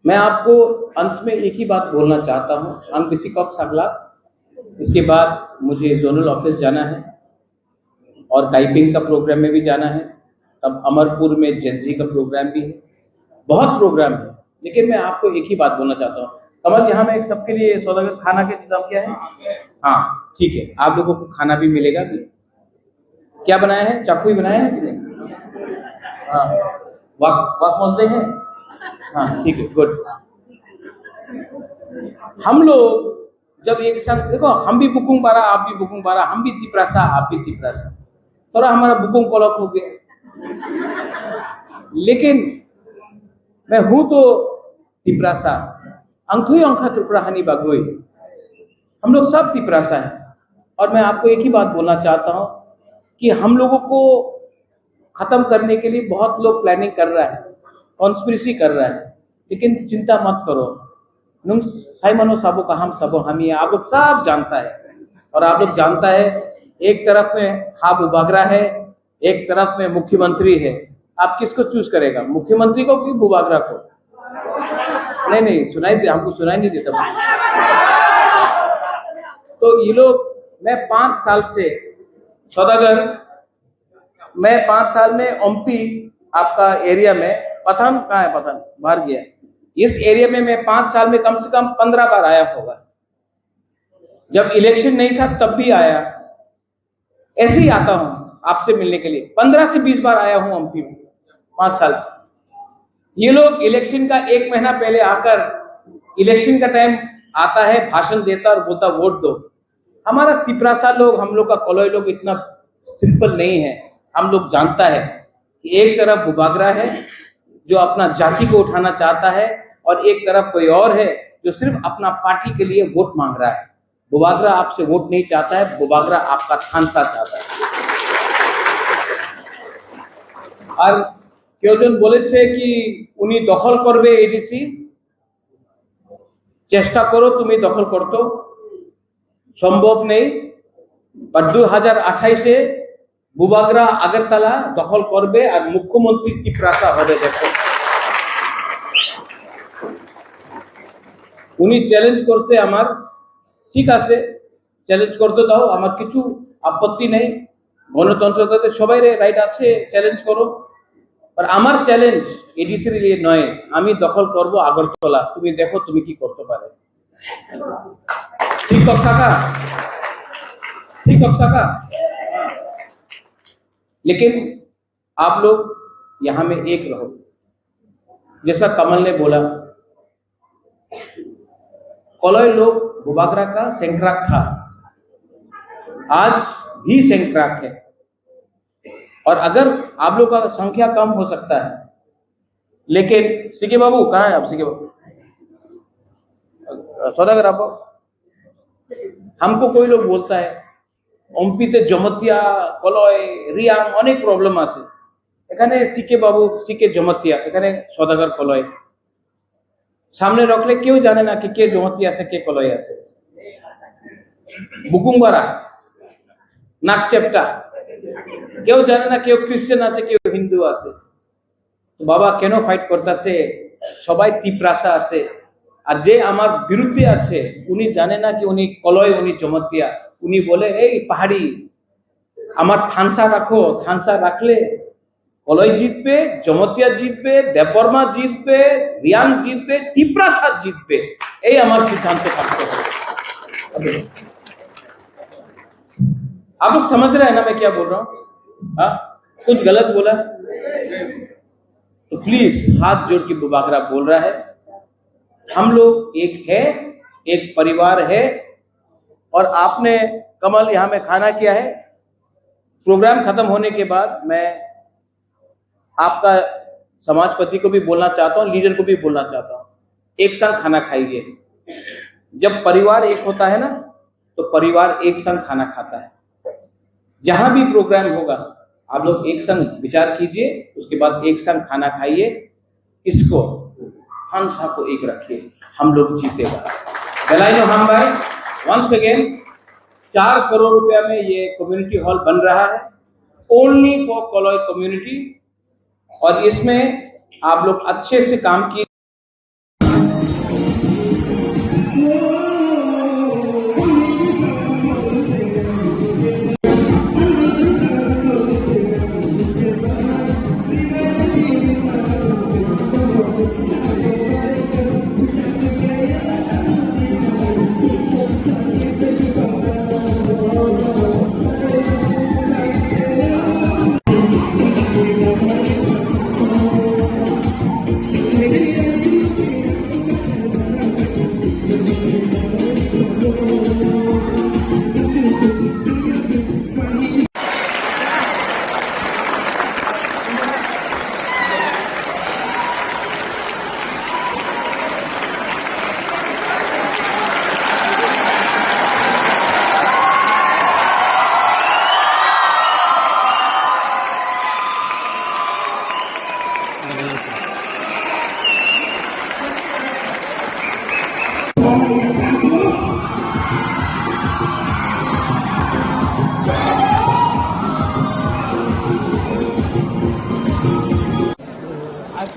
मैं आपको अंत में एक ही बात बोलना चाहता हूं, अंगबिसिकॉक सागला, इसके बाद मुझे जोनल ऑफिस जाना है और टाइपिंग का प्रोग्राम में भी जाना है, तब अमरपुर में जेंजी का प्रोग्राम भी है, बहुत प्रोग्राम है। लेकिन मैं आपको एक ही बात बोलना चाहता हूँ, कमल यहाँ में एक सबके लिए सौदागर खाना के इंतजाम किया है? हाँ ठीक है, आप लोगों को खाना भी मिलेगा भी। क्या बनाया है? चाकू ही बनाया है कि नहीं? हाँ, वाक मौजदे हैं? हाँ ठीक है, गुड। हम लोग जब एक साथ, देखो हम भी बुकुंग बारा, आप भी बुकुंग बारा, हम भी तिपरासा, आप भी तिपरासा, थोड़ा हमारा बुकुंग कोलक हो गया। लेकिन मैं हूं तो तिपरासा, अंखुई अंखा त्रिपुराहानी बागोई, हम लोग सब तिपरासा हैं। और मैं आपको एक ही बात बोलना चाहता हूं कि हम लोगों को खत्म करने के लिए बहुत लोग प्लानिंग कर रहा है, कॉन्स्पिरेसी कर रहा है, लेकिन चिंता मत करो। नुम साइमनो साबो का हम सबो हम ही, आप लोग सब जानता है। और आप लोग जानता है, एक तरफ में खाब बुबागरा है, एक तरफ में मुख्यमंत्री है, आप किसको चूज करेगा, मुख्यमंत्री को कि बुबागरा को? नहीं सुनाई दे, हमको सुनाई नहीं देता। तो ये लोग, मैं 5 साल से सौदागर, मैं 5 साल में ओम्पी आपका एरिया में, पठान कहाँ है? पठान बाहर गया। इस एरिया में मैं 5 साल में कम से कम 15 बार आया होगा। जब इलेक्शन नहीं था तब भी आया, ऐसे ही आता हूं आपसे मिलने के लिए। 15 से 20 बार आया हूं एमपी में 5 साल। ये लोग इलेक्शन का 1 महीना पहले आकर, इलेक्शन का टाइम आता है, भाषण देता और बोलता वोट दो। हमारा तिपरासा लोग, हम लोग का कोलोई लोग इतना सिंपल नहीं है। हम लोग जानता है कि एक तरफ बुबागरा है जो अपना जाति को उठाना चाहता है और एक तरफ कोई और है जो सिर्फ अपना पार्टी के लिए वोट मांग रहा है। बुबागरा आपसे वोट नहीं चाहता है, बुबागरा आपका थानसा चाहता है। আর কেউজন বলেছে কি উনি দখল করবে এডিসি, চেষ্টা করো তুমি দখল করতে, সম্ভব নেই। বাট 2028-এ বুবাগরা আগরতলা দখল করবে আর মুখ্যমন্ত্রী ত্রিপ্রাসা হবে। দেখো উনি চ্যালেঞ্জ করছে আমার, ঠিক আছে চ্যালেঞ্জ করতে দাও, আমার কিছু আপত্তি নেই, গণতন্ত্রতে সবাই রাইট আছে, চ্যালেঞ্জ করো। আর আমার চ্যালেঞ্জ এডিসির লিয়ে নয়, আমি দখল করব আগরতলা, তুমি দেখো তুমি কি করতে পারে। ঠিক কথা का, ठीक কথা का। लेकिन आप लोग यहां में एक रहो, जैसा कमल ने बोला, कलय लोग बुबागरा का सेंक्राक था, आज भी सेंक्राक है। और अगर आप लोग का संख्या कम हो सकता है, लेकिन सीके बाबू कहाँ है आप? सीके बाबू सौदागर आप, हमको कोई लोग बोलता है অম্পিতে জমতিয়া কলয় রিয়াং অনেক প্রবলেম আছে, এখানে সিকে বাবু সিকে জমতিয়া, এখানে সদাগর কলয় সামনে রাখলে কেউ জানে না কি কে জমতিয়া আছে কে কলয় আছে। বুকুমবাড়া নাকচেপটা কেউ জানে না, কেউ খ্রিস্টান আছে কেউ হিন্দু আছে। তো বাবা কেন ফাইট করতেছে? সবাই ত্রিপ্রাসা আছে, আর যে আমার বিরুদ্ধে আছে উনি জানে না কি উনি কলয় উনি জমতিয়া। উনি বলে এই পাহাড়ি আমার থানসা রাখো, থানসা রাখলে কলয় জিতবে, জমতিয়া জিতবে, দেববর্মা জিতবে, রিয়াং জিতবে, ত্রিপ্রাসা জিতবে, এই আমার সিদ্ধান্ত থাকতে হবে। आप लोग समझ रहे हैं ना मैं क्या बोल रहा हूं? हाँ, कुछ गलत बोला तो प्लीज हाथ जोड़ के बुबागरा बोल रहा है, हम लोग एक है, एक परिवार है। और आपने कमल यहां में खाना किया है, प्रोग्राम खत्म होने के बाद मैं आपका समाजपति को भी बोलना चाहता हूं, लीडर को भी बोलना चाहता हूं, एक संग खाना खाइए। जब परिवार एक होता है ना तो परिवार एक संग खाना खाता है। जहां भी प्रोग्राम होगा आप लोग एक संग विचार कीजिए, उसके बाद एक संग खाना खाइए, इसको हंसा को एक रखिए, हम लोग जीतेगा। गलाइनो हम भाई वंस अगेन 4 करोड़ रुपया में ये कम्युनिटी हॉल बन रहा है, ओनली फॉर कलय कम्युनिटी। और इसमें आप लोग अच्छे से काम कीजिए।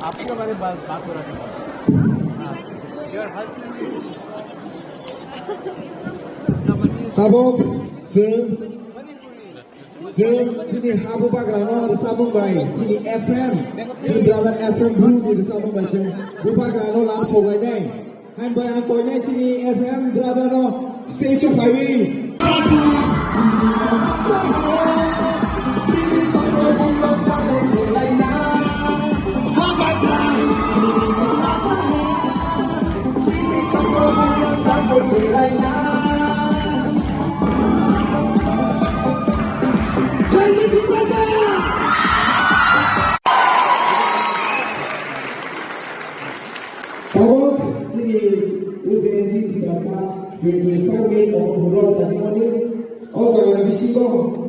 आपके बारे में बात हो रहा है। Tabok sini habu bagrano sabung bai sini FM sini brother FM group di sabung bai sini bu bagrano lam sogai dai han bai an koi nai sini FM brother no stage of highway Sini, usia ini tidak 25 minutes of rural ceremony. Also, I wish you all.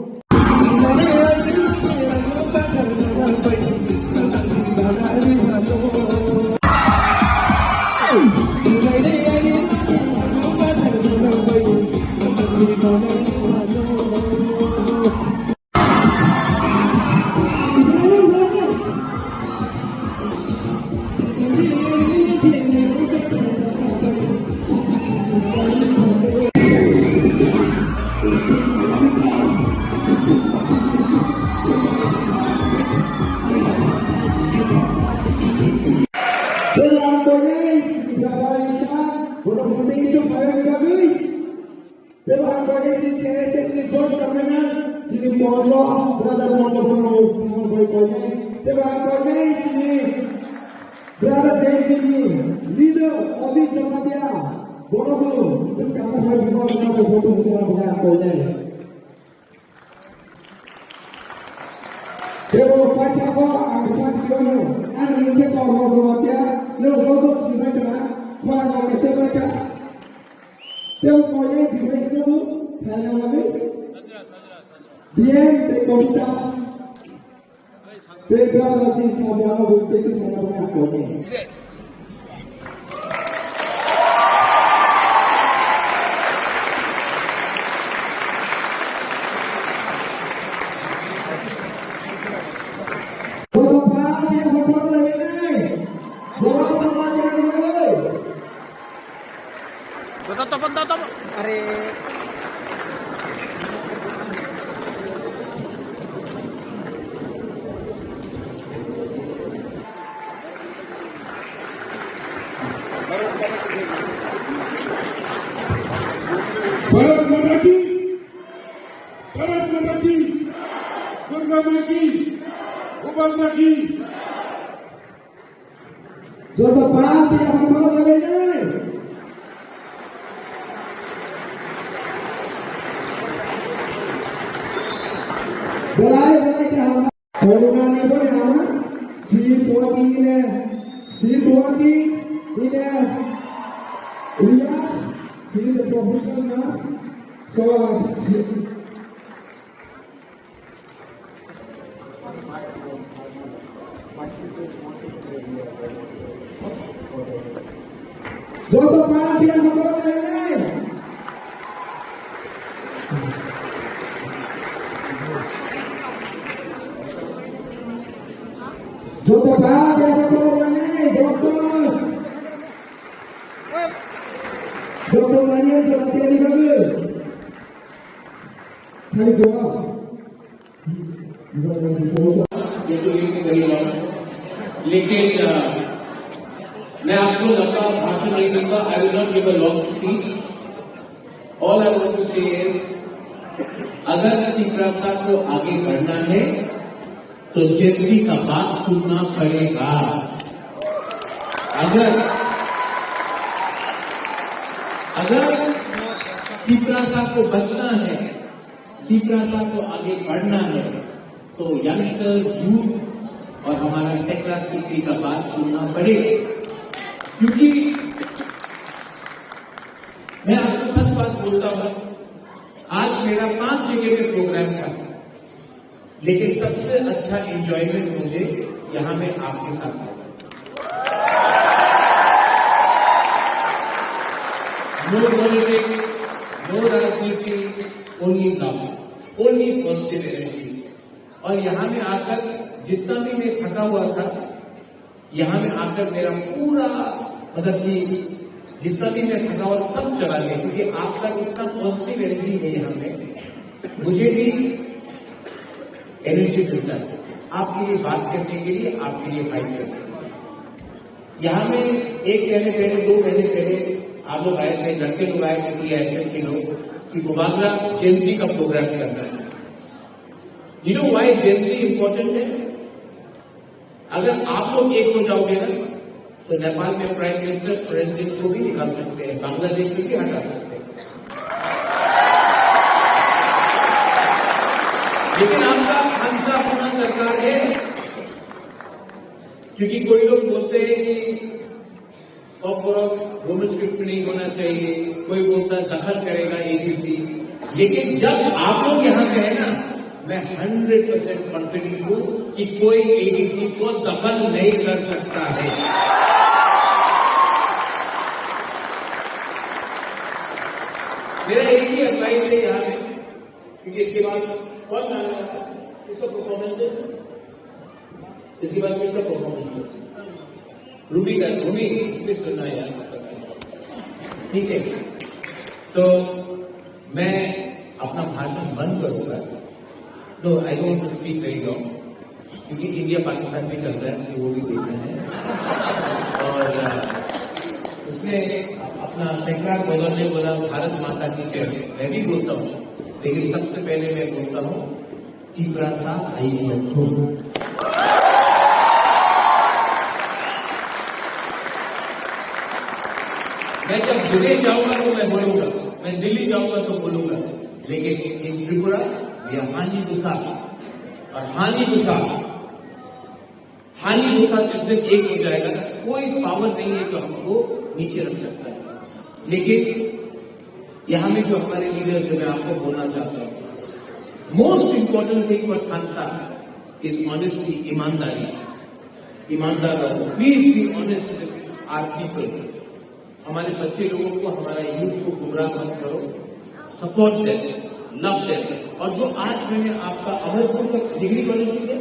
लेकिन मैं आपको लंबा भाषण नहीं दूंगा. I will not give a long speech. All I want to say is अगर त्रिपुरा को आगे बढ़ना है तो जेपी का बात सुनना पड़ेगा. अगर त्रिपुरा को बचना है, त्रिपुरा को आगे बढ़ना है तो यंगस्टर्स, यूथ और हमारा सेक्रेटरी का बात सुनना पड़ेगा. क्योंकि मैं आपको सच बात बोलता हूं, आज मेरा 5 जगह पे प्रोग्राम था, लेकिन सबसे अच्छा एंजॉयमेंट मुझे यहां में आपके साथ आया. नो पॉलिटिक्स, नो राजनीति, only love, only positive energy. और यहां में आकर जितना भी मैं थका हुआ था, यहां में आकर मेरा पूरा मतलब कि जितना भी मैं थका हुआ सब चला गया. क्योंकि आपका इतना पॉजिटिव एनर्जी है यहां में, मुझे भी एनर्जी मिलता है आपके लिए बात करने के लिए, आपके लिए फाइट करने के लिए. यहां में 1 महीने पहले, 2 महीने पहले आप लोग आए थे, लड़के लोग आए थे, ऐसे लोग कि बुबागरा जेनजी का प्रोग्राम करना है. You know why Gen Z important है? अगर आप लोग एक हो जाओगे ना तो नेपाल में प्राइम मिनिस्टर, प्रेसिडेंट को भी निकाल सकते हैं, बांग्लादेश को भी हटा सकते हैं. लेकिन आपका हंसा अपना सरकार है. क्योंकि कोई लोग बोलते हैं कि रोमन स्क्रिप्ट नहीं होना चाहिए, कोई बोलता है दखल करेगा एबीसी, लेकिन जब आप लोग यहाँ पे है ना, मैं 100% कॉन्फिडेंट हूं कि कोई एबीसी को दखल नहीं कर सकता है। मेरा एक ही एडवाइस है यहाँ पे, क्योंकि इसके बाद कौन गाना है, किसका परफॉर्मेंस है, इसके बाद किसका परफॉर्मेंस है, रूबी का, रूबी भी सुनना यार, ठीक है। तो मैं अपना भाषण बंद करूंगा। No, I don't to speak very long, क्योंकि इंडिया पाकिस्तान में चल रहा है, वो भी देखना है। और उसमें अपना सेक्रेटरी बदल ने बोला भारत माता की जय, मैं भी बोलता हूँ, लेकिन सबसे पहले मैं बोलता हूँ तीव्रता आई हो। मैं जब विदेश जाऊंगा तो मैं बोलूंगा, मैं दिल्ली जाऊंगा तो बोलूंगा, लेकिन इन त्रिपुरा या हानि गुस्सा, और हानि गुस्सा जिससे एक हो जाएगा, कोई पावर नहीं है जो हमको नीचे रख सकता है। लेकिन यहां में जो हमारे लीडर्स है, मैं आपको बोलना चाहता हूं, most important thing for Khalsa is honesty, ईमानदारी। ईमानदार रहो, please be honest with our people. हमारे बच्चे लोगों को, हमारा यूथ को गुमराह मत करो, सपोर्ट दें, लव दें। और जो आज मैंने आपका अमरपुर तक डिग्री कॉलेज की है,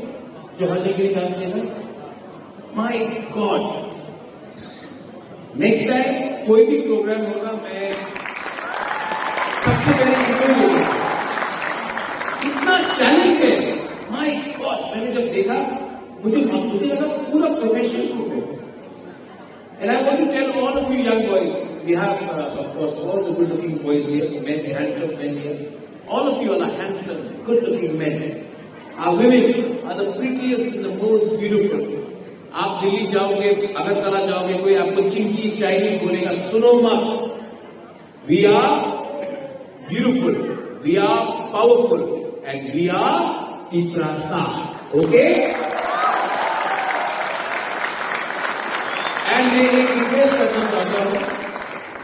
जो हर डिग्री जानते हैं, माय गॉड, नेक्स्ट टाइम कोई भी प्रोग्राम होगा, मैं सबसे पहले इतना टैलेंट है, माय गॉड। मैंने जब देखा, मुझे लगा पूरा प्रोफेशन हो गया। And I want to tell all of you young boys, we have, of course, all the good-looking boys here, men, handsome men here. All of you are handsome, good-looking men. Our women are the prettiest and the most beautiful. आप दिल्ली जाओगे, अगरतला जाओगे, कोई आपको चिंकी चाइनीज बोलेगा, सुनो मत। We are beautiful, we are powerful, and we are Tiprasa. Okay? And मैं एक रिक्वेस्ट करना चाहता हूँ,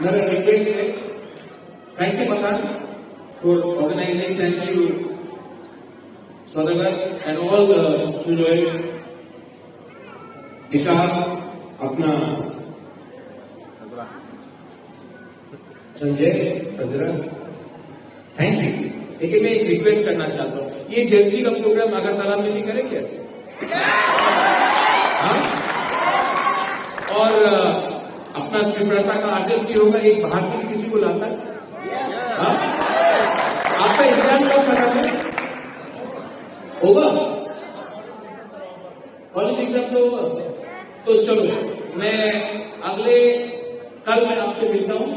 मेरा रिक्वेस्ट है, थैंक यू मकान for organising, thank you Saudagar and all the student, विशाल, अपना संजय, सजरा, थैंक यू। लेकिन मैं एक रिक्वेस्ट करना चाहता हूँ, ये जल्दी का प्रोग्राम अगरतला में भी करें क्या? हाँ? और अपना त्रिपुरा का आर्टिस्ट भी होगा, एक बाहर से किसी को लाता है। आपका एग्जाम कब खत्म है? होगा कॉलेज एग्जाम तो होगा। तो चलो, मैं अगले कल मैं आपसे मिलता हूं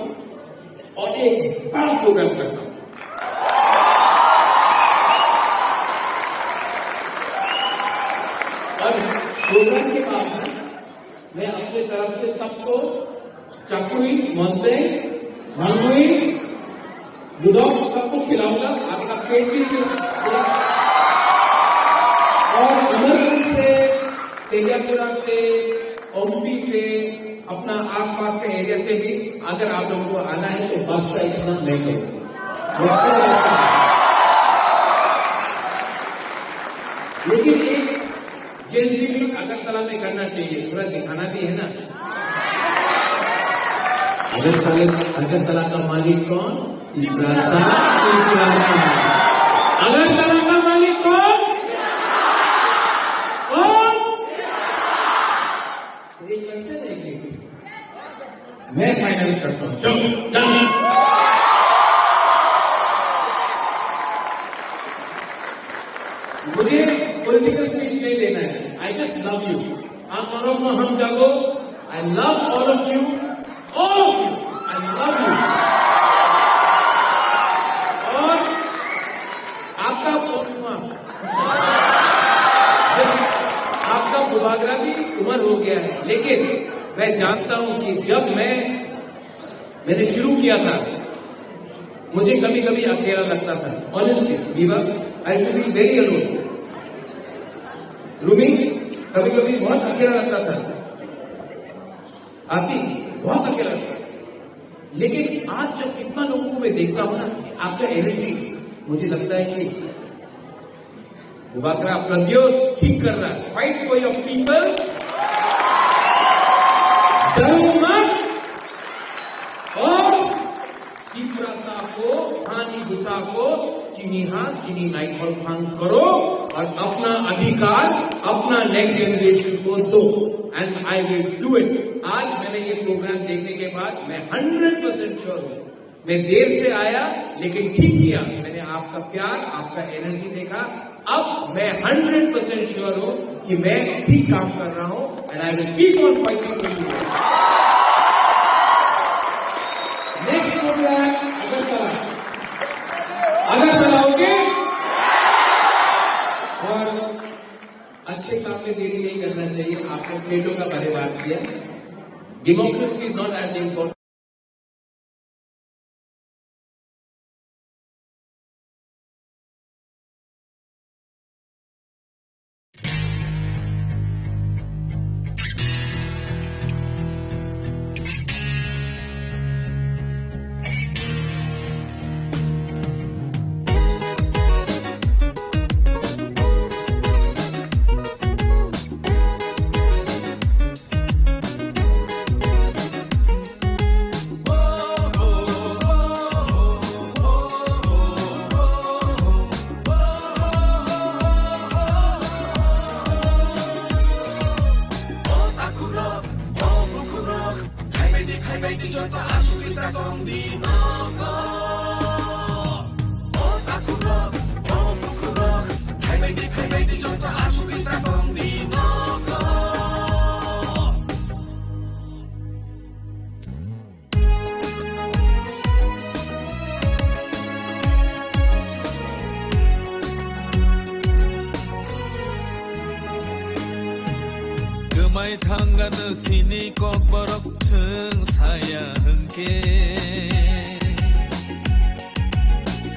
और एक बड़ा प्रोग्राम करता हूं। और प्रोग्राम के बाद मैं अपनी तरफ से सबको चकुई, मस्ते, भांगुई, दुधौक सबको खिलाऊंगा, आपका पेट भी और अमरपुर से, तेलियापुरा से, ओमपी से, अपना आसपास के एरिया से भी अगर आप लोगों को आना है तो बस का इतना नहीं करो। लेकिन एक जेएनसी भी अगरतला में करना चाहिए, थोड़ा दिखाना भी है ना। अगरतला का मालिक कौन? अगरतला का मालिक कौन? ये करते नहीं, मैं फाइनल करता हूं। चलो मुझे पॉलिटिकल स्पीच नहीं देना है, आई जस्ट लव यू। आप दोनों को हम जागो, I love all of you, I love you. और आपका आपका बुबागरा भी उम्र हो गया है, लेकिन मैं जानता हूं कि जब मैंने शुरू किया था, मुझे कभी कभी अकेला लगता था। ऑनेस्टली वीवा, I to be very alone. रूमी, कभी कभी बहुत अकेला लगता था, आती बहुत अकेला लगता। लेकिन आज जब कितना लोगों को मैं देखता हूं ना, आपका एनर्जी, मुझे लगता है कि बुबाकरा प्रद्योत ठीक कर रहा है। फाइट फॉर योर पीपल, डरो मत, और तीव्रता को, हानि गुस्सा को, चीनी हाथ चीनी नाइट और फांग करो और अपना अधिकार अपना नेक्स्ट जनरेशन को दो। And I will do it. आज मैंने ये प्रोग्राम देखने के बाद मैं 100% श्योर हूं, मैं देर से आया लेकिन ठीक किया। मैंने आपका प्यार, आपका एनर्जी देखा। अब मैं 100% श्योर हूं कि मैं ठीक काम कर रहा हूं and I will keep on fighting for you. Next programme Agartala होगे, और अच्छे काम में देरी नहीं करना चाहिए। आपने प्लेटों का परिवार किया। Democracy is not as important. थांगानो सिनि कक बरक जों साया हंके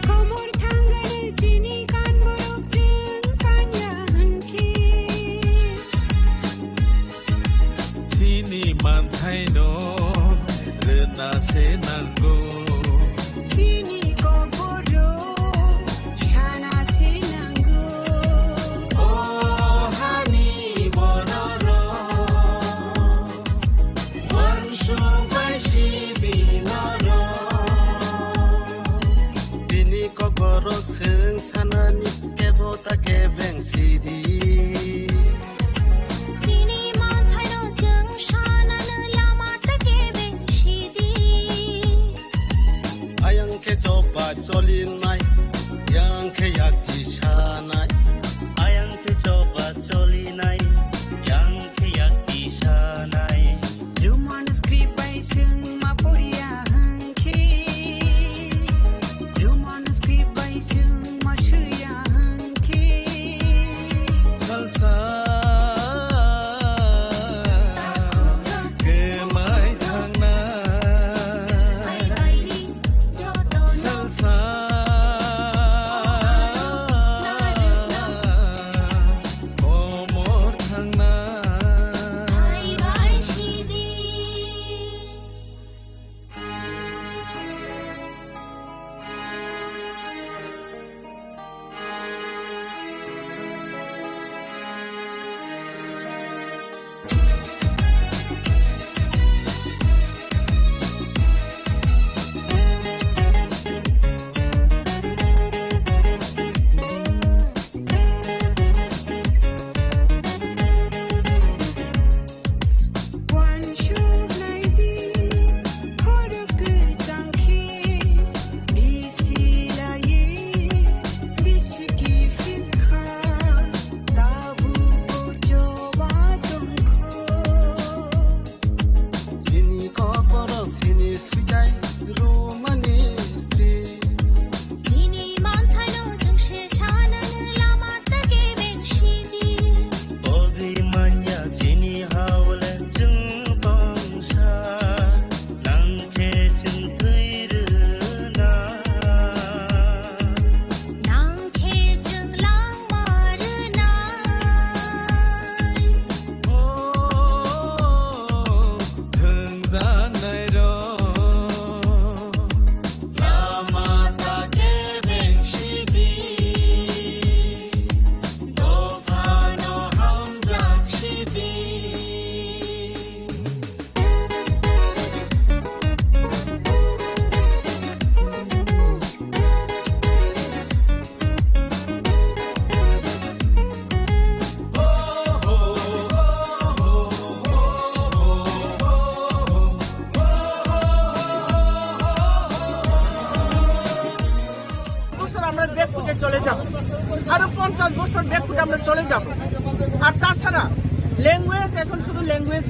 Komor tanggal tini kan borok jeng kanya hanki सिनि मानथाइनो रेना से नांगौ tini ko borok chana chenanggo ओ हानि बनरो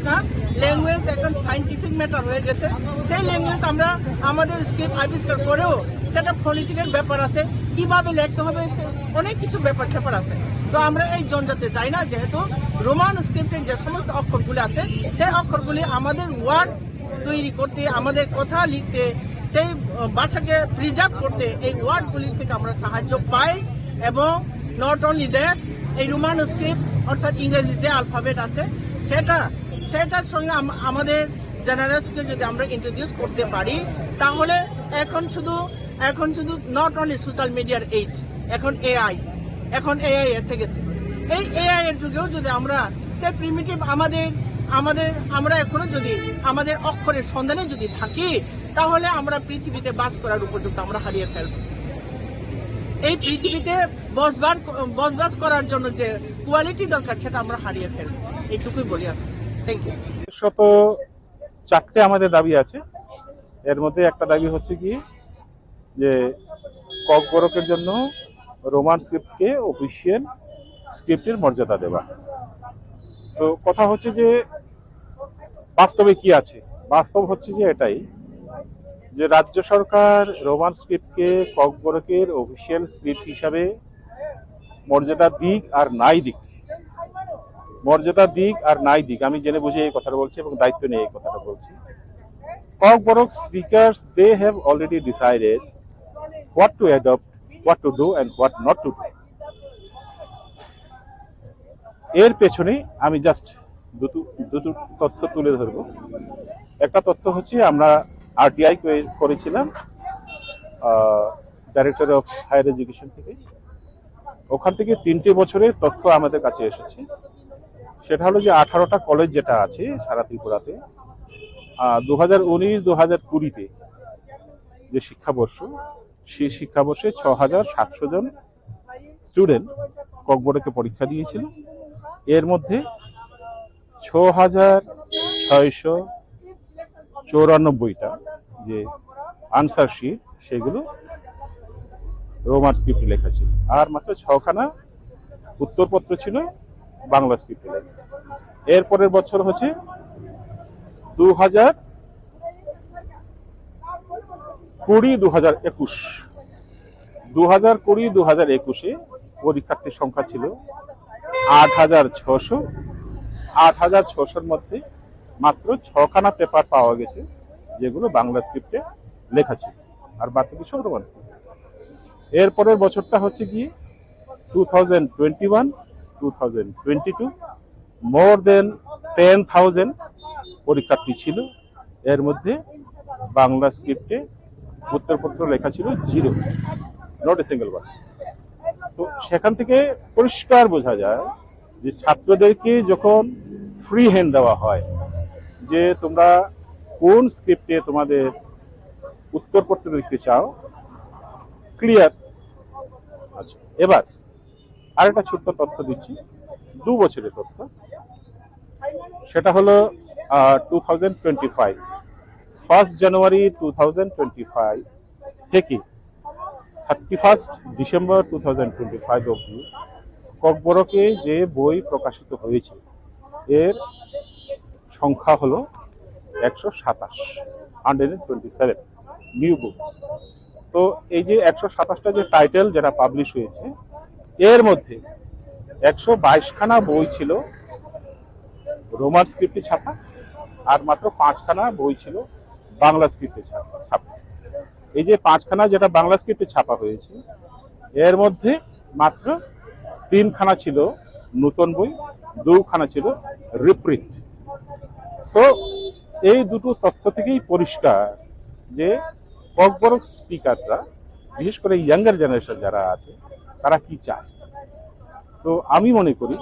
না, ল্যাঙ্গুয়েজ এখন সায়েন্টিফিক ম্যাটার হয়ে গেছে। সেই ল্যাঙ্গুয়েজ আমরা আমাদের স্ক্রিপ্ট আবিষ্কার করেও সেটা ফনেটিকের ব্যাপার আছে, কিভাবে লিখতে হবে অনেক কিছু ব্যাপার স্যাপার আছে। তো আমরা এই জঞ্জাতে যাই না, যেহেতু রোমান স্ক্রিপ্টের যে সমস্ত অক্ষরগুলি আছে সেই অক্ষরগুলি আমাদের ওয়ার্ড তৈরি করতে, আমাদের কথা লিখতে, সেই ভাষাকে প্রিজার্ভ করতে এই ওয়ার্ডগুলি থেকে আমরা সাহায্য পাই। এবং নট অনলি দ্যাট, এই রোমান স্ক্রিপ্ট অর্থাৎ ইংরেজি যে আলফাবেট আছে সেটার সঙ্গে আমাদের জেনারেশনকে যদি আমরা ইন্ট্রোডিউস করতে পারি, তাহলে এখন শুধু নট অনলি সোশ্যাল মিডিয়ার এজ, এখন এআই এসে গেছে। এই এআই এর যুগেও যদি আমরা সেই প্রিমিটিভ আমরা এখনো যদি আমাদের অক্ষরের সন্ধানে যদি থাকি, তাহলে আমরা পৃথিবীতে বাস করার উপযুক্ত আমরা হারিয়ে ফেলব। এই পৃথিবীতে বসবাস করার জন্য যে কোয়ালিটি দরকার সেটা আমরা হারিয়ে ফেলব। এইটুকুই বলি আছে। Thank you. শত চারটে আমাদের দাবি আছে। এর মধ্যে একটা দাবি হচ্ছে কি যে ককবরকের জন্য রোমান স্ক্রিপ্টকে অফিসিয়াল স্ক্রিপ্টের মর্যাদা দেওয়া। তো কথা হচ্ছে যে বাস্তবে কি আছে, বাস্তব হচ্ছে যে এটাই যে রাজ্য সরকার রোমান স্ক্রিপ্টকে ককবরকের অফিসিয়াল স্ক্রিপ্ট হিসাবে মর্যাদা দিক আর নাই দিক, আমি জেনে বুঝে এই কথাটা বলছি এবং দায়িত্ব নিয়ে এই কথাটা বলছি। Kokborok speakers they have already decided what to adopt, what to do and what not to do. এর পেছনে আমি জাস্ট দুটো তথ্য তুলে ধরব। একটা তথ্য হচ্ছে আমরা আরটিআই করেছিলাম ডাইরেক্টর অফ হায়ার এডুকেশন থেকে, ওখান থেকে 3টে বছরের তথ্য আমাদের কাছে এসেছে। সেটা হলো যে 18টা কলেজ যেটা আছে সারা ত্রিপুরাতে 2019-2020 যে শিক্ষাবর্ষ, সেই শিক্ষাবর্ষে 6,700 জন স্টুডেন্ট ককবরকে পরীক্ষা দিয়েছিল। এর মধ্যে 6,694টা যে আনসার শিট সেগুলো রোমান স্ক্রিপ্টে লেখা ছিল, আর মাত্র 6খানা উত্তরপত্র ছিল বাংলা স্ক্রিপ্টে লেখা। এর পরের বছর হচ্ছে 2020-2021 পরীক্ষার্থীর সংখ্যা ছিল 8,600। 8,600-র মধ্যে মাত্র 6খানা পেপার পাওয়া গেছে যেগুলো বাংলা স্ক্রিপ্টে লেখা ছিল, আর বাকি সব রোমান স্ক্রিপ্টে। এরপরের বছরটা হচ্ছে গিয়ে 2021-2022, মোর দেন 10,000 পরীক্ষার্থী ছিল। এর মধ্যে বাংলা স্ক্রিপ্টে উত্তরপত্র লেখা ছিল 0, নট এ সিঙ্গেল ওয়ার্ড। তো সেখান থেকে পরিষ্কার বোঝা যায় যে ছাত্রদেরকে যখন ফ্রি হ্যান্ড দেওয়া হয় যে তোমরা কোন স্ক্রিপ্টে তোমাদের উত্তরপত্র লিখতে চাও, ক্লিয়ার। আচ্ছা, এবার আরেকটা ছোট্ট তথ্য দিচ্ছি, 2 বছরের তথ্য। সেটা হলো 2025, 1 জানুয়ারি 2025 থেকে 31 ডিসেম্বর 2025 অবধি ককবরকে যে বই প্রকাশিত হয়েছে এর সংখ্যা হলো 127 নিউ বুক। তো এই যে 127টা যে টাইটেল যেটা পাবলিশ হয়েছে, এর মধ্যে 122খানা বই ছিল রোমান স্ক্রিপ্টে ছাপা, আর মাত্র 5খানা বই ছিল বাংলা স্ক্রিপ্টে ছাপা। এই যে 5খানা যেটা বাংলা স্ক্রিপ্টে ছাপা হয়েছে, এর মধ্যে মাত্র 3খানা ছিল নতুন বই, 2খানা ছিল রিপ্রিন্ট। সো এই দুটো তথ্য থেকেই পরিষ্কার যে ককবরক স্পিকাররা, বিশেষ করে ইয়াঙ্গার জেনারেশন যারা আছে, তারা কি চায়। তো আমি মনে করি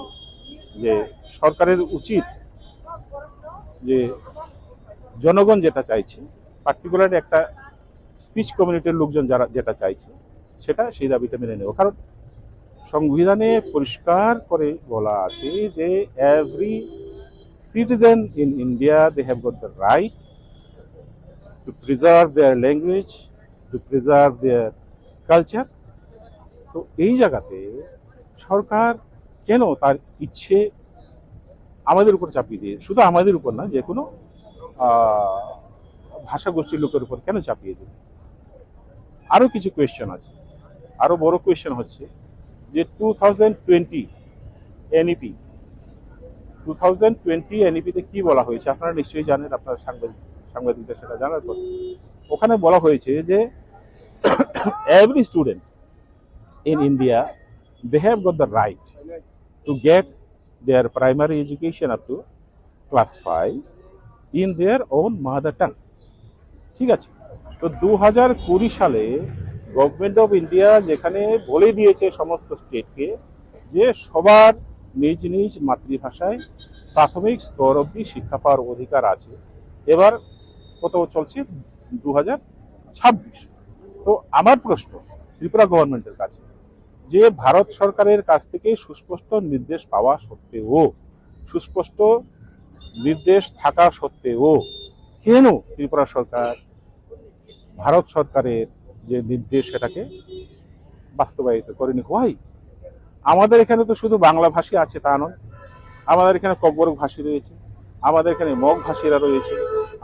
যে সরকারের উচিত যে জনগণ যেটা চাইছে, পার্টিকুলারলি একটা স্পিচ কমিউনিটির লোকজন যারা যেটা চাইছে, সেটা সেই দাবিটা মেনে নেব। কারণ সংবিধানে পরিষ্কার করে বলা আছে যে every citizen in India they have got the right to preserve their language, to preserve their culture. তো এই জায়গাতে সরকার কেন তার ইচ্ছে আমাদের উপর চাপিয়ে দিয়ে, শুধু আমাদের উপর না, যে কোনো ভাষা গোষ্ঠীর লোকের উপর কেন চাপিয়ে দেবে? আরো কিছু কোয়েশ্চেন আছে। আরো বড় কোয়েশ্চেন হচ্ছে যে 2020 এনইপি 2020 এনইপিতে কি বলা হয়েছে আপনারা নিশ্চয়ই জানেন, আপনারা সাংবাদিকদের সেটা জানার কথা। ওখানে বলা হয়েছে যে every student in India, they have got the right to get their primary education up to class 5 in their own mother tongue. ঠিক আছে? তো 2020 সালে গভর্নমেন্ট অফ ইন্ডিয়া যেখানে বলে দিয়েছে সমস্ত স্টেটকে যে সবার নিজ নিজ মাতৃভাষায় প্রাথমিক স্তর অবধি শিক্ষা পাওয়ার অধিকার আছে, এবার কত চলছে 2026। তো আমার প্রশ্ন ত্রিপুরা গভর্নমেন্টের কাছে, যে ভারত সরকারের কাছ থেকে সুস্পষ্ট নির্দেশ পাওয়া সত্ত্বেও, সুস্পষ্ট নির্দেশ থাকা সত্ত্বেও কেন ত্রিপুরা সরকার ভারত সরকারের যে নির্দেশ সেটাকে বাস্তবায়িত করেনি? হয় আমাদের এখানে তো শুধু বাংলা ভাষী আছে তা নয়, আমাদের এখানে কব্বরক ভাষী রয়েছে, আমাদের এখানে মগ ভাষীরা রয়েছে,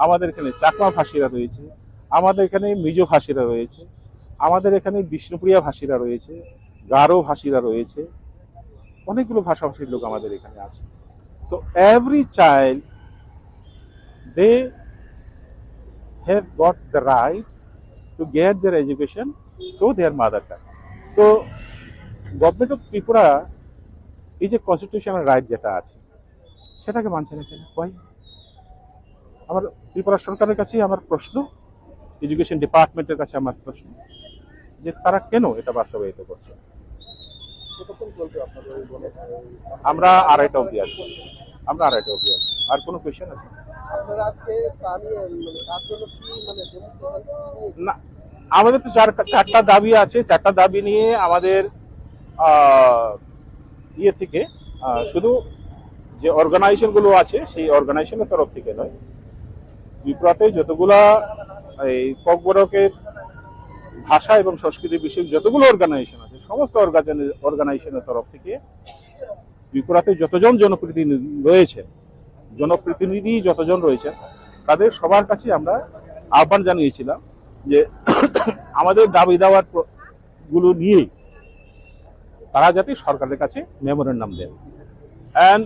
আমাদের এখানে চাকমা ভাষীরা রয়েছে, আমাদের এখানে মিজো ভাষীরা রয়েছে, আমাদের এখানে বিষ্ণুপ্রিয়া ভাষীরা রয়েছে, গারো ভাষীরা রয়েছে, অনেকগুলো ভাষাভাষীর লোক আমাদের এখানে আছে। So every child they have got the right to get their education through their mother tongue. তো গভর্নমেন্ট অফ ত্রিপুরা এই যে কনস্টিটিউশনাল রাইট যেটা আছে সেটাকে মানছে না কেন? হয় আমার ত্রিপুরা সরকারের কাছে আমার প্রশ্ন, এডুকেশন ডিপার্টমেন্টের কাছে আমার প্রশ্ন, যে তারা কেন এটা বাস্তবায়িত করছে? আমরা 2:30 অবধি আসবো, আমরা 2:30 অবধি আসবো। আর কোনো কোয়েশ্চেন আছে? না, আমাদের তো চারটা দাবি আছে। চারটা দাবি নিয়ে আমাদের ইয়ে থেকে শুধু যে অর্গানাইজেশন গুলো আছে সেই অর্গানাইজেশনের তরফ থেকে নয়, ত্রিপুরাতে যতগুলা এই ককবরকের ভাষা এবং সংস্কৃতি বিষয়ক যতগুলো অর্গানাইজেশন আছে সমস্ত অর্গানাইজেশনের তরফ থেকে ত্রিপুরাতে যতজন জনপ্রতিনিধি যতজন রয়েছে তাদের সবার কাছে আমরা আহ্বান জানিয়েছিলাম যে আমাদের দাবি দাওয়ার গুলো নিয়ে তারা যাতে সরকারের কাছে মেমোরেন্ডাম দেন। অ্যান্ড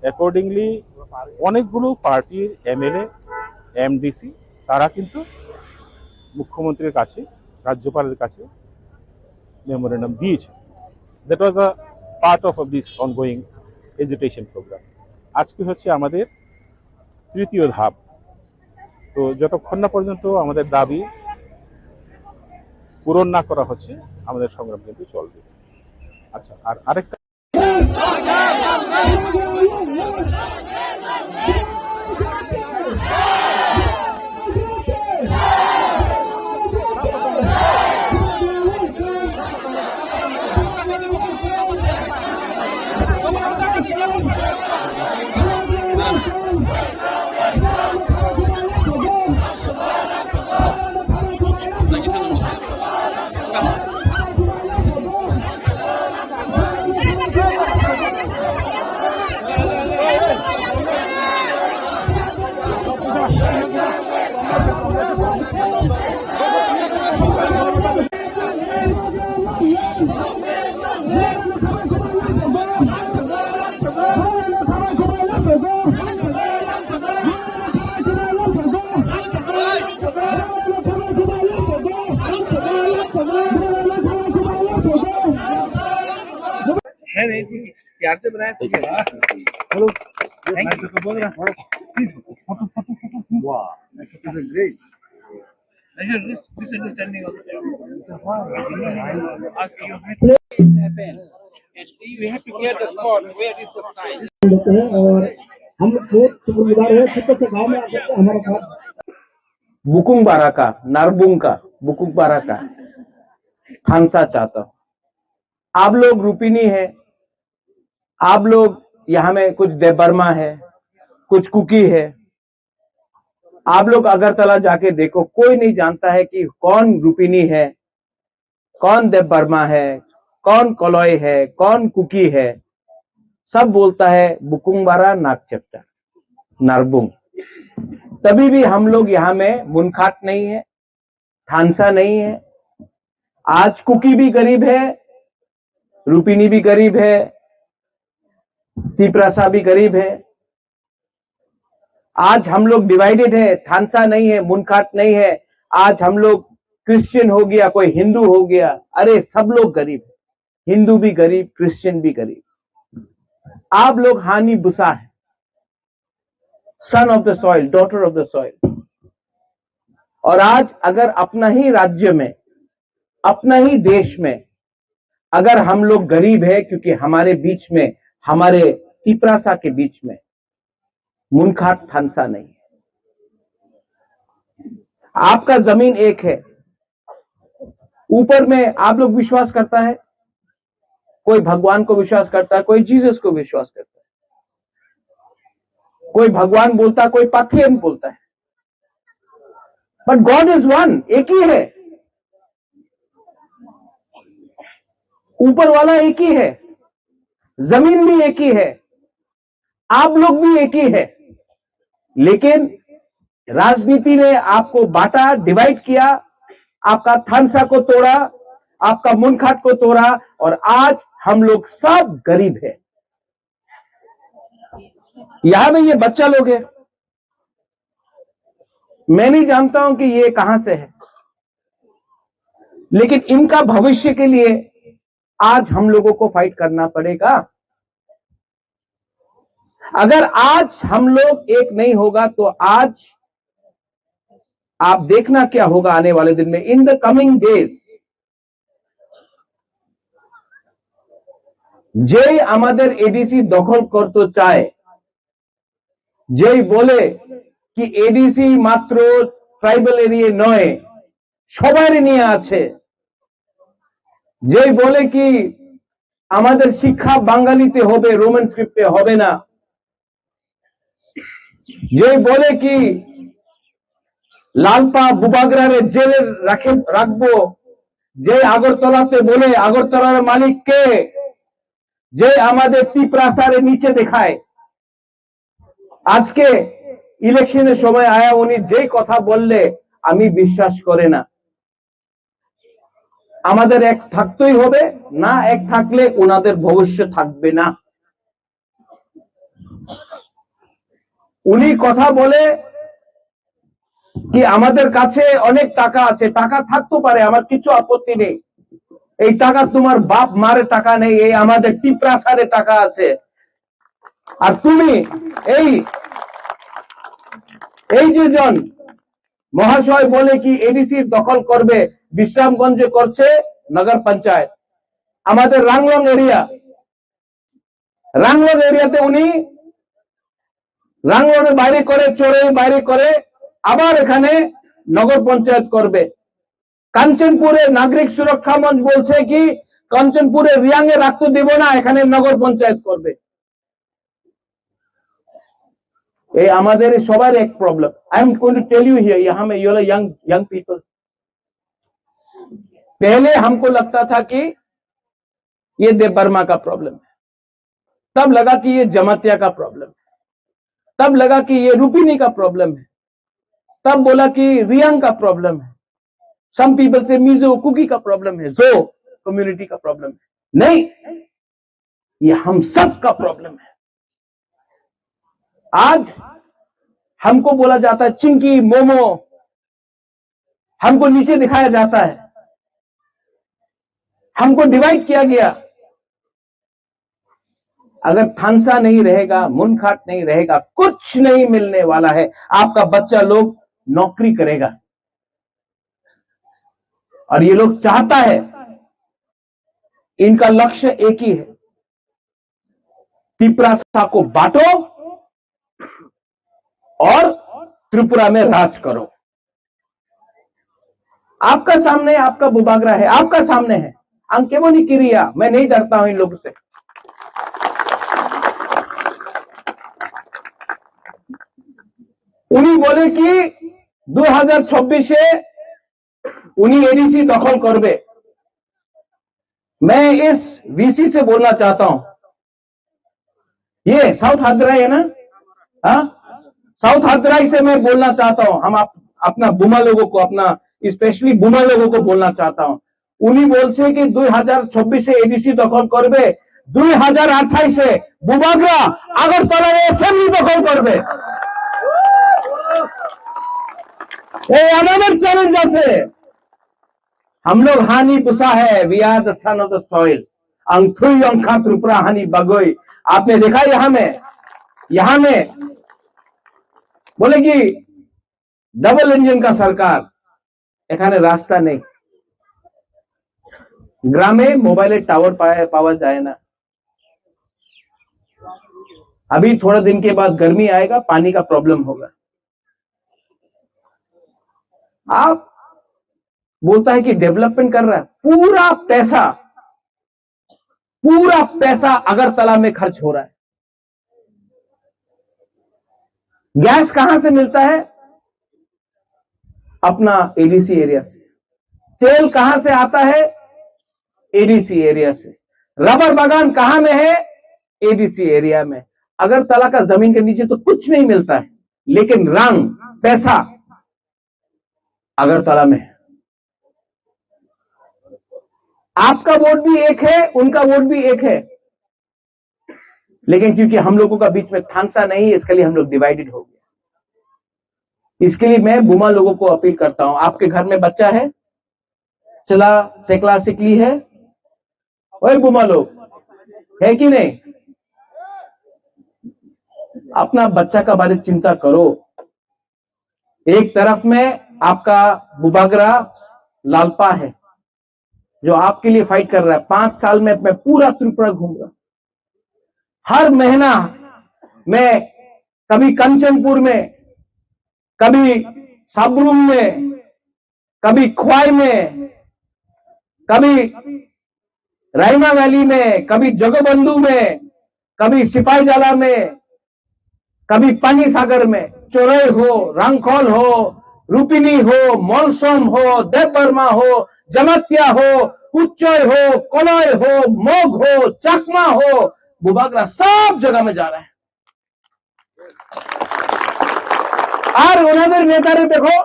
অ্যাকর্ডিংলি অনেকগুলো পার্টির এমএলএ এমডিসি তারা কিন্তু মুখ্যমন্ত্রীর কাছে, রাজ্যপালের কাছে মেমোরেন্ডাম দিয়েছে। That was a part of this ongoing education programme. আজকে হচ্ছে আমাদের তৃতীয় ধাপ। তো যতক্ষণ না পর্যন্ত আমাদের দাবি পূরণ না করা হচ্ছে আমাদের সংগ্রাম কিন্তু চলবে। আচ্ছা, আর আরেকটা प्यार से बनाया था। Hello, thank you. बोल रहा हूं प्लीज फोटो वाह, this is great. Misunderstanding ask you happen and you have to clear the spot where is the sign। और हम लोग बहुत शुक्रगुजार हैं छोटे से गांव में आकर हमारे साथ बुकुंग बाराका, नारबुंग का बुकुंग बाराका थानसा चाहता हूं। आप लोग रूपिनी है, आप लोग यहाँ में कुछ देवबर्मा है, कुछ कुकी है। आप लोग अगरतला जाके देखो, कोई नहीं जानता है कि कौन रूपिनी है, कौन देवबर्मा है, कौन कलॉय है, कौन कुकी है। सब बोलता है बुकुंबारा नागचेप्टा नारबुंग। तभी भी हम लोग यहां में मुनखाट नहीं है, थानसा नहीं है। आज कुकी भी गरीब है, रूपिनी भी गरीब है, तिपरासा भी गरीब है। आज हम लोग डिवाइडेड है, थानसा नहीं है, मुनखाट नहीं है। आज हम लोग क्रिश्चियन हो गया, कोई हिंदू हो गया। अरे सब लोग गरीब है, हिंदू भी गरीब, क्रिश्चियन भी गरीब। आप लोग हानि बुसा है, सन of the soil, daughter of the soil. और आज अगर अपना ही राज्य में, अपना ही देश में अगर हम लोग गरीब है, क्योंकि हमारे बीच में, हमारे तिपरासा के बीच में मुनखाट थानसा नहीं है। आपका जमीन एक है, ऊपर में आप लोग विश्वास करता है, कोई भगवान को विश्वास करता है, कोई जीसस को विश्वास करता है, कोई भगवान बोलता है, कोई पाथियन बोलता है। बट गॉड इज वन, एक ही है। ऊपर वाला एक ही है, जमीन भी एक ही है, आप लोग भी एक ही है। लेकिन राजनीति ने आपको बांटा, डिवाइड किया, आपका थानसा को तोड़ा, आपका मुनखाट को तोड़ा, और आज हम लोग सब गरीब है। यहां में ये बच्चा लोग है, मैं नहीं जानता हूं कि ये कहां से है, लेकिन इनका भविष्य के लिए आज हम लोगों को फाइट करना पड़ेगा। अगर आज हम लोग एक नहीं होगा तो आज आप देखना क्या होगा आने वाले दिन में। इन द कमिंग डेज যেই আমাদের এডিসি দখল করতে চায়, যেই বলে কি এডিসি মাত্র ট্রাইবাল এরিয়া নয়, সবারই নিয়ে আছে, যেই বলে কি আমাদের শিক্ষা বাঙালিতে হবে, রোমান স্ক্রিপ্টে হবে না, যেই বলে কি লালপা বুবাগরারে জেলে রাখবো, যে আগরতলাতে বলে আগরতলার মালিক কে, যে আমাদের তিপরাসারে নিচে দেখায়। আজকে ইলেকশনের সময় আয়া উনি যেই কথা বললে আমি বিশ্বাস করে না। আমাদের এক থাকতেই হবে, না এক থাকলে ওনাদের ভবিষ্যৎ থাকবে না। উনি কথা বলে কি আমাদের কাছে অনেক টাকা আছে, টাকা থাকতে পারে, আমার কিছু আপত্তি নেই। এই টাকা তোমার বাপ মারে টাকা নেই, এই আমাদের তিপরাসারে টাকা আছে। আর তুমি এই যে জন মহাশয় বলে কি এডিসি দখল করবে, বিশ্রামগঞ্জে করছে নগর পঞ্চায়েত, আমাদের রাংলং এরিয়াতে উনি রাংলংয়ের বাইরে করে, চোরের বাইরে করে, আবার এখানে নগর পঞ্চায়েত করবে। কাঞ্চনপুরে নাগরিক সুরক্ষা মঞ্চ বলছে কি কাঞ্চনপুরে রিয়াংয়ে রাখতে দেব না, এখানে নগর পঞ্চায়েত করবে। এই আমাদের সবার এক problem. I am going to tell you here, यहां में ये यंग पीपल, पहले हमको लगता था कि ये देव बर्मा का प्रॉब्लम है, तब लगा कि ये जमातिया का प्रॉब्लम है, तब लगा कि ये रूपिनी का प्रॉब्लम है, तब बोला कि रियांग का प्रॉब्लम है, सम पीपल से मिजो कुकी का प्रॉब्लम है, जो कम्युनिटी का प्रॉब्लम है। नहीं, ये हम सब का प्रॉब्लम है। आज हमको बोला जाता है चिंकी मोमो, हमको नीचे दिखाया जाता है, हमको डिवाइड किया गया। अगर थानसा नहीं रहेगा, मुनखाट नहीं रहेगा, कुछ नहीं मिलने वाला है। आपका बच्चा लोग नौकरी करेगा, और ये लोग चाहता है, इनका लक्ष्य एक ही है, तिपरासा को बांटो और त्रिपुरा में राज करो। आपका सामने आपका बुबागरा है, आपका सामने है। अंकेमोनी किरिया, मैं नहीं डरता हूं इन लोगों से। उन्हीं बोले कि 2026 उन्हीं एडीसी दखल करबे। मैं इस वीसी से बोलना चाहता हूं, ये साउथ हदराई है ना? हाँ, साउथ हदराई से मैं बोलना चाहता हूं, हम अपना बुमा लोगों को, अपना स्पेशली बुमा लोगों को बोलना चाहता हूं। उन्हीं बोलছে कि 2026 एडीसी দখল করবে, 2028 বুবাগরা আগরতলার এসএমবি দখল করবে। এই আমাদের চ্যালেঞ্জ আছে। हम लोग हानि पुसा है, we are the son of the soil. अंगथुई अंखा त्रिपुरा हानि बगोई। आपने देखा यहां में बोले कि डबल इंजन का सरकार, এখানে রাস্তা নেই, গ্রামে মোবাইলের টাওয়ার पावा जाए ना। अभी थोड़ा दिन के बाद गर्मी आएगा, पानी का प्रॉब्लम होगा। आप बोलता है कि डेवलपमेंट कर रहा है, पूरा पैसा अगरतला में खर्च हो रहा है। गैस कहां से मिलता है? अपना एडीसी एरिया से। तेल कहां से आता है? एडीसी एरिया से। रबर बागान कहां में है? एडीसी एरिया में। अगरतला का जमीन के नीचे तो कुछ नहीं मिलता है, लेकिन रंग पैसा अगरतला में है। आपका वोट भी एक है, उनका वोट भी एक है, लेकिन क्योंकि हम लोगों का बीच में थानसा नहीं है, इसके लिए हम लोग डिवाइडेड हो गए। इसके लिए मैं बुमा लोगों को अपील करता हूं, आपके घर में बच्चा है, चला सेकला सिकली है, ओए बुमा लोग है कि नहीं? अपना बच्चा का बारे में चिंता करो। एक तरफ में आपका बुबागरा लालपा है जो आपके लिए फाइट कर रहा है। 5 साल में मैं पूरा त्रिपुरा घूमूंगा। हर महीना मैं कभी कंचनपुर में, कभी साबरूम में, कभी ख्वाई में, कभी राइमा वैली में, कभी जगबंधु में, कभी सिपाहीजाला में, कभी पानी सागर में, चोरई हो, रंगखोल हो, रूपिनी हो, मौलसोम हो, देवबर्मा हो, जमतिया हो, उच्चय हो, कोलय हो, मोग हो, चकमा हो, बुबागरा सब जगह में जा रहा है। और उन्होंने नेतारे देखो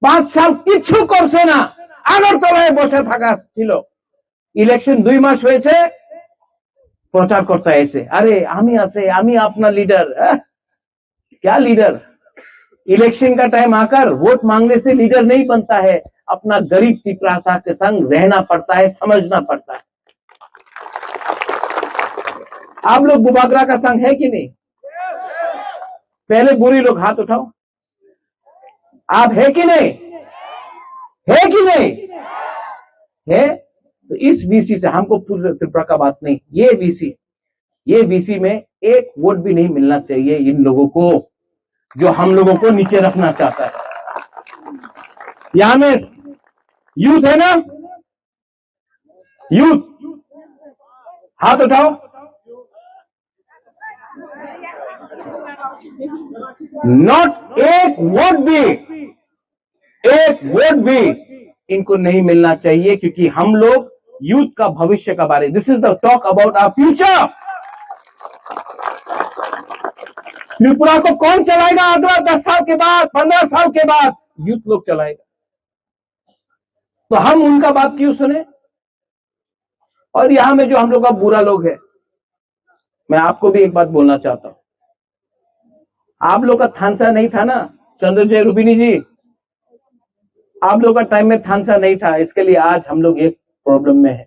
5 साल किच्छु करছে না, আগরতলায় বসে থাকা ছিল। ইলেকশন 2 মাস হয়েছে, প্রচার করতে এসে আরে আমি আছে, আমি अपना लीडर। क्या लीडर? इलेक्शन का टाइम आकर वोट मांगने से लीडर नहीं बनता है, अपना गरीब तिपरासा के संग रहना पड़ता है, समझना पड़ता है। आप लोग बुबागरा का संग है कि नहीं? पहले बुरी लोग हाथ उठाओ। आप है कि नहीं? है कि नहीं? है तो इस वीसी से हमको पूरे त्रिपुरा का बात नहीं, ये वीसी में एक वोट भी नहीं मिलना चाहिए इन लोगों को जो हम लोगों को नीचे रखना चाहता है। यहां में यूथ है ना, यूथ हाथ उठाओ। नॉट एक वोट भी इनको नहीं मिलना चाहिए, क्योंकि हम लोग यूथ का भविष्य का बारे, this is the talk about our future. Tripura को कौन चलाएगा अगला 10 साल के बाद, 15 साल के बाद? यूथ लोग चलाएगा। तो हम उनका बात क्यों सुने? और यहां में जो हम लोग का बुरा लोग है, मैं आपको भी एक बात बोलना चाहता हूं। आप लोग का थानसा नहीं था ना, चंद्रजय रूपिनी जी, आप लोग का टाइम में थानसा नहीं था, इसके लिए आज हम लोग एक प्रॉब्लम में है।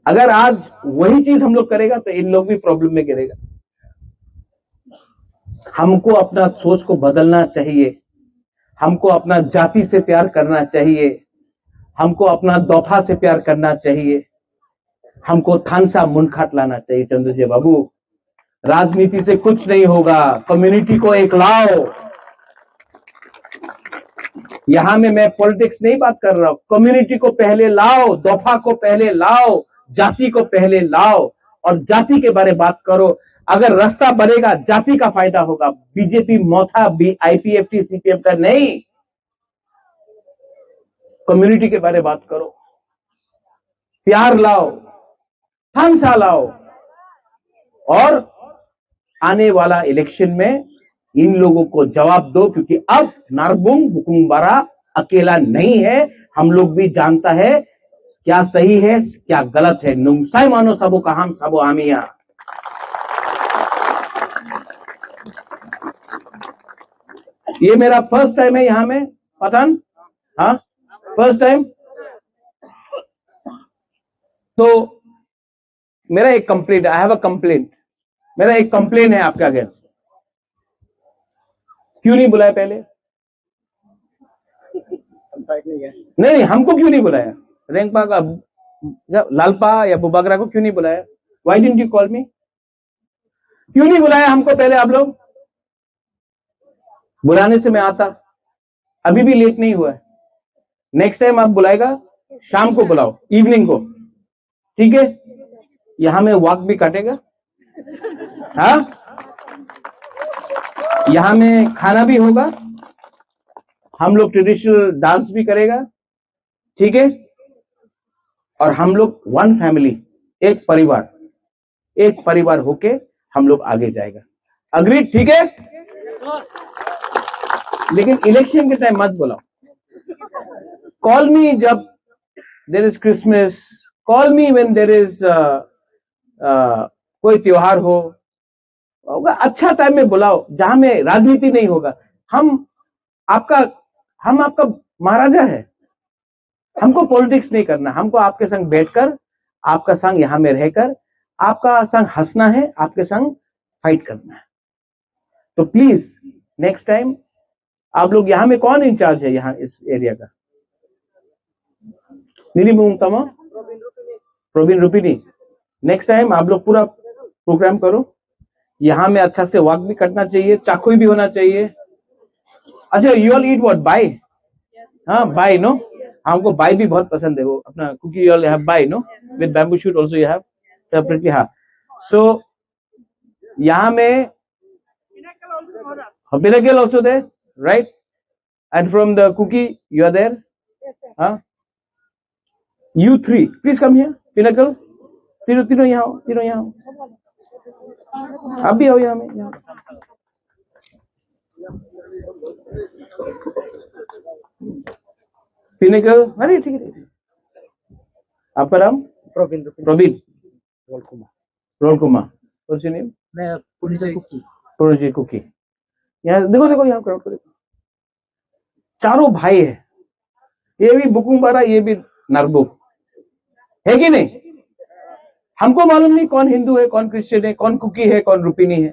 अगर आज वही चीज हम लोग करेगा तो इन लोग भी प्रॉब्लम में गिरेगा। हमको अपना सोच को बदलना चाहिए, हमको अपना जाति से प्यार करना चाहिए, हमको अपना दफा से प्यार करना चाहिए, हमको थानसा मुनखाट लाना चाहिए। चंद्रजय बाबू, राजनीति से कुछ नहीं होगा, कम्युनिटी को एक लाओ। यहां में मैं पॉलिटिक्स नहीं बात कर रहा हूं, कम्युनिटी को पहले लाओ, दफा को पहले लाओ, जाति को पहले लाओ और जाति के बारे में बात करो। अगर रास्ता बनेगा, जाति का फायदा होगा। बीजेपी मोथा आईपीएफटी सीपीएम का नहीं, कम्युनिटी के बारे में बात करो, प्यार लाओ। थांसा लाओ और आने वाला इलेक्शन में इन लोगों को जवाब दो, क्योंकि अब नारबुंग बुकुम्बारा अकेला नहीं है। हम लोग भी जानता है क्या सही है क्या गलत है। नुंगसाई मानो सबो का हम सबो आमिया। ये मेरा फर्स्ट टाइम है यहां में पठान, हाँ फर्स्ट टाइम। तो मेरा एक complaint, I have a complaint, मेरा एक कंप्लेंट है आपके अगेंस्ट। क्यों नहीं बुलाया पहले? नहीं, हमको क्यों नहीं बुलाया? रेंगपा का लालपा या बुबागरा को क्यों नहीं बुलाया? व्हाई डिडंट यू कॉल मी? क्यों नहीं बुलाया हमको पहले आप लोग? बुलाने से मैं आता, अभी भी लेट नहीं हुआ है। नेक्स्ट टाइम आप बुलाएगा शाम को बुलाओ, इवनिंग को, ठीक है? यहां में वॉक भी काटेगा, हाँ यहां में खाना भी होगा, हम लोग ट्रेडिशनल डांस भी करेगा, ठीक है? और हम लोग वन फैमिली, एक परिवार होके हम लोग आगे जाएगा। अग्रीड? ठीक है? लेकिन इलेक्शन के टाइम मत बुलाओ। कॉल मी जब there is Christmas, call me when there is कोई त्योहार होगा, अच्छा टाइम में बुलाओ जहां में राजनीति नहीं होगा। हम आपका महाराजा है, हमको पॉलिटिक्स नहीं करना, हमको आपके संग बैठकर, आपका संग यहां में रहकर, आपका संग हंसना है, आपके संग फाइट करना है। तो प्लीज नेक्स्ट टाइम आप लोग, यहां में कौन इंचार्ज है यहां इस एरिया का? नीलिमुंगतमा, प्रोबिन रुपिनी। नेक्स्ट टाइम आप लोग पूरा प्रोग्राम करो, यहां में अच्छा से वॉक भी करना चाहिए, चाकोई भी होना चाहिए। अच्छा, you all eat what? Bai? हाँ बाई, नो? हमको बाई भी बहुत पसंद है, वो अपना Kuki all have bai, no? With bamboo shoot also you have separately, हाँ। सो यहां में pinnacle also there, right? And from the Kuki you are there, हाँ? You three, please come here. Pinnacle, तीनों यहाँ आओ, आप भी आओ यहाँ में, यहाँ। पिनेकल, अरे ठीक है। आपका नाम? प्रवीण। रोल कुमार। What's your name? मैं पुरुजी कुकी। यहाँ देखो यहाँ क्राउड को देखो, चारों भाई है, ये भी बुकुम्बारा, ये भी नारबुक है कि नहीं? हमको मालूम नहीं कौन हिंदू है, कौन क्रिश्चियन है, कौन कुकी है, कौन रुपिनी है।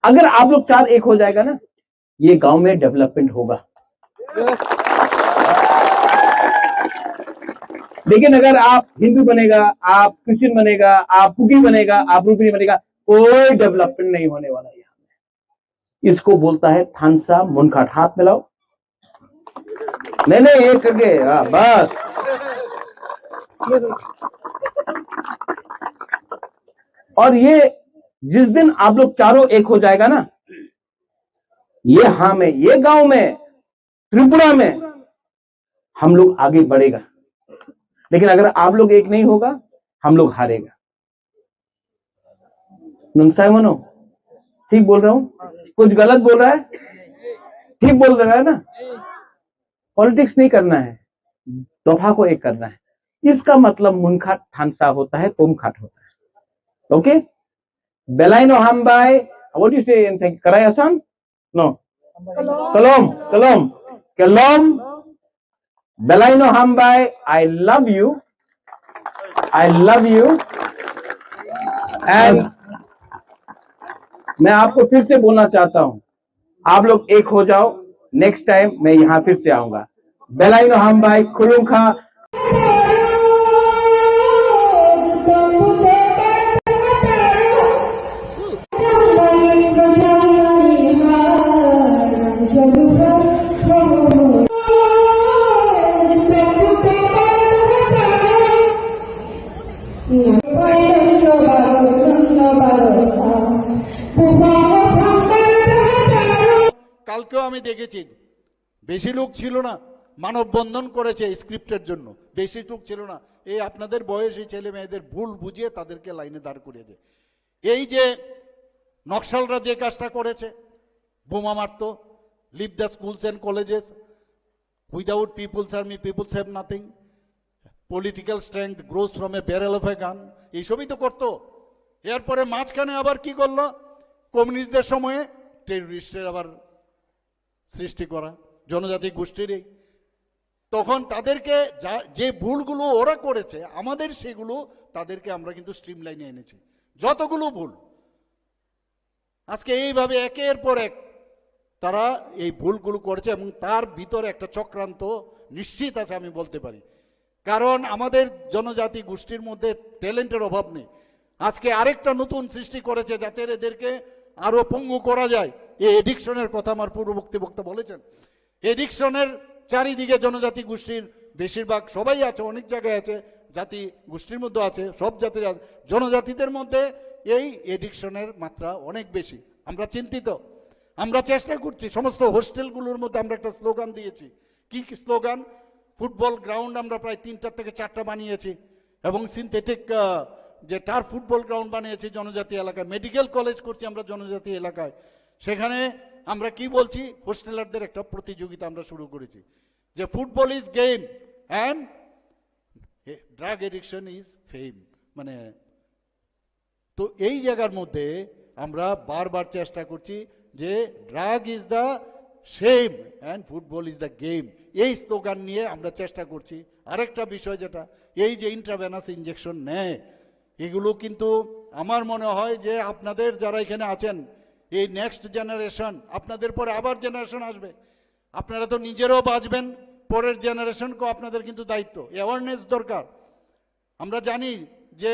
अगर आप लोग चार एक हो जाएगा ना, ये गांव में डेवलपमेंट होगा। लेकिन अगर आप हिंदू बनेगा, आप क्रिश्चियन बनेगा, आप कुकी बनेगा, आप रुपिनी बनेगा, कोई डेवलपमेंट नहीं होने वाला यहाँ में। इसको बोलता है थानसा मुनखाट। हाथ मिलाओ। नहीं एक करके, बस। और ये जिस दिन आप लोग चारों एक हो जाएगा ना, ये हाँ में, ये गांव में, त्रिपुरा में हम लोग आगे बढ़ेगा। लेकिन अगर आप लोग एक नहीं होगा, हम लोग हारेगा। नुंगसाई मनो, ठीक बोल रहा हूं? कुछ गलत बोल रहा है? ठीक बोल रहा है ना? पॉलिटिक्स नहीं करना है, दफा को एक करना है। इसका मतलब मुनखाट थानसा होता है, पुमखाट होता है। ओके? बेलाइनो हमबाई, व्हाट यू से इन कराई आसान? नो, कलोम, बेलाइनो हमबाई, आई लव यू, एंड मैं आपको फिर से बोलना चाहता हूं, आप लोग एक हो जाओ। नेक्स्ट टाइम मैं यहां फिर से आऊंगा। बेलाइनो हमबाई, खुलुंखा। কালকেও আমি দেখেছি বেশি লোক ছিল না, মানববন্ধন করেছে স্ক্রিপ্টের জন্য, বেশি টুক ছিল না। এই আপনাদের বয়সী ছেলে মেয়েদের ভুল বুঝিয়ে তাদেরকে লাইনে দাঁড় করিয়ে দেয়। এই যে নকশালরা যে কাজটা করেছে, বোমা মারত, leave the schools and colleges, without peoples army peoples have nothing, political strength grows from a barrel of a gun, এইসবই তো করতো। এরপরে মাঝখানে আবার কি করলো, কমিউনিস্টদের সময়ে টেররিস্টের আবার সৃষ্টি করা, জনজাতি গোষ্ঠীরই। তখন তাদেরকে যে ভুলগুলো ওরা করেছে আমাদের সেগুলো তাদেরকে আমরা কিন্তু স্ট্রিম লাইনে এনেছি, যতগুলো ভুল আজকে এইভাবে একের পর এক তারা এই ভুলগুলো করেছে। এবং তার ভিতরে একটা চক্রান্ত নিশ্চিত আছে আমি বলতে পারি, কারণ আমাদের জনজাতি গোষ্ঠীর মধ্যে ট্যালেন্টের অভাব নেই। আজকে আরেকটা নতুন সৃষ্টি করেছে যাতে এদেরকে আরো পঙ্গু করা যায়। এই এডিকশনের কথা আমার পূর্ববর্তী বক্তা বলেছেন। এডিকশনের চারিদিকে জনজাতি গোষ্ঠীর বেশিরভাগ সবাই আছে, অনেক জায়গায় আছে, জাতি গোষ্ঠীর মধ্যে আছে, সব জাতির আছে, জনজাতিদের মধ্যে এই এডিকশনের মাত্রা অনেক বেশি। আমরা চিন্তিত, আমরা চেষ্টা করছি। সমস্ত হোস্টেলগুলোর মধ্যে আমরা একটা স্লোগান দিয়েছি। কি স্লোগান? ফুটবল গ্রাউন্ড আমরা প্রায় 3টা থেকে 4টা বানিয়েছি, এবং সিনথেটিক যে টার ফুটবল গ্রাউন্ড বানিয়েছি জনজাতি এলাকায়। মেডিকেল কলেজ করছি আমরা জনজাতি এলাকায়। সেখানে আমরা কি বলছি, হোস্টেলারদের একটা প্রতিযোগিতা আমরা শুরু করেছি যে football is game and drug addiction is fame. মানে তো এই জায়গার মধ্যে আমরা বারবার চেষ্টা করছি যে drug is the shame and football is the game, এই স্লোগান নিয়ে আমরা চেষ্টা করছি। আরেকটা বিষয় যেটা, এই যে ইন্ট্রাভেনাস ইনজেকশন নেয়, এগুলো কিন্তু আমার মনে হয় যে আপনাদের যারা এখানে আছেন, এই নেক্সট জেনারেশন, আপনাদের পরে আবার জেনারেশন আসবে, আপনারা তো নিজেরাও বাঁচবেন, পরের জেনারেশনকেও আপনাদের কিন্তু দায়িত্ব, অ্যাওয়ারনেস দরকার। আমরা জানি যে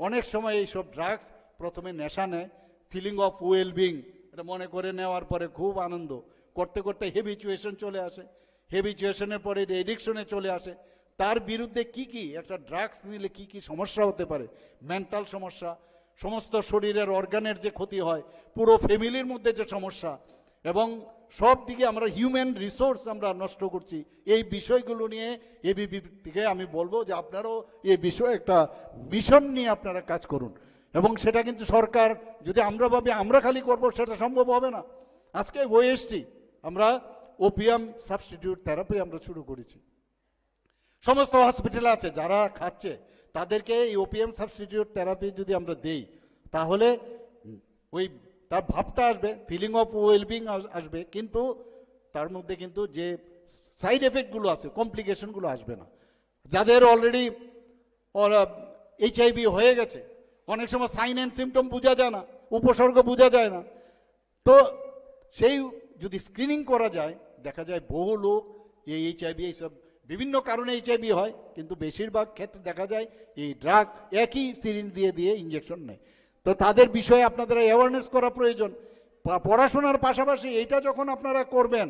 অনেক সময় এইসব ড্রাগস প্রথমে নেশা নেয়, ফিলিং অফ ওয়েলবিং, এটা মনে করে নেওয়ার পরে খুব আনন্দ, করতে করতে হেবিচুয়েশন চলে আসে, হেবিচুয়েশনের পরে এডিকশনে চলে আসে। তার বিরুদ্ধে কি কি একটা ড্রাগস নিলে কি কি সমস্যা হতে পারে, মেন্টাল সমস্যা, সমস্ত শরীরের অর্গানের যে ক্ষতি হয়, পুরো ফ্যামিলির মধ্যে যে সমস্যা, এবং সব দিকে আমরা হিউম্যান রিসোর্স আমরা নষ্ট করছি। এই বিষয়গুলো নিয়ে এবিপি থেকে আমি বলবো যে আপনারাও এই বিষয়ে একটা মিশন নিয়ে আপনারা কাজ করুন। এবং সেটা কিন্তু সরকার যদি আমরা ভাবি আমরা খালি করব, সেটা সম্ভব হবে না। আজকে ওএসটি আমরা ওপিয়াম সাবস্টিটিউট থেরাপি আমরা শুরু করেছি। সমস্ত হসপিটালে আছে, যারা খাচ্ছে তাদেরকে এই ওপিয়াম সাবস্টিটিউট থেরাপি যদি আমরা দেই, তাহলে ওই তার ভাবটা আসবে, ফিলিং অফ ওয়েলবিং আসবে, কিন্তু তার মধ্যে কিন্তু যে সাইড এফেক্টগুলো আছে, কমপ্লিকেশনগুলো আসবে না। যাদের অলরেডি HIV হয়ে গেছে, অনেক সময় সাইন অ্যান্ড সিমটম বোঝা যায় না, উপসর্গ বোঝা যায় না, তো সেই যদি স্ক্রিনিং করা যায়, দেখা যায় বহু লোক এই HIV এইসব বিভিন্ন কারণে HIV হয়, কিন্তু বেশিরভাগ ক্ষেত্রে দেখা যায় এই ড্রাগ একই সিরিঞ্জ দিয়ে দিয়ে ইঞ্জেকশন নেয়। তো তাদের বিষয়ে আপনাদের অ্যাওয়ারনেস করা প্রয়োজন। পড়াশোনার পাশাপাশি এইটা যখন আপনারা করবেন,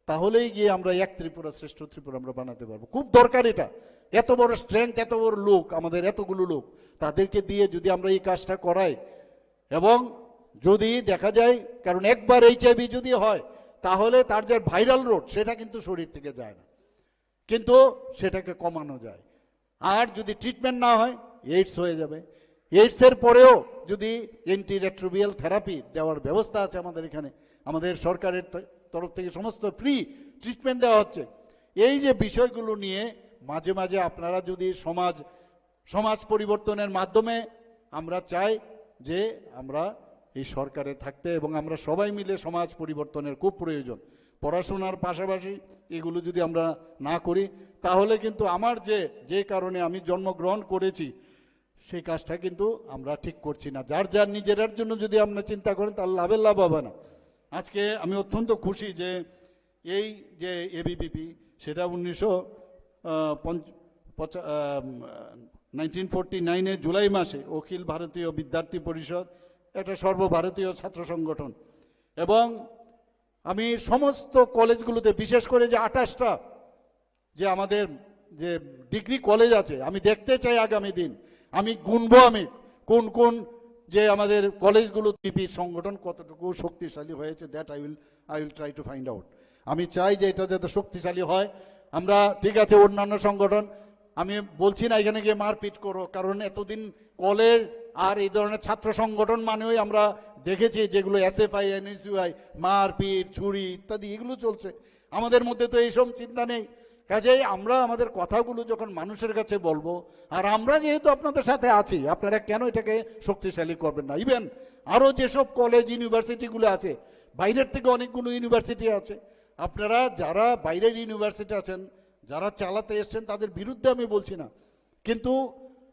তাহলেই গিয়ে আমরা এক ত্রিপুরা শ্রেষ্ঠ ত্রিপুরা আমরা বানাতে পারবো। খুব দরকার এটা। এত বড় স্ট্রেংথ, এত বড় লোক, আমাদের এতগুলো লোক, তাদেরকে দিয়ে যদি আমরা এই কাজটা করাই, এবং যদি দেখা যায়, কারণ একবার HIV যদি হয় তাহলে তার যে ভাইরাল রোড সেটা কিন্তু শরীর থেকে যায় না, কিন্তু সেটাকে কমানো যায়। আর যদি ট্রিটমেন্ট না হয় এইডস হয়ে যাবে। এইডসের পরেও যদি অ্যান্টিরেট্রোভিয়াল থেরাপি দেওয়ার ব্যবস্থা আছে আমাদের এখানে, আমাদের সরকারের তরফ থেকে সমস্ত ফ্রি ট্রিটমেন্ট দেওয়া হচ্ছে। এই যে বিষয়গুলো নিয়ে মাঝে মাঝে আপনারা যদি সমাজ পরিবর্তনের মাধ্যমে, আমরা চাই যে আমরা এই সরকারে থাকতে, এবং আমরা সবাই মিলে সমাজ পরিবর্তনের খুব প্রয়োজন। পড়াশোনার পাশাপাশি এগুলো যদি আমরা না করি, তাহলে কিন্তু আমার যে কারণে আমি জন্মগ্রহণ করেছি সেই কাজটা কিন্তু আমরা ঠিক করছি না। যার যার নিজের জন্য যদি আমরা চিন্তা করেন, তাহলে লাভের লাভ হবে না। আজকে আমি অত্যন্ত খুশি যে এই যে এবিপিপি, সেটা 1949 জুলাই মাসে অখিল ভারতীয় বিদ্যার্থী পরিষদ, একটা সর্বভারতীয় ছাত্র সংগঠন, এবং আমি সমস্ত কলেজগুলোতে, বিশেষ করে যে 28টা যে আমাদের যে ডিগ্রি কলেজ আছে, আমি দেখতে চাই আগামী দিন, আমি গুনবো আমি কোন কোন যে আমাদের কলেজগুলো সংগঠন কতটুকু শক্তিশালী হয়েছে, that I will try to find out. আমি চাই যে এটা যাতে শক্তিশালী হয়। আমরা ঠিক আছে অন্যান্য সংগঠন, আমি বলছি না এখানে গিয়ে মারপিট করো, কারণ এতদিন কলেজ আর এই ধরনের ছাত্র সংগঠন মানেই আমরা দেখেছি যেগুলো এসএফআই এনএসইউআই মারপিট ছুরি ইত্যাদি এগুলো চলছে। আমাদের মধ্যে তো এইসব চিন্তা নেই। কাজেই আমরা আমাদের কথাগুলো যখন মানুষের কাছে বলবো, আর আমরা যেহেতু আপনাদের সাথে আছি, আপনারা কেন এটাকে শক্তিশালী করবেন না? ইভেন আরো যেসব কলেজ ইউনিভার্সিটিগুলো আছে, বাইরের থেকে অনেকগুলো ইউনিভার্সিটি আছে, আপনারা যারা বাইরের ইউনিভার্সিটি আছেন, যারা চালাতে এসছেন তাদের বিরুদ্ধে আমি বলছি না, কিন্তু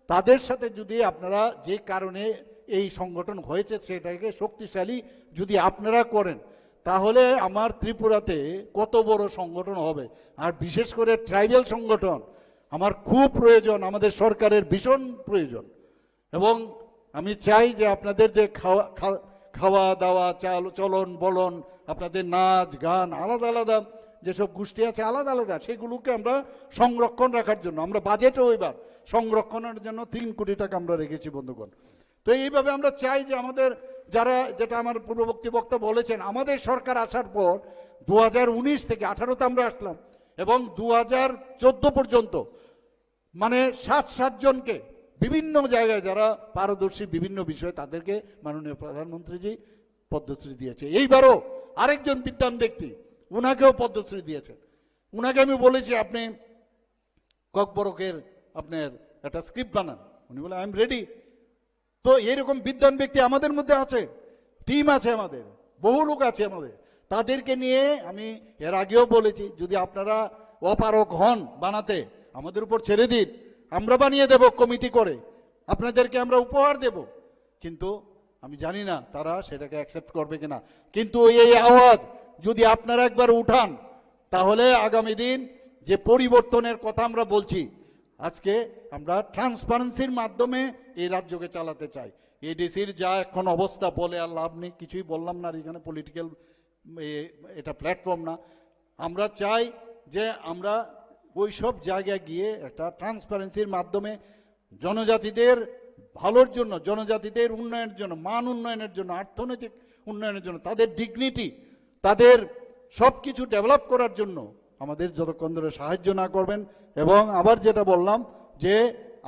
তাদের সাথে যদি আপনারা যে কারণে এই সংগঠন হয়েছে সেটাকে শক্তিশালী যদি আপনারা করেন, তাহলে আমার ত্রিপুরাতে কত বড় সংগঠন হবে। আর বিশেষ করে ট্রাইবাল সংগঠন আমার খুব প্রয়োজন, আমাদের সরকারের ভীষণ প্রয়োজন। এবং আমি চাই যে আপনাদের যে খাওয়া দাওয়া চলন বলন, আপনাদের নাচ গান আলাদা আলাদা যেসব গোষ্ঠী আছে আলাদা আলাদা, সেগুলোকে আমরা সংরক্ষণ রাখার জন্য আমরা বাজেটও এবার সংরক্ষণের জন্য 3 কোটি টাকা আমরা রেখেছি বন্ধুগণ। তো এইভাবে আমরা চাই যে আমাদের যারা, যেটা আমার পূর্ববর্তী বক্তা বলেছেন, আমাদের সরকার আসার পর 2019 থেকে 18তে আমরা আসলাম এবং 2014 পর্যন্ত মানে 7 জনকে বিভিন্ন জায়গায় যারা পারদর্শী বিভিন্ন বিষয়ে তাদেরকে মাননীয় প্রধানমন্ত্রীজি পদ্মশ্রী দিয়েছে। এইবারও আরেকজন বিদ্বান ব্যক্তি, উনাকেও পদ্মশ্রী দিয়েছেন। উনাকে আমি বলেছি আপনি ককবরকের আপনার একটা স্ক্রিপ্ট বানান, উনি বলে আই এম রেডি। তো এরকম বিদ্বান ব্যক্তি আমাদের মধ্যে আছে, টিম আছে, আমাদের বহু লোক আছে আমাদের, তাদেরকে নিয়ে আমি এর আগেও বলেছি যদি আপনারা অপারক হন বানাতে আমাদের উপর ছেড়ে দিন, আমরা বানিয়ে দেব কমিটি করে, আপনাদেরকে আমরা উপহার দেব। কিন্তু আমি জানি না তারা সেটাকে অ্যাকসেপ্ট করবে কিনা, কিন্তু এই আওয়াজ যদি আপনারা একবার উঠান তাহলে আগামী দিন যে পরিবর্তনের কথা আমরা বলছি, আজকে আমরা ট্রান্সপারেন্সির মাধ্যমে এই রাজ্যকে চালাতে চাই। এডিসির যা এখন অবস্থা বলে আর লাভ নেই, কিছুই বললাম না, এখানে পলিটিক্যাল এটা প্ল্যাটফর্ম না। আমরা চাই যে আমরা ওই সব জায়গায় গিয়ে একটা ট্রান্সপারেন্সির মাধ্যমে জনজাতিদের ভালোর জন্য, জনজাতিদের উন্নয়নের জন্য, মান উন্নয়নের জন্য, অর্থনৈতিক উন্নয়নের জন্য, তাদের ডিগনিটি, তাদের সব কিছু ডেভেলপ করার জন্য আমাদের যতক্ষণ ধরে সাহায্য না করবেন। এবং আবার যেটা বললাম যে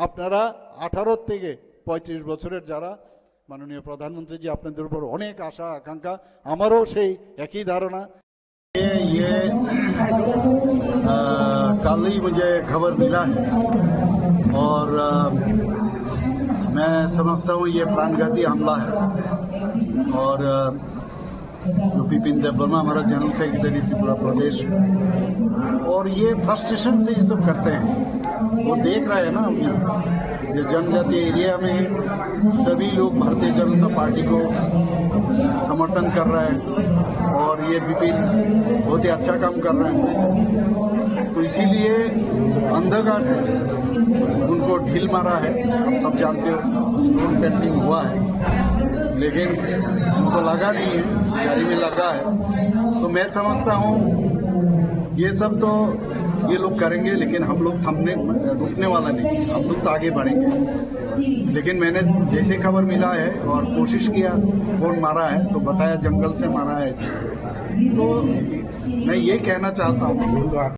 আপনারা 18 থেকে 35 বছরের যারা, মাননীয় প্রধানমন্ত্রীজি আপনাদের উপর অনেক আশা আকাঙ্ক্ষা, আমারও সেই একই ধারণা। ये कल ही मुझे खबर मिला है और मैं समझता हूँ ये प्राणघाती हमला है। और जो बिपिन देबबर्मा हमारा जनरल सेक्रेटरी त्रिपुरा प्रदेश, और ये फ्रस्ट्रेशन से ये सब करते हैं। वो देख रहे हैं ना, जो जनजाति एरिया में सभी लोग भारतीय जनता पार्टी को समर्थन कर रहे हैं और ये बिपिन बहुत ही अच्छा काम कर रहे हैं, तो इसीलिए अंधकार से उनको ढील मारा है। आप सब जानते हो स्टोन पेंटिंग हुआ है, लेकिन उनको लगा नहीं है, गाड़ी में लगा है। तो मैं समझता हूँ ये सब तो ये लोग करेंगे, लेकिन हम लोग रुकने वाला नहीं, हम लोग तो आगे बढ़ेंगे। लेकिन मैंने जैसे खबर मिला है और कोशिश किया कौन मारा है, तो बताया जंगल से मारा है। तो मैं ये कहना चाहता हूँ